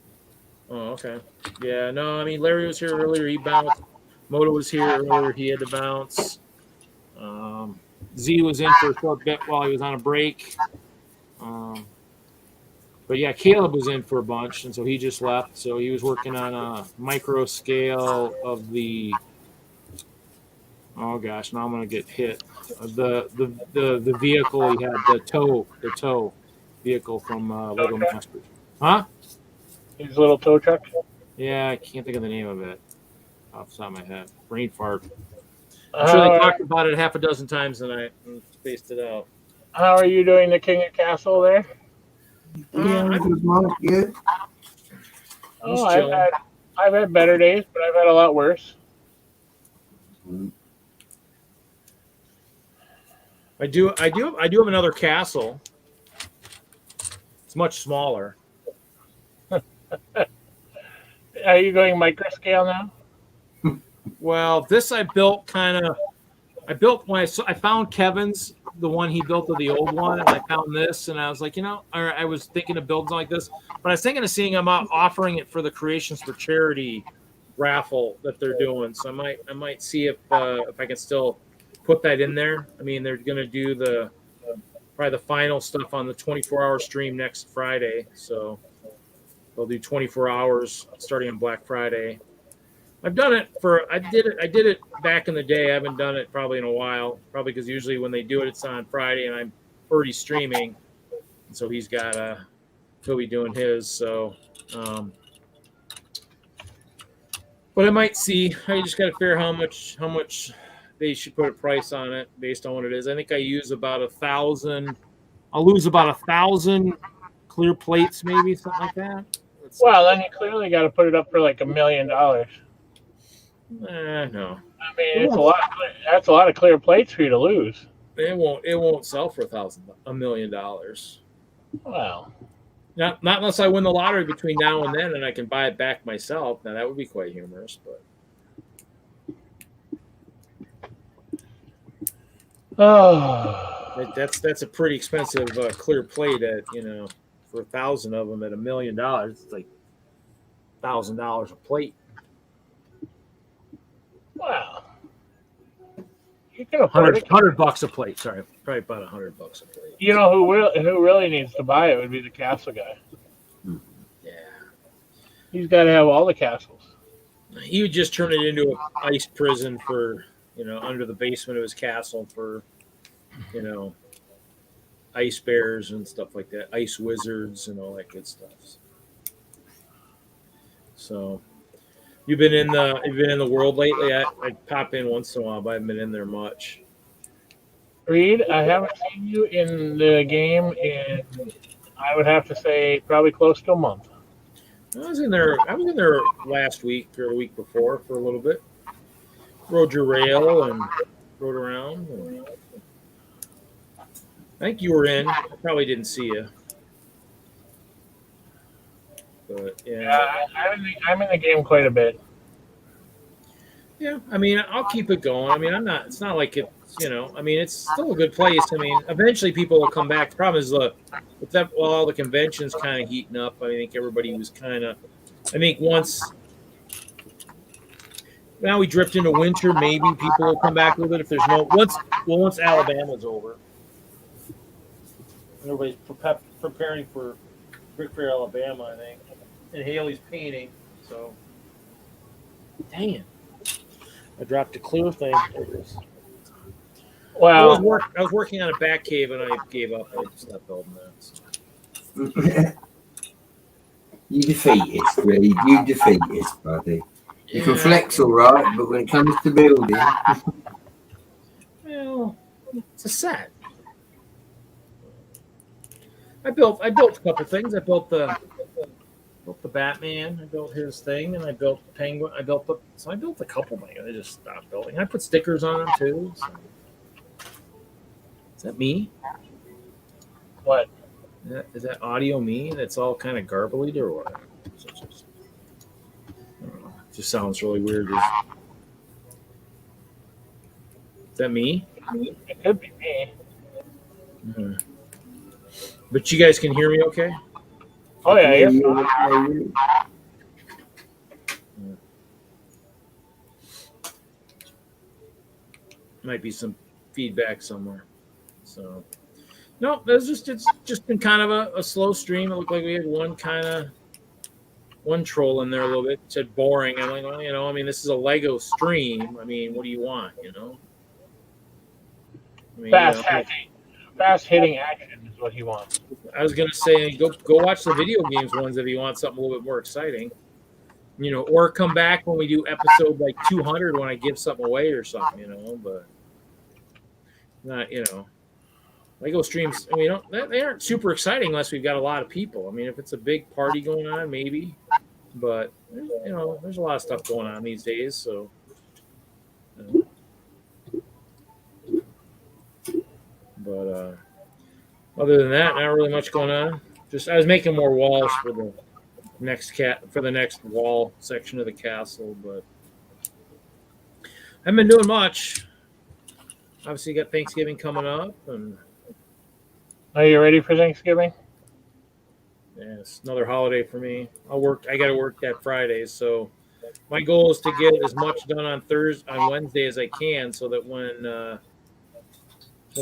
Oh, okay. Yeah, no, I mean, Larry was here earlier. He bounced. Moto was here earlier. He had to bounce. Z was in for a short bit while he was on a break. But yeah, Caleb was in for a bunch, and so he just left. So he was working on a micro scale of the. Oh gosh, now I'm gonna get hit. The vehicle he had, the tow vehicle from Lego Masters. Huh? His little tow truck? Yeah, I can't think of the name of it off the top of my head. Brain fart. I'm sure they talked about it half a dozen times tonight and spaced it out. How are you doing the King of Castle there? Yeah, good Mark, yeah. Oh, I've had better days, but I've had a lot worse. I do have another castle. It's much smaller. Are you going micro scale now? Well, this I built when I found Kevin's, the one he built of the old one, and I found this, and I was like, I was thinking of building like this, but I was thinking of seeing him out offering it for the Creations for Charity raffle that they're doing. So I might see if I can still put that in there. I mean, they're going to do probably the final stuff on the 24-hour stream next Friday, so they'll do 24 hours starting on Black Friday. I did it back in the day. I haven't done it probably in a while, probably because usually when they do it, it's on Friday and I'm already streaming. And so he'll be doing his. So, but I might see. I just got to figure how much they should put a price on it based on what it is. I think I use about 1,000. I'll lose about 1,000 clear plates, maybe something like that. Well, then you clearly got to put it up for like $1 million. No. I mean, it's a lot. That's a lot of clear plates for you to lose. It won't sell for $1 million. Wow. Not unless I win the lottery between now and then, and I can buy it back myself. Now that would be quite humorous, but Oh. that's a pretty expensive clear plate at for 1,000 of them at $1 million. It's like $1,000 a plate. Wow. You can afford it. $100 a plate. Sorry, probably about $100 a plate. You know who really needs to buy it would be the castle guy. Yeah, He's got to have all the castles. he would just turn it into an ice prison for under the basement of his castle for ice bears and stuff like that, ice wizards and all that good stuff. So, you've been in the world lately? I pop in once in a while, but I haven't been in there much. Reed, I haven't seen you in the game in, I would have to say, probably close to a month. I was in there last week or the week before for a little bit. Rode your rail and rode around. I think you were in. I probably didn't see you. But Yeah, I'm in the game quite a bit. yeah, I mean, I'll keep it going. I mean, it's not like it's, I mean, it's still a good place. I mean, eventually people will come back. The problem is all the conventions kind of heating up. I think everybody was I think once now we drift into winter, maybe people will come back a little bit if there's once Alabama's over. Everybody's preparing for Brick Fair, Alabama, I think. And Haley's painting, so. Dang it. I dropped a clear thing. Well, I was working on a Batcave and I gave up. I just stopped building that. You defeatist, Reed. You defeatist, buddy. You can flex all right, but when it comes to building, Well, it's a set. I built a couple things. I built the Batman. I built his thing, and I built the Penguin. I built a couple things. I just stopped building. I put stickers on them too. So. Is that me? what? Is that audio me? That's all kind of garbly or what? I don't know. It just sounds really weird. Is that me? It could be me. Mm-hmm. But you guys can hear me okay? Oh, yeah. You're fine. Might be some feedback somewhere. So, no, it's just been kind of a slow stream. It looked like we had one troll in there a little bit. It said boring. I'm like, well, I mean, this is a Lego stream. I mean, what do you want, I mean, Fast hitting action is what he wants. I was gonna say go watch the video games ones if you want something a little bit more exciting, or come back when we do episode like 200 when I give something away or something, but not, Lego streams. I mean, they aren't super exciting unless we've got a lot of people. I mean, if it's a big party going on, maybe, but there's a lot of stuff going on these days, so. But other than that, not really much going on. Just I was making more walls for the next wall section of the castle, but I haven't been doing much. Obviously, got Thanksgiving coming up, and Are you ready for Thanksgiving? yeah, it's another holiday for me. I got to work that Friday, so my goal is to get as much done on Wednesday as I can, so that when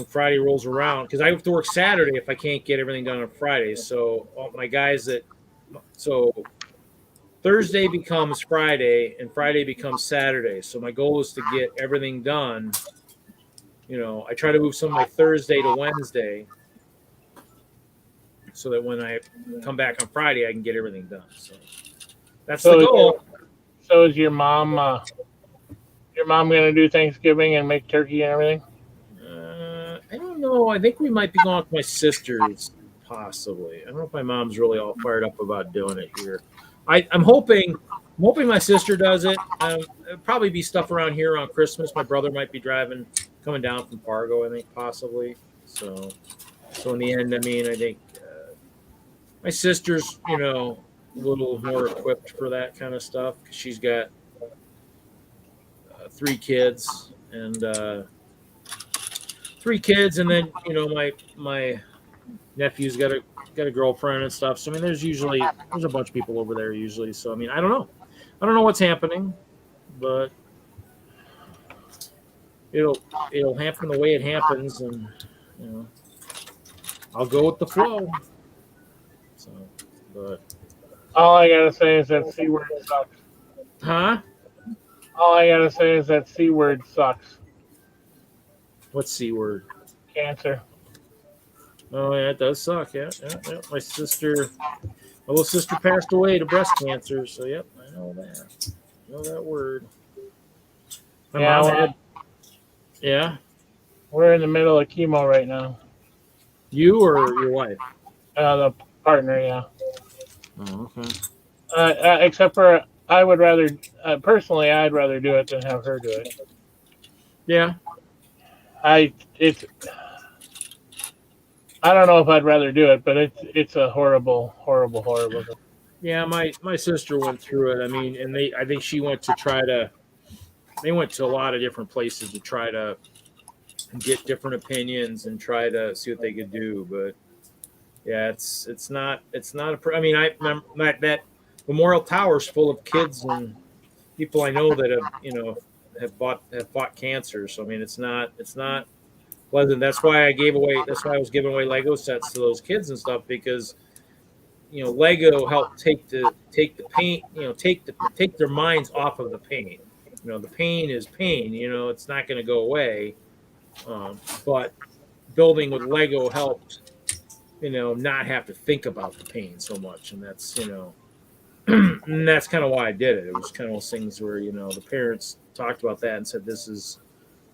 Friday rolls around, because I have to work Saturday if I can't get everything done on Friday. So my guys so Thursday becomes Friday and Friday becomes Saturday. So my goal is to get everything done. I try to move some of my Thursday to Wednesday so that when I come back on Friday, I can get everything done. So that's the goal. So is your mom going to do Thanksgiving and make turkey and everything? I don't know. I think we might be going with my sisters, possibly. I don't know if my mom's really all fired up about doing it here. I'm hoping my sister does it. It'll probably be stuff around here around Christmas. My brother might be driving coming down from Fargo, I think possibly. So in the end, I mean, I think my sister's, you know, a little more equipped for that kind of stuff because she's got 3 kids and then you know my nephew's got a girlfriend and stuff. So I mean, there's a bunch of people over there usually. So I mean, I don't know what's happening, but it'll happen the way it happens, and you know, I'll go with the flow. So, but All I gotta say is that C word sucks. huh? All I gotta say is that C word sucks. What's C word? Cancer. Oh yeah, it does suck. Yeah. My little sister passed away to breast cancer. So yep, I know that. I know that word. My mom had. Yeah. We're in the middle of chemo right now. You or your wife? The partner, yeah. Oh, okay. Except for I would rather, personally, I'd rather do it than have her do it. Yeah. I don't know if I'd rather do it, but it's a horrible. Yeah, my sister went through it. I mean, and I think she went to they went to a lot of different places to try to get different opinions and try to see what they could do. But yeah, it's not I mean, I remember that Memorial Tower's full of kids and people I know that have fought cancer. So I mean, it's not pleasant. That's why I was giving away Lego sets to those kids and stuff, because you know, Lego helped take the pain, you know, take their minds off of the pain. You know, the pain is pain. You know, it's not going to go away. But building with Lego helped, you know, not have to think about the pain so much, and that's, you know, and that's kind of why I did it. It was kind of those things where, you know, the parents talked about that and said, this is,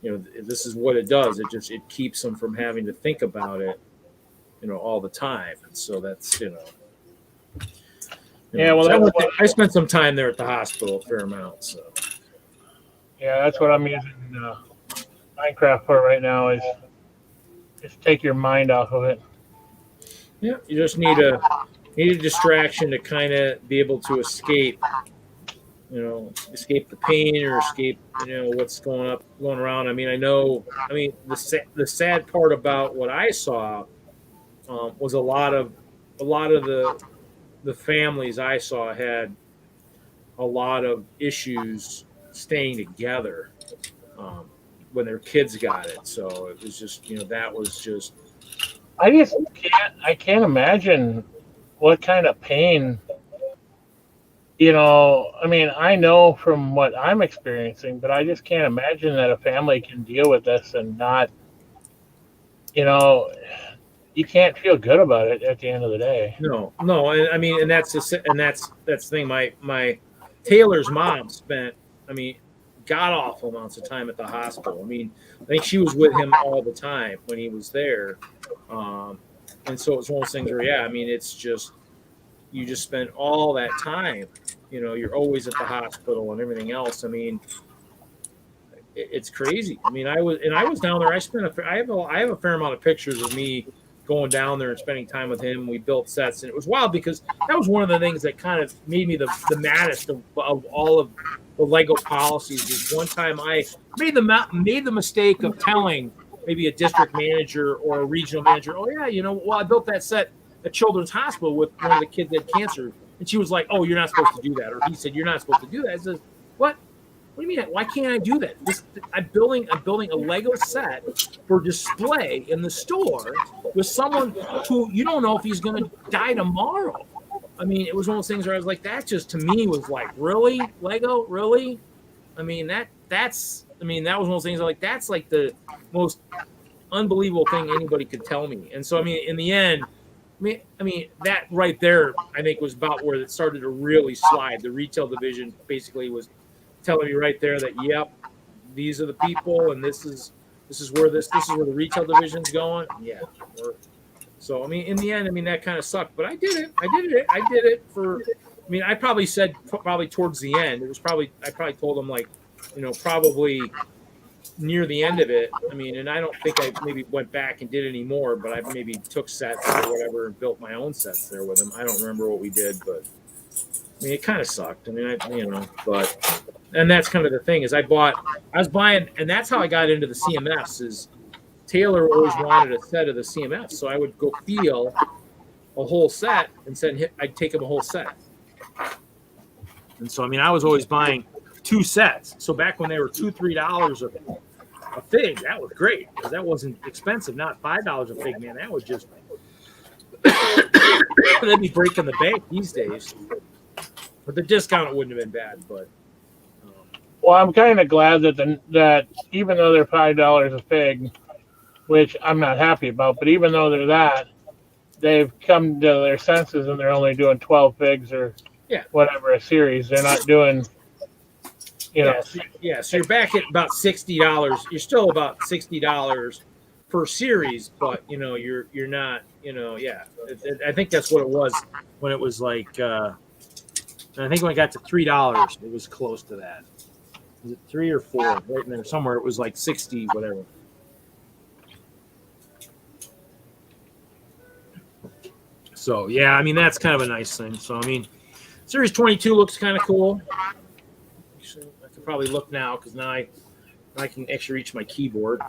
you know, this is what it does. It keeps them from having to think about it, you know, all the time. And so that's, you know. Yeah, well, so I spent some time there at the hospital, a fair amount. So yeah, that's what I'm using Minecraft for right now, is just take your mind off of it. yeah, you just need a distraction to kind of be able to escape, you know, escape the pain or escape, you know, what's going around. I mean, the sad part about what I saw was a lot of the families I saw had a lot of issues staying together when their kids got it. So it was just, you know, that was just. I can't imagine what kind of pain, you know. I mean, I know from what I'm experiencing, but I just can't imagine that a family can deal with this and not, you know, you can't feel good about it at the end of the day. No, and I mean, and that's the thing. My Taylor's mom spent, I mean, god awful amounts of time at the hospital. I mean, I think she was with him all the time when he was there, and so it's one of those things where, yeah, I mean, it's just, you just spend all that time. You know, you're always at the hospital and everything else. I mean, it's crazy. I mean, I was down there. I have a fair amount of pictures of me going down there and spending time with him. We built sets, and it was wild because that was one of the things that kind of made me the maddest of all of the Lego policies. Is one time I made the mistake of telling maybe a district manager or a regional manager, oh yeah, you know, well, I built that set at Children's Hospital with one of the kids that had cancer, and she was like, oh, you're not supposed to do that, or he said, you're not supposed to do that. I said, what? What do you mean? Why can't I do that? I'm building a Lego set for display in the store with someone who you don't know if he's going to die tomorrow. I mean, it was one of those things where I was like, that just to me was like, really, Lego, really? I mean, that was one of those things like, that's like the most unbelievable thing anybody could tell me. And so, I mean, in the end, I mean that right there, I think was about where it started to really slide. The retail division basically was telling me right there that, yep, these are the people, and this is where the retail division's going. Yeah. So I mean, in the end, I mean, that kind of sucked, but I did it. I did it for. I mean, I probably said towards the end. I probably told them, like, you know, probably near the end of it. I mean, and I don't think I maybe went back and did any more, but I maybe took sets or whatever and built my own sets there with them. I don't remember what we did, but I mean, it kind of sucked. I mean, but and that's kind of the thing is I was buying, and that's how I got into the CMFs. Is Taylor always wanted a set of the CMFs, so I would go feel a whole set and said I'd take him a whole set. And so I mean, I was always buying 2 sets. So back when they were $2-3 a fig, that was great because that wasn't expensive. Not $5 a fig, man. That was just they'd be breaking the bank these days. But the discount wouldn't have been bad. But well, I'm kind of glad that even though they're $5 a fig, which I'm not happy about, but even though they're that, they've come to their senses and they're only doing 12 figs or whatever a series. They're not doing. So you're back at about $60. You're still about $60 per series, but you're not. I think that's what it was when it was like. I think when it got to $3, it was close to that. Was it 3 or 4? Right in there somewhere, it was like 60, whatever. So yeah, I mean that's kind of a nice thing. So I mean, Series 22 looks kind of cool. I could probably look now because now I can actually reach my keyboard.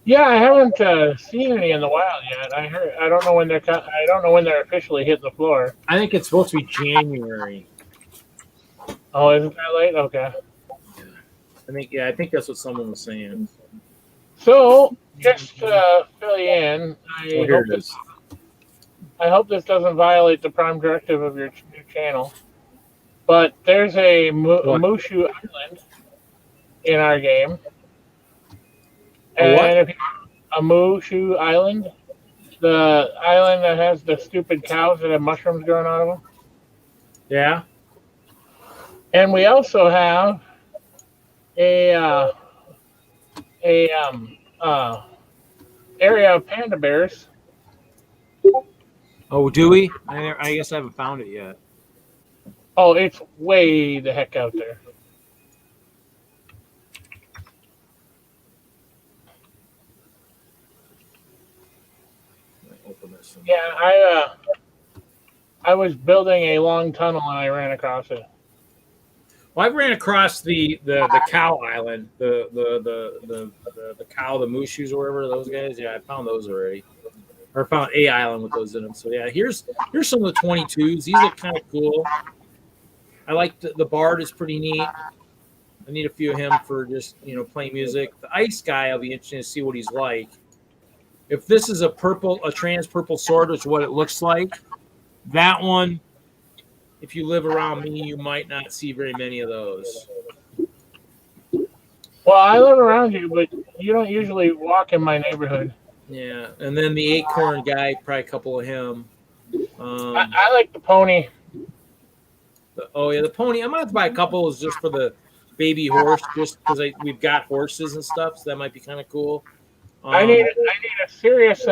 Yeah, I haven't seen any in the wild yet. I don't know when they're officially hitting the floor. I think it's supposed to be January. Oh, isn't that late? Okay. I think that's what someone was saying. So just to fill you in, I hope this doesn't violate the prime directive of your new channel. But there's a Mushu Island in our game. And if a Mushu Island, the island that has the stupid cows that have mushrooms growing out of them. Yeah. And we also have a area of panda bears. Oh, do we? I guess I haven't found it yet. Oh, it's way the heck out there. Yeah, I was building a long tunnel and I ran across it. Well, I ran across the cow island, the cow, the Mushus or whatever those guys. Yeah, I found those already. Or found a island with those in them. So yeah, here's some of the 22s. These look kind of cool. I like the Bard is pretty neat. I need a few of him for just playing music. The Ice guy, I'll be interested to see what he's like. If this is a trans purple sword, which is what it looks like, that one, if you live around me, you might not see very many of those. Well, I live around you, but you don't usually walk in my neighborhood. Yeah, and then the acorn guy, probably a couple of him. I like the pony. The pony. I might have to buy a couple just for the baby horse, just because we've got horses and stuff, so that might be kind of cool. I need a serious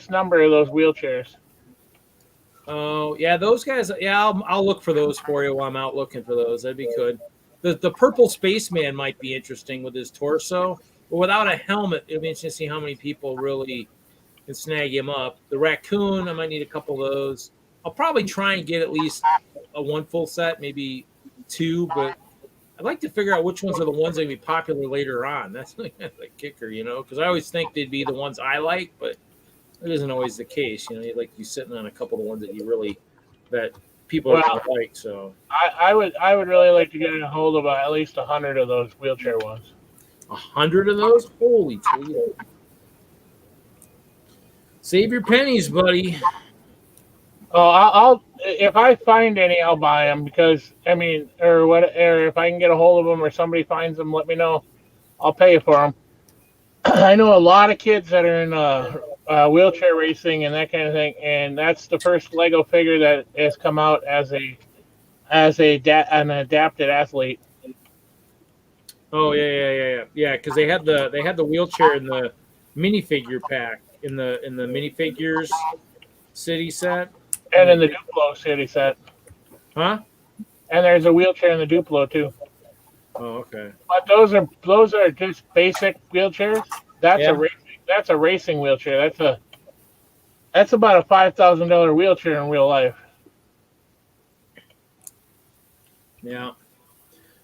number of those wheelchairs. Oh yeah, those guys. Yeah, I'll look for those for you while I'm out looking for those. That'd be good. The purple spaceman might be interesting with his torso, but without a helmet, it'd be interesting to see how many people really can snag him up. The raccoon, I might need a couple of those. I'll probably try and get at least one full set, maybe 2, but I'd like to figure out which ones are the ones that will be popular later on. That's the kicker, because I always think they'd be the ones I like, but it isn't always the case. You're sitting on a couple of ones that people are like. So I would really like to get a hold of at least 100 of those wheelchair ones. 100 of those? Holy Toledo. Save your pennies, buddy. Oh, I'll if I find any, I'll buy them because or if I can get a hold of them or somebody finds them, let me know. I'll pay you for them. I know a lot of kids that are in wheelchair racing and that kind of thing, and that's the first Lego figure that has come out as an adapted athlete. Oh yeah. Because they had the wheelchair in the minifigure pack in the minifigures city set. And in the Duplo city set. Huh? And there's a wheelchair in the Duplo, too. Oh, okay. But those are just basic wheelchairs. That's a racing wheelchair. That's about a $5,000 wheelchair in real life. Yeah.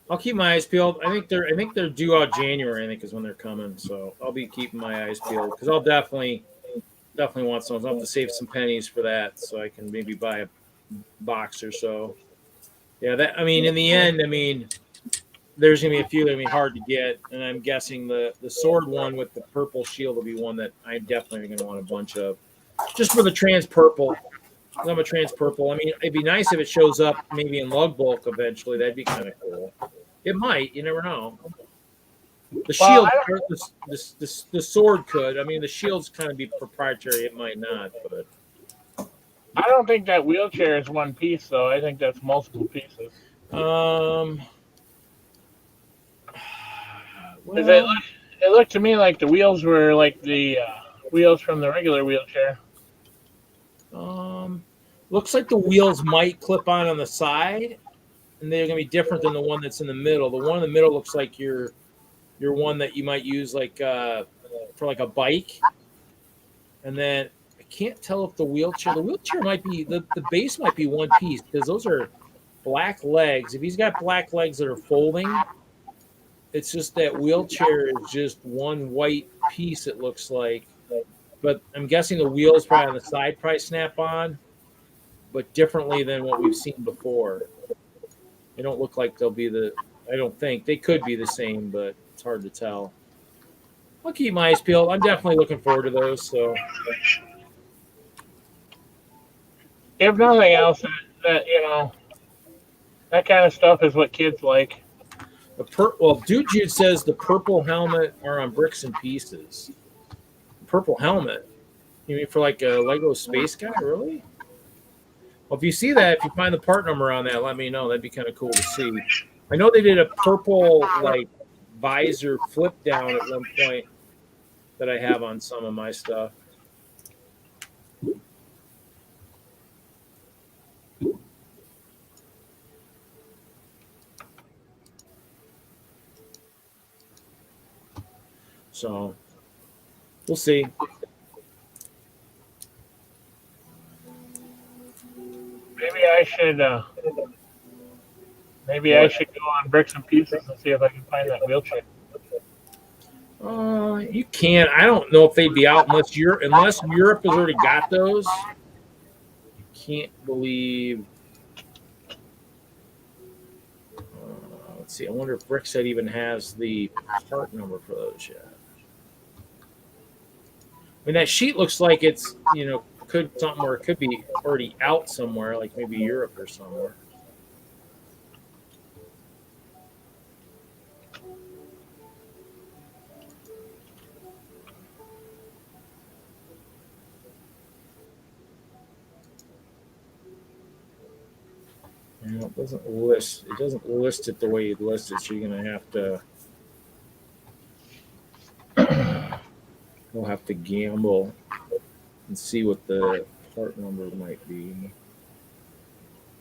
I'll keep my eyes peeled. I think they're due out January, I think is when they're coming. So I'll be keeping my eyes peeled because I'll definitely want some. I'll have to save some pennies for that so I can maybe buy a box or so. Yeah, in the end, there's gonna be a few that are gonna be hard to get, and I'm guessing the sword one with the purple shield will be one that I definitely am gonna want a bunch of. Just for the trans purple. I'm a trans purple. It'd be nice if it shows up maybe in lug bulk eventually. That'd be kind of cool. It might. You never know. The shield, the sword could. The shield's kind of be proprietary. It might not, but I don't think that wheelchair is one piece, though. I think that's multiple pieces. well, It looked to me like the wheels were like the wheels from the regular wheelchair. looks like the wheels might clip on the side, and they're gonna be different than the one that's in the middle. The one in the middle looks like your one that you might use like for like a bike, and then I can't tell if the wheelchair might be the base might be one piece because those are black legs. If he's got black legs that are folding, it's just that wheelchair is just one white piece, it looks like. But I'm guessing the wheels probably on the side probably snap on, but differently than what we've seen before. They don't look like they'll be I don't think. They could be the same, but it's hard to tell. I'll keep my eyes peeled. I'm definitely looking forward to those. So, if nothing else, that kind of stuff is what kids like. Dude Jude says the purple helmet are on Bricks and Pieces. Purple helmet? You mean for like a Lego space guy? Really? Well, if you see that, if you find the part number on that, let me know. That'd be kind of cool to see. I know they did a purple like visor flip down at one point that I have on some of my stuff. So we'll see. Maybe I should go on Bricks and Pieces and see if I can find that wheelchair. You can't. I don't know if they'd be out unless Europe has already got those. Can't believe. Let's see. I wonder if Brickset even has the part number for those yet. That sheet looks like it's could something where it could be already out somewhere, like maybe Europe or somewhere. It doesn't list. It doesn't list it the way you'd list it. So you're gonna have to. We'll have to gamble and see what the part number might be.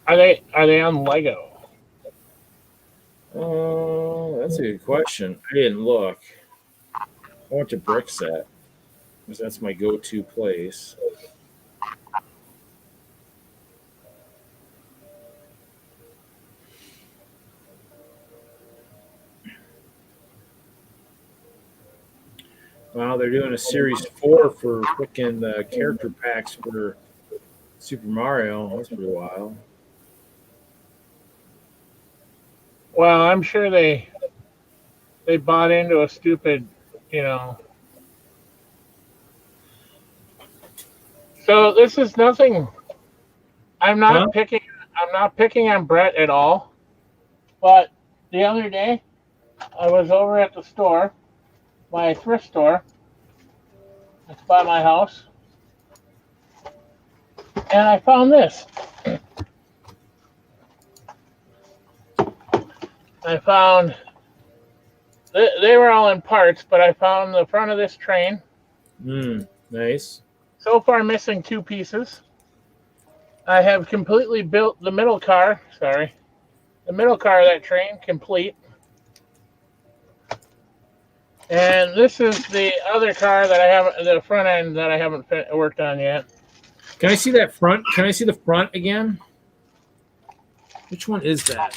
Are they on Lego? That's a good question. I didn't look. I went to Brickset because that's my go-to place. Wow, they're doing a Series 4 for freaking character packs for Super Mario. That's pretty wild. Well, I'm sure they bought into a stupid, So this is nothing. I'm not picking on Brett at all. But the other day, I was over at the store, my thrift store. It's by my house, and I found this. I found they were all in parts, but I found the front of this train. Nice. So far, missing two pieces. I have completely built the middle car. The middle car of that train complete. And this is the other car that I haven't, the front end that I haven't worked on yet. Can I see that front? Can I see the front again? Which one is that?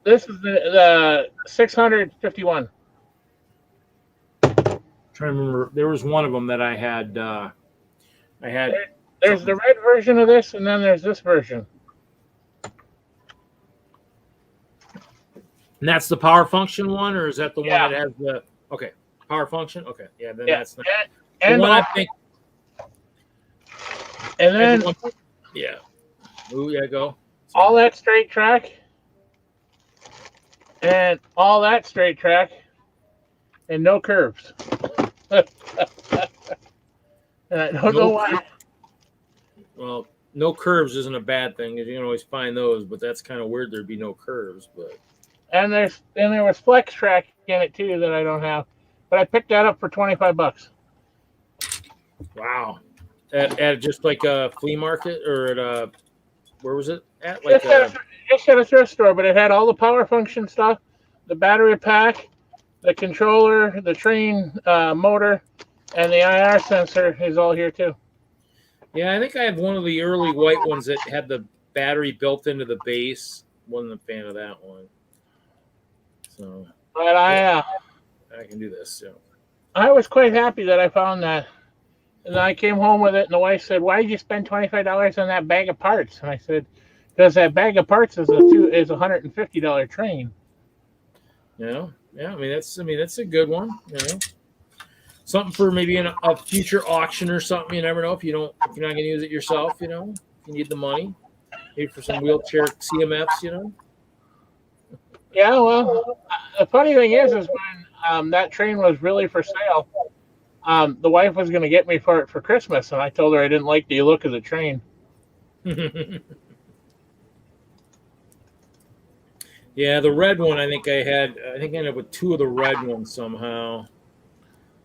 This is the 651. I'm trying to remember. There was one of them that I had. There's the red version of this, and then there's this version. And that's the power function one, or is that the Yeah. one that has the power function? Okay, yeah, then Yeah. that's the And one I think. And then yeah. Ooh, yeah, go. all that straight track, and all that straight track, and no curves. And I don't know why. Well, no curves isn't a bad thing because you can always find those, but that's kind of weird. There'd be no curves, but And there was flex track in it too that I don't have, but I picked that up for $25. wow. At just like a flea market or at a where was it at? Just at a thrift store, but it had all the power function stuff, the battery pack, the controller, the train motor, and the IR sensor is all here too. Yeah, I think I have one of the early white ones that had the battery built into the base. Wasn't a fan of that one. So, But I can do this. Yeah. I was quite happy that I found that. And I came home with it, and the wife said, "Why did you spend $25 on that bag of parts?" And I said, "Because that bag of parts is $150 train." Yeah. I mean that's a good one. You know, something for maybe in a future auction or something. You never know if you're not going to use it yourself. You know, if you need the money, maybe for some wheelchair CMFs. You know. Yeah, well, the funny thing is when that train was really for sale, the wife was going to get me for it for Christmas, and I told her I didn't like the look of the train. Yeah, the red one. I think I ended up with two of the red ones somehow,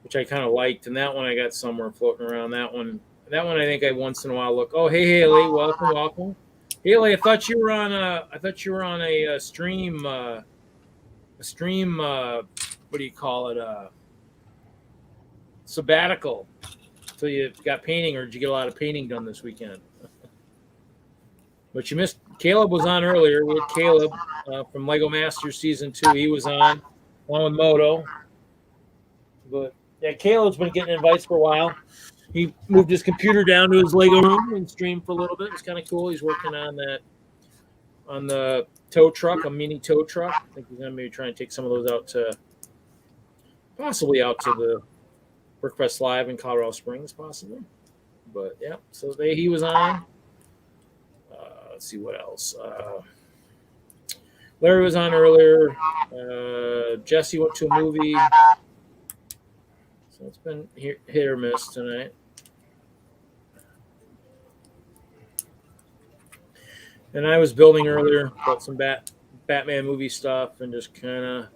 which I kind of liked, and that one I got somewhere floating around. That one I think I once in a while look. Oh, hey Haley, welcome. Haley, I thought you were on a stream. What do you call it? Sabbatical. So you got painting, or did you get a lot of painting done this weekend? But you missed. Caleb was on earlier. We had Caleb from Lego Masters Season 2. He was on along with Moto. But yeah, Caleb's been getting invites for a while. He moved his computer down to his Lego room and streamed for a little bit. It's kind of cool. He's working on the tow truck, a mini tow truck. I think he's gonna maybe try and take some of those out to the Brickfest Live in Colorado Springs, possibly. But yeah, so he was on. Let's see what else. Larry was on earlier. Jesse went to a movie. So it's been hit or miss tonight. And I was building earlier, bought some Batman movie stuff, and just kind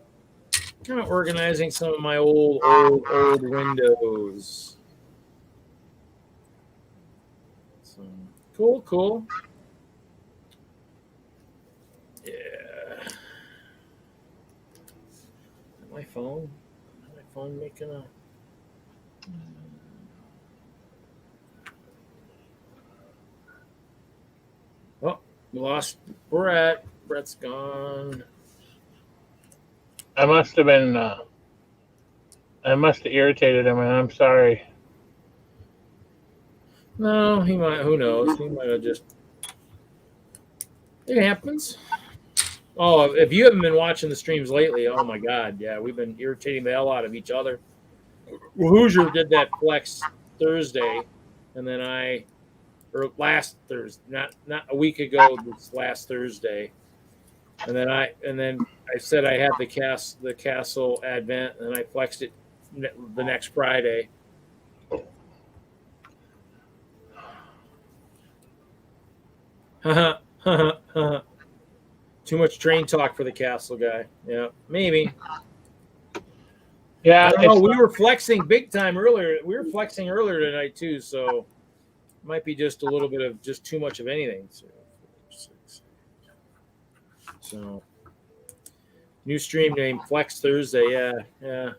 of organizing some of my old windows. So cool. Yeah. My phone making a. Oh, we lost Brett. Brett's gone. I must have irritated him, and I'm sorry. No, he might. Who knows? He might have just. It happens. Oh, if you haven't been watching the streams lately, oh my God, yeah, we've been irritating the hell out of each other. Hoosier did that flex Thursday, and then last Thursday, not a week ago, this last Thursday, and then I said I had the castle advent, and I flexed it the next Friday. Too much train talk for the castle guy. Yeah, maybe. Yeah, we were flexing big time earlier. We were flexing earlier tonight too, so it might be just a little bit of just too much of anything. So New stream name Flex Thursday. Yeah.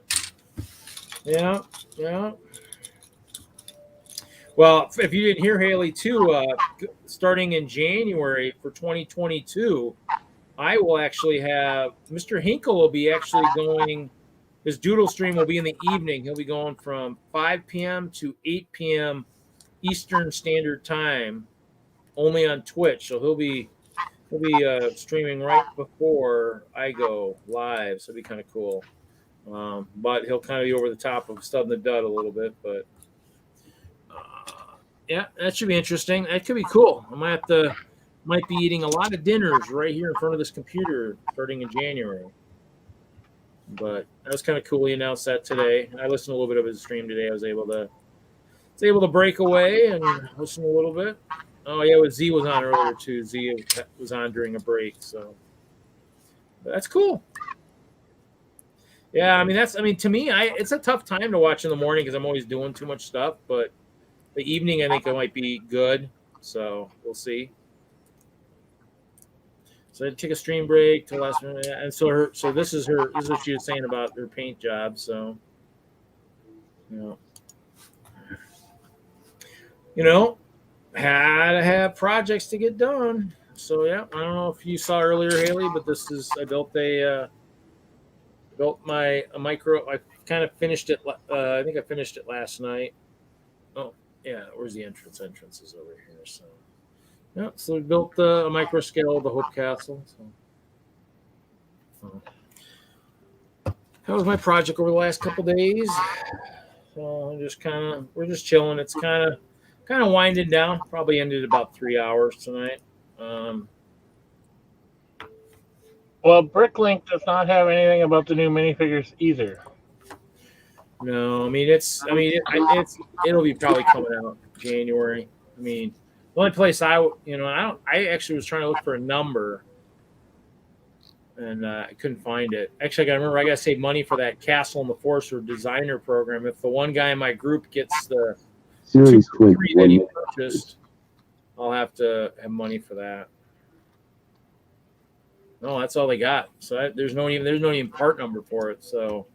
Well, if you didn't hear, Haley, too, starting in January for 2022, I will actually have Mr. Hinkle will be actually going. His doodle stream will be in the evening. He'll be going from 5 p.m. to 8 p.m. Eastern Standard Time, only on Twitch. So he'll be streaming right before I go live. So it'll be kind of cool. But he'll kind of be over the top of Stubbing the Dud a little bit. But yeah, that should be interesting. That could be cool. I might be eating a lot of dinners right here in front of this computer starting in January. But that was kind of cool. He announced that today. I listened to a little bit of his stream today. I was able to break away and listen a little bit. Oh yeah, Z was on earlier too. Z was on during a break, so but that's cool. Yeah, I mean to me, it's a tough time to watch in the morning because I'm always doing too much stuff. But the evening, I think it might be good. So we'll see. So I take a stream break till last minute, and so this is what she was saying about her paint job. So, had to have projects to get done. So yeah, I don't know if you saw earlier, Haley, but I built my micro. I kind of finished it. I think I finished it last night. Oh yeah, where's the entrance? Entrance is over here. So. Yeah, so we built a micro scale of the Hope Castle. So that was my project over the last couple days. So we're just chilling. It's kind of winding down. Probably ended about 3 hours tonight. Well, Bricklink does not have anything about the new minifigures either. No, it'll be probably coming out in January. The only place I actually was trying to look for a number, and I couldn't find it. Actually, I got to save money for that Castle and the Forester designer program. If the one guy in my group gets the Series 2 or 3 that he 21. purchased, I'll have to have money for that. No, that's all they got. So there's no even part number for it. So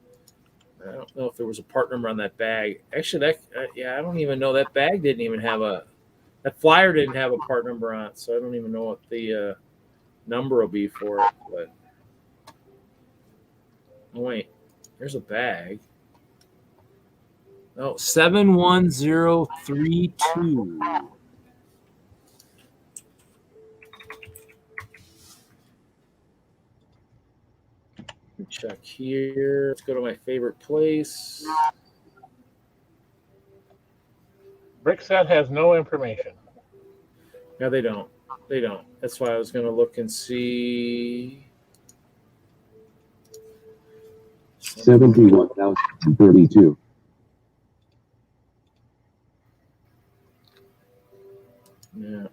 I don't know if there was a part number on that bag. Actually, I don't even know that bag didn't even have that flyer didn't have a part number on it. So I don't even know what the number will be for it. But oh wait, there's a bag. Oh, 71032. Check here. Let's go to my favorite place. Brickset has no information. No, they don't. They don't. That's why I was going to look and see. 71,032. Yeah.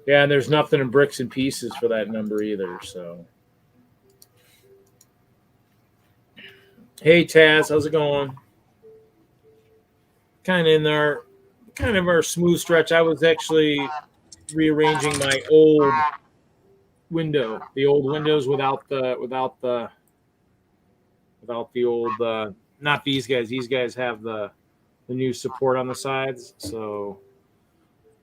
Yeah, and there's nothing in bricks and pieces for that number either. So, hey Taz, how's it going? Kind of our smooth stretch. I was actually rearranging my old window, the old windows without the old. Not these guys. These guys have the new support on the sides. So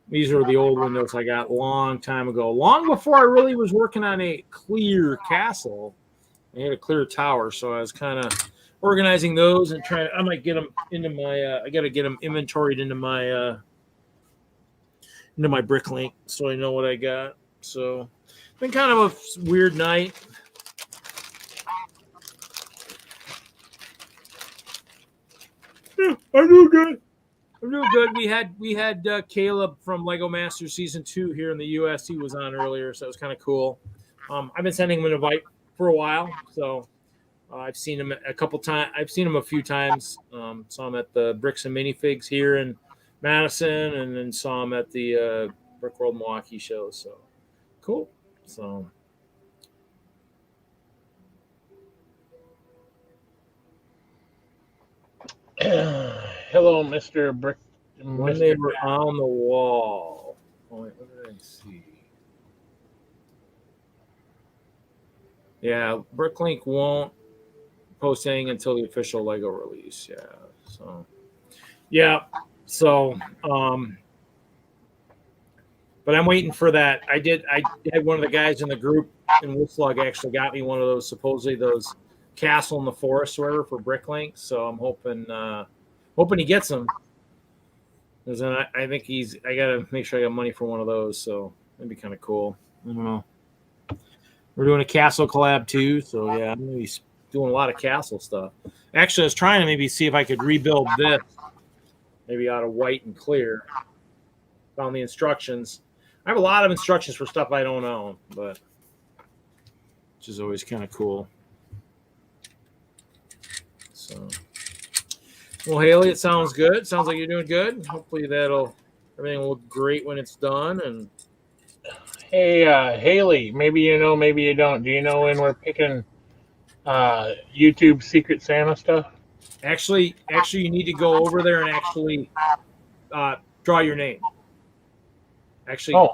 these are the old windows I got a long time ago, long before I really was working on a clear castle. I had a clear tower, so I was kind of organizing those and trying. I might get them into my. I got to get them inventoried into my Bricklink, so I know what I got. So it's been kind of a weird night. Yeah, I'm doing good. We had Caleb from Lego Masters Season 2 here in the U.S. He was on earlier, so it was kind of cool. I've been sending him an invite for a while, so I've seen him a couple times. I've seen him a few times. Saw him at the Bricks and Minifigs here in Madison, and then saw him at the Brickworld Milwaukee show. So cool. So. Hello, Mr. Brick. When they were on the wall. Oh, wait, what did I see? Yeah, Bricklink won't post anything until the official Lego release. Yeah. So yeah. So but I'm waiting for that. I had one of the guys in the group in WISLUG actually got me one of those supposedly those Castle in the Forest or whatever for Bricklink. So I'm hoping he gets them. Because then I think I gotta make sure I got money for one of those. So that'd be kind of cool. I don't know. We're doing a Castle collab too. So yeah, I'm gonna be doing a lot of Castle stuff. Actually, I was trying to maybe see if I could rebuild this, maybe out of white and clear. Found the instructions. I have a lot of instructions for stuff I don't own, but which is always kind of cool. So, well, Haley, it sounds good. It sounds like you're doing good. Hopefully, everything will look great when it's done. And Hey, Haley, maybe you know, maybe you don't. Do you know when we're picking YouTube Secret Santa stuff? actually, you need to go over there and actually draw your name. Actually,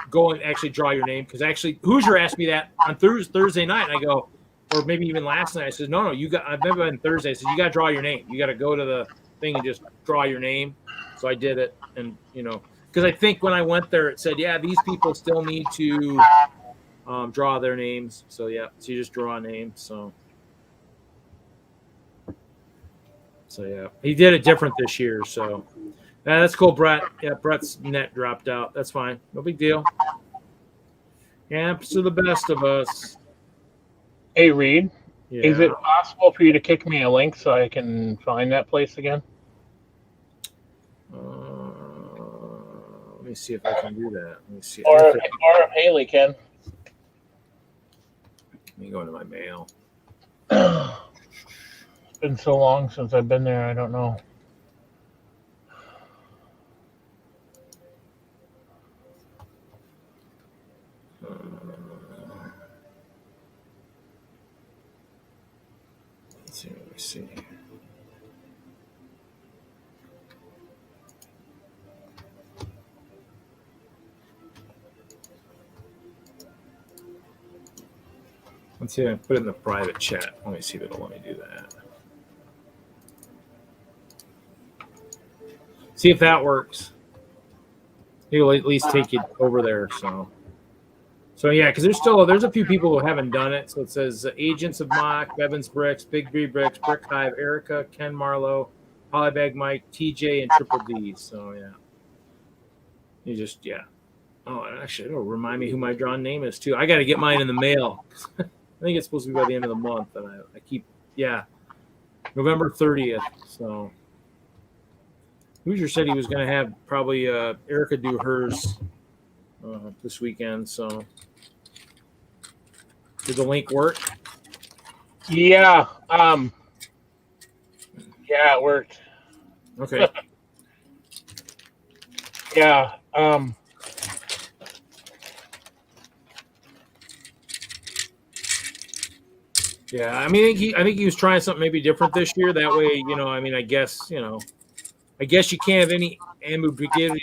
go and actually draw your name, because actually Hoosier asked me that on Thursday night, and I go, or maybe even last night. I said, no, I've never been Thursday. I said, you got to draw your name. You got to go to the thing and just draw your name. So I did it, and because I think when I went there, it said, yeah, these people still need to draw their names. So yeah, so you just draw a name. So yeah, he did it different this year. So. Yeah, that's cool, Brett. Yeah, Brett's net dropped out. That's fine. No big deal. Amps to the best of us. Hey, Reed, Yeah. is it possible for you to kick me a link so I can find that place again? Let me see if I can do that. Let me see. Or if Haley can. Let me go into my mail. It's been so long since I've been there, I don't know. Let me see. Let's see. I put it in the private chat. Let me see if it'll let me do that. See if that works. He'll at least take you over there. So yeah, because there's a few people who haven't done it. So it says Agents of Mock, Bevins Bricks, Big B Bricks, Brick Hive, Erica, Ken Marlowe, Polybag Mike, TJ, and Triple D. So yeah, you just Oh, actually, it'll remind me who my drawn name is too. I got to get mine in the mail. I think it's supposed to be by the end of the month, and I keep November 30th. So Hoosier said he was going to have probably Erica do hers this weekend. So did the link work? Yeah. Yeah, it worked. Okay. Yeah. Yeah, I mean, I think he was trying something maybe different this year. That way, I guess you can't have any ambiguity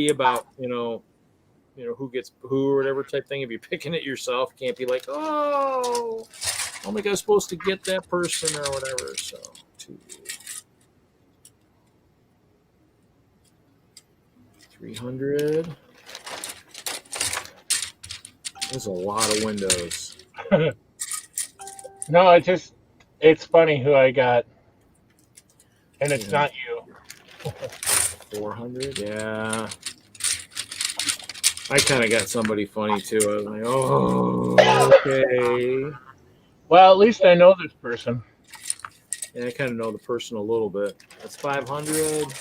about, who gets who or whatever type thing. If you're picking it yourself, can't be like, oh, I think I was supposed to get that person or whatever. So, 300. There's a lot of windows. No, it's funny who I got. And it's not you. 400, yeah. I kind of got somebody funny too. I was like, oh, okay. Well, at least I know this person. Yeah, I kind of know the person a little bit. That's 500.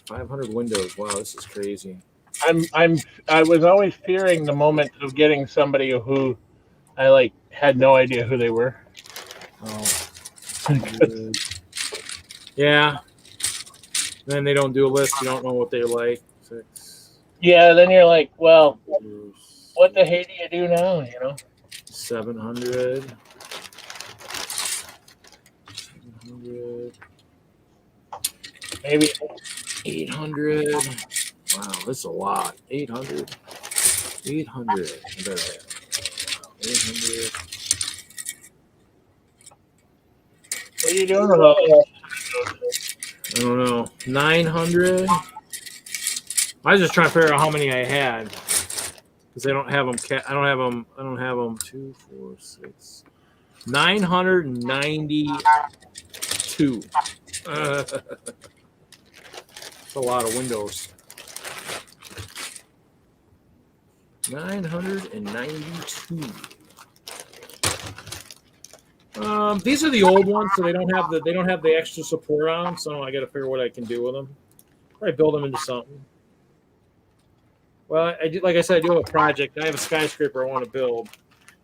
500 windows. Wow, this is crazy. I was always fearing the moment of getting somebody who I had no idea who they were. Oh. Yeah. Then they don't do a list. You don't know what they're like. 6. Yeah, then you're like, well, what the hey do you do now, 700. 700. Maybe 800. Wow, this is a lot. 800. 800. 800. What are you doing with all this? I don't know. 900. I was just trying to figure out how many I had because I don't have them. I don't have them. 2, 4, 6. 992. That's a lot of windows. 992. These are the old ones, so they don't have the extra support on them. So I got to figure what I can do with them. Probably build them into something. Well, like I said, I do have a project. I have a skyscraper I want to build.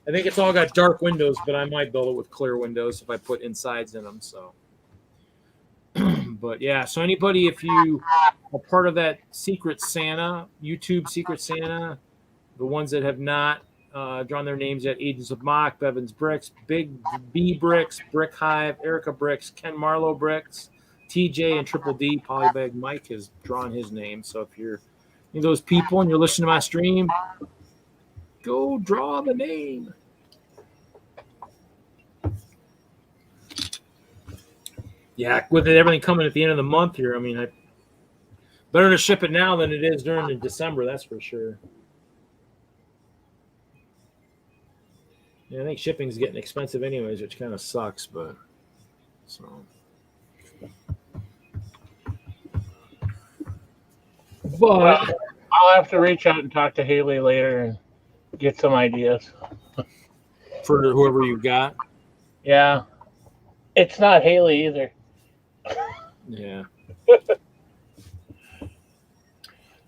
I think it's all got dark windows, but I might build it with clear windows if I put insides in them. So, but yeah. So anybody, if you are part of that Secret Santa, YouTube Secret Santa, the ones that have not drawn their names yet: Agents of Mock, Bevins Bricks, Big B Bricks, Brick Hive, Erica Bricks, Ken Marlowe Bricks, TJ, and Triple D. Polybag Mike has drawn his name. So if you're any of those people and you're listening to my stream, go draw the name. Yeah, with everything coming at the end of the month here, I mean, better to ship it now than it is during December. That's for sure. Yeah, I think shipping's getting expensive anyways, which kind of sucks, but so. But I'll have to reach out and talk to Haley later and get some ideas. For whoever you got? Yeah. It's not Haley either. Yeah.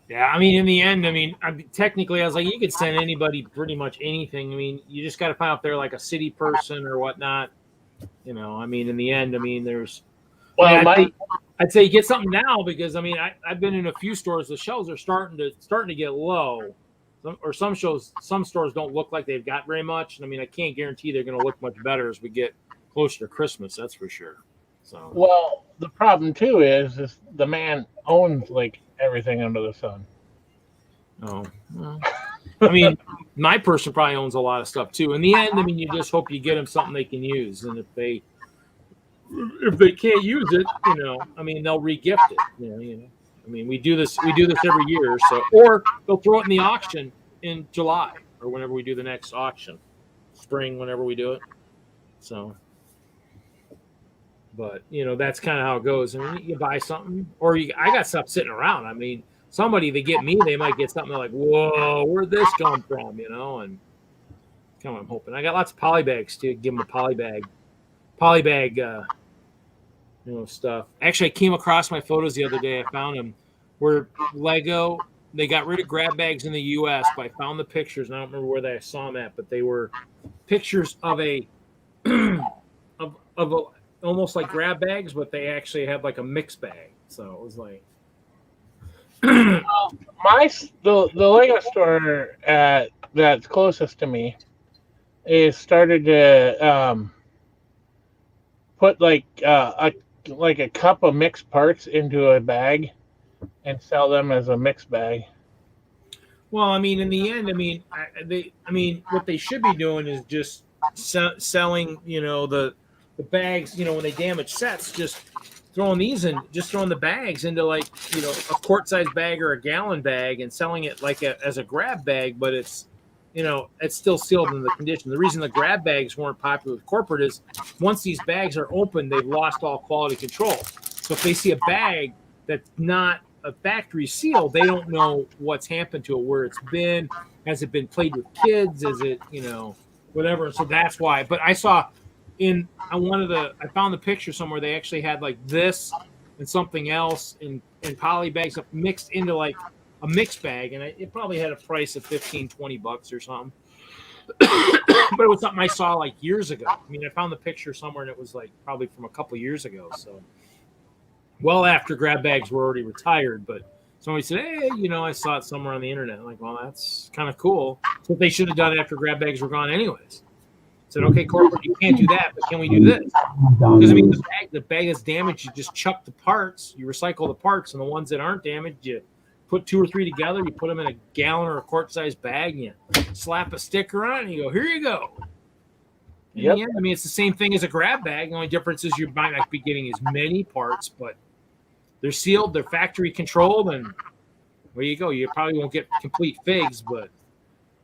Yeah, I mean, in the end, technically, I was like, you could send anybody pretty much anything. I mean, you just got to find out if they're like a city person or whatnot. You know, I mean, in the end, I mean, there's. Well, I'd say get something now because I mean, I've been in a few stores. The shelves are starting to get low, some stores don't look like they've got very much. And I mean, I can't guarantee they're going to look much better as we get closer to Christmas. That's for sure. So. Well, the problem too is the man owns like everything under the sun. Oh, well, I mean, my person probably owns a lot of stuff too. In the end, I mean, you just hope you get them something they can use, and if they can't use it, you know, I mean, they'll re-gift it. You know. I mean, we do this every year, so or they'll throw it in the auction in July or whenever we do the next auction, spring, whenever we do it. So. But, you know, that's kind of how it goes. I mean, you buy something, or I got stuff sitting around. I mean, somebody, they get me, they might get something like, whoa, where'd this come from, you know? And kind of what I'm hoping. I got lots of polybags, too. Give them a polybag, you know, stuff. Actually, I came across my photos the other day. I found them where Lego, they got rid of grab bags in the U.S., but I found the pictures, and I don't remember where I saw them at, but they were pictures of a of a almost like grab bags, but they actually had like a mixed bag. So it was like the Lego store that's closest to me is started to put like a cup of mixed parts into a bag and sell them as a mixed bag. Well, I mean, in the end, I mean, what they should be doing is just selling, you know, the bags, you know, when they damage sets, just throwing the bags into like, you know, a quart-sized bag or a gallon bag and selling it like as a grab bag, but it's, you know, it's still sealed in the condition. The reason the grab bags weren't popular with corporate is once these bags are open, they've lost all quality control. So if they see a bag that's not a factory seal, they don't know what's happened to it, where it's been, has it been played with kids, is it, you know, whatever. So that's why. But I saw I found the picture somewhere. They actually had like this and something else in poly bags mixed into like a mixed bag, and it probably had a price of $15-$20 or something. But it was something I saw like years ago. I mean, I found the picture somewhere, and it was like probably from a couple years ago. So, well after grab bags were already retired. But somebody said, "Hey, you know, I saw it somewhere on the internet." I'm like, well, that's kind of cool. That's what they should have done after grab bags were gone, anyways. Said, okay, corporate, you can't do that, but can we do this? Because I mean, the bag is damaged. You just chuck the parts, you recycle the parts, and the ones that aren't damaged, you put 2 or 3 together, you put them in a gallon or a quart-sized bag, and you slap a sticker on it, and you go, here you go. Yep. Yeah, I mean, it's the same thing as a grab bag. The only difference is you might not be getting as many parts, but they're sealed, they're factory controlled, and there you go. You probably won't get complete figs, but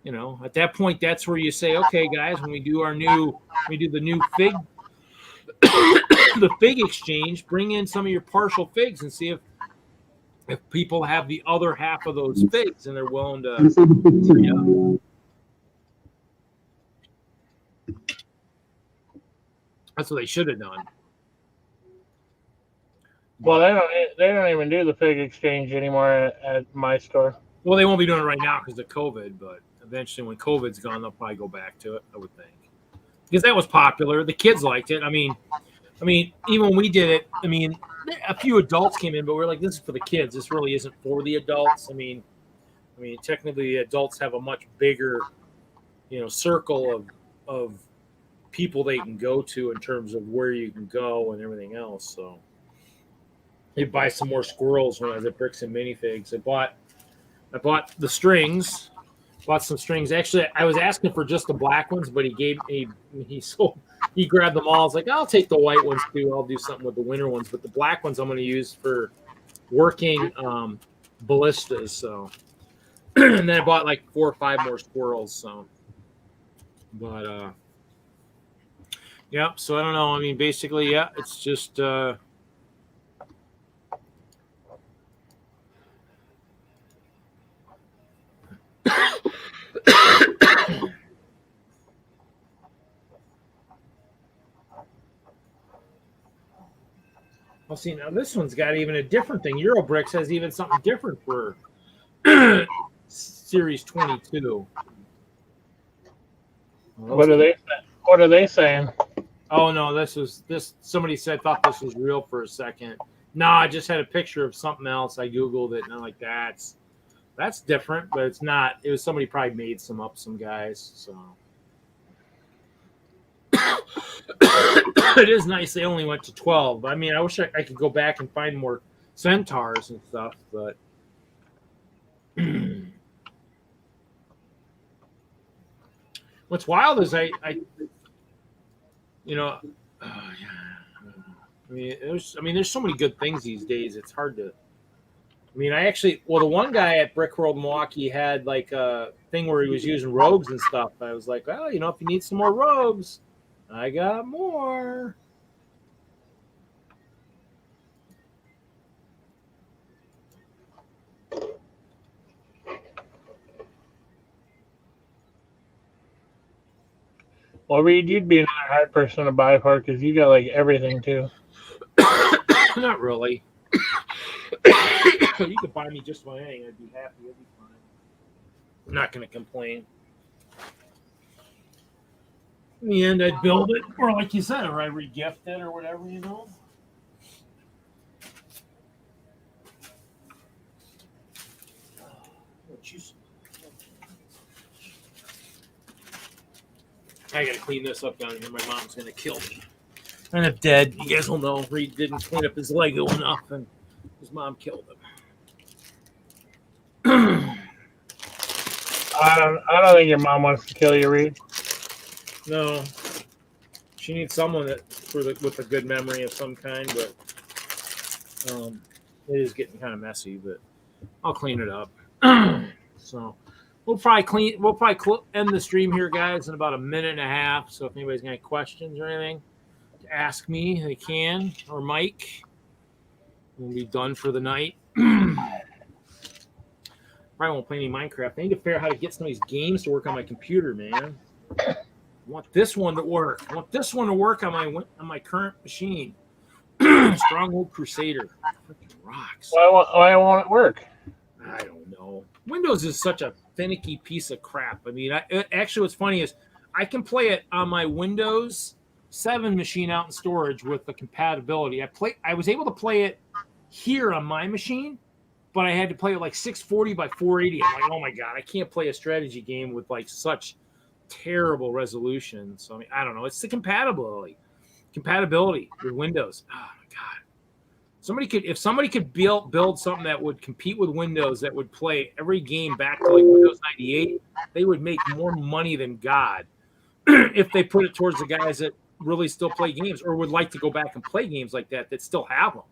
you know, at that point, that's where you say, okay, guys, when we do the new fig, the fig exchange, bring in some of your partial figs and see if people have the other half of those figs and they're willing to. That's what they should have done. Well, they don't even do the fig exchange anymore at my store. Well, they won't be doing it right now because of COVID, but eventually when COVID's gone, they'll probably go back to it, I would think. Because that was popular. The kids liked it. I mean, even when we did it, I mean, a few adults came in, but we're like, this is for the kids. This really isn't for the adults. I mean, technically the adults have a much bigger, circle of people they can go to in terms of where you can go and everything else. So they buy some more squirrels when I was at Bricks and Minifigs. I bought the strings. Bought some strings. Actually, I was asking for just the black ones, but he grabbed them all. I was like, I'll take the white ones too. I'll do something with the winter ones, but the black ones I'm going to use for working ballistas. So, and then I bought like 4 or 5 more squirrels. So, but yeah. So I don't know. I mean, basically, yeah, it's just. Well, see, now this one's got even a different thing. Eurobricks has even something different for Series 22. What are they saying? Oh no, this somebody said thought this was real for a second. No, I just had a picture of something else. I Googled it and I'm like, that's different, but it's not. It was somebody probably made some guys. So it is nice they only went to 12. I mean, I wish I could go back and find more Centaurs and stuff, but what's wild is I there's so many good things these days. It's hard to. I mean, the one guy at Brickworld Milwaukee had like a thing where he was using rogues and stuff. I was like, well, if you need some more rogues, I got more. Well, Reed, you'd be another hard person to buy for because you got like everything too. Not really. You could buy me just about anything. I'd be happy. It'd be fine. I'm not going to complain. In the end, I'd build it, or like you said, or I regift it, or whatever, I got to clean this up down here. My mom's going to kill me. And if dead, you guys will know Reed didn't clean up his Lego enough, and his mom killed him. I don't think your mom wants to kill you, Reed. No, she needs someone with a good memory of some kind. But it is getting kind of messy. But I'll clean it up. So we'll probably end the stream here, guys, in about a minute and a half. So if anybody's got any questions or anything to ask me, they can, or Mike. We'll be done for the night. Probably won't play any Minecraft. I need to figure out how to get some of these games to work on my computer, man. I want this one to work. I want this one to work on my current machine. Stronghold Crusader. Freaking rocks. Why won't it work? I don't know. Windows is such a finicky piece of crap. I mean, actually, what's funny is I can play it on my Windows 7 machine out in storage with the compatibility. I was able to play it here on my machine, but I had to play it like 640 by 480. I'm like, oh my god, I can't play a strategy game with like such terrible resolution. So I mean, I don't know. It's the compatibility with Windows. Oh my god, if somebody could build something that would compete with Windows, that would play every game back to like Windows 98, they would make more money than God if they put it towards the guys that really still play games or would like to go back and play games like that still have them.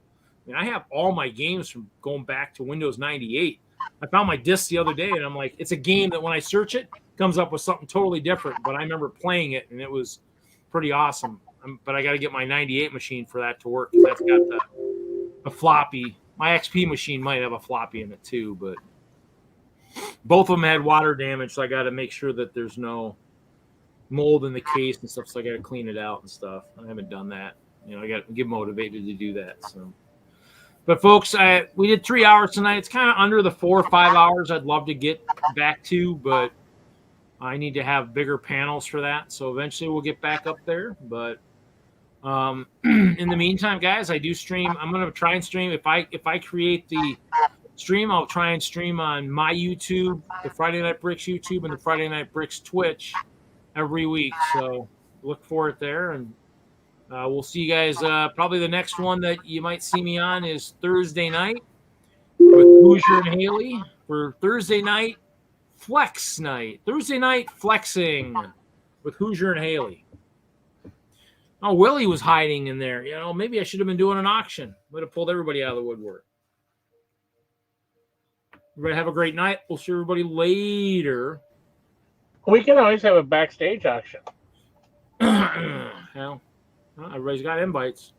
I mean, I have all my games from going back to Windows 98. I found my disc the other day, and I'm like, it's a game that when I search it, comes up with something totally different. But I remember playing it, and it was pretty awesome. But I got to get my 98 machine for that to work. That's got a floppy. My XP machine might have a floppy in it too, but both of them had water damage, so I got to make sure that there's no mold in the case and stuff. So I got to clean it out and stuff. I haven't done that. I got to get motivated to do that. So. But folks, we did 3 hours tonight. It's kind of under the 4 or 5 hours I'd love to get back to, but I need to have bigger panels for that. So eventually we'll get back up there. But in the meantime, guys, I do stream. I'm going to try and stream. If I create the stream, I'll try and stream on my YouTube, the Friday Night Bricks YouTube, and the Friday Night Bricks Twitch every week. So look for it there, and we'll see you guys. Probably the next one that you might see me on is Thursday night with Hoosier and Haley for Thursday night flex night. Thursday night flexing with Hoosier and Haley. Oh, Willie was hiding in there. Maybe I should have been doing an auction. Would have pulled everybody out of the woodwork. Everybody have a great night. We'll see everybody later. We can always have a backstage auction. Well, everybody's got invites.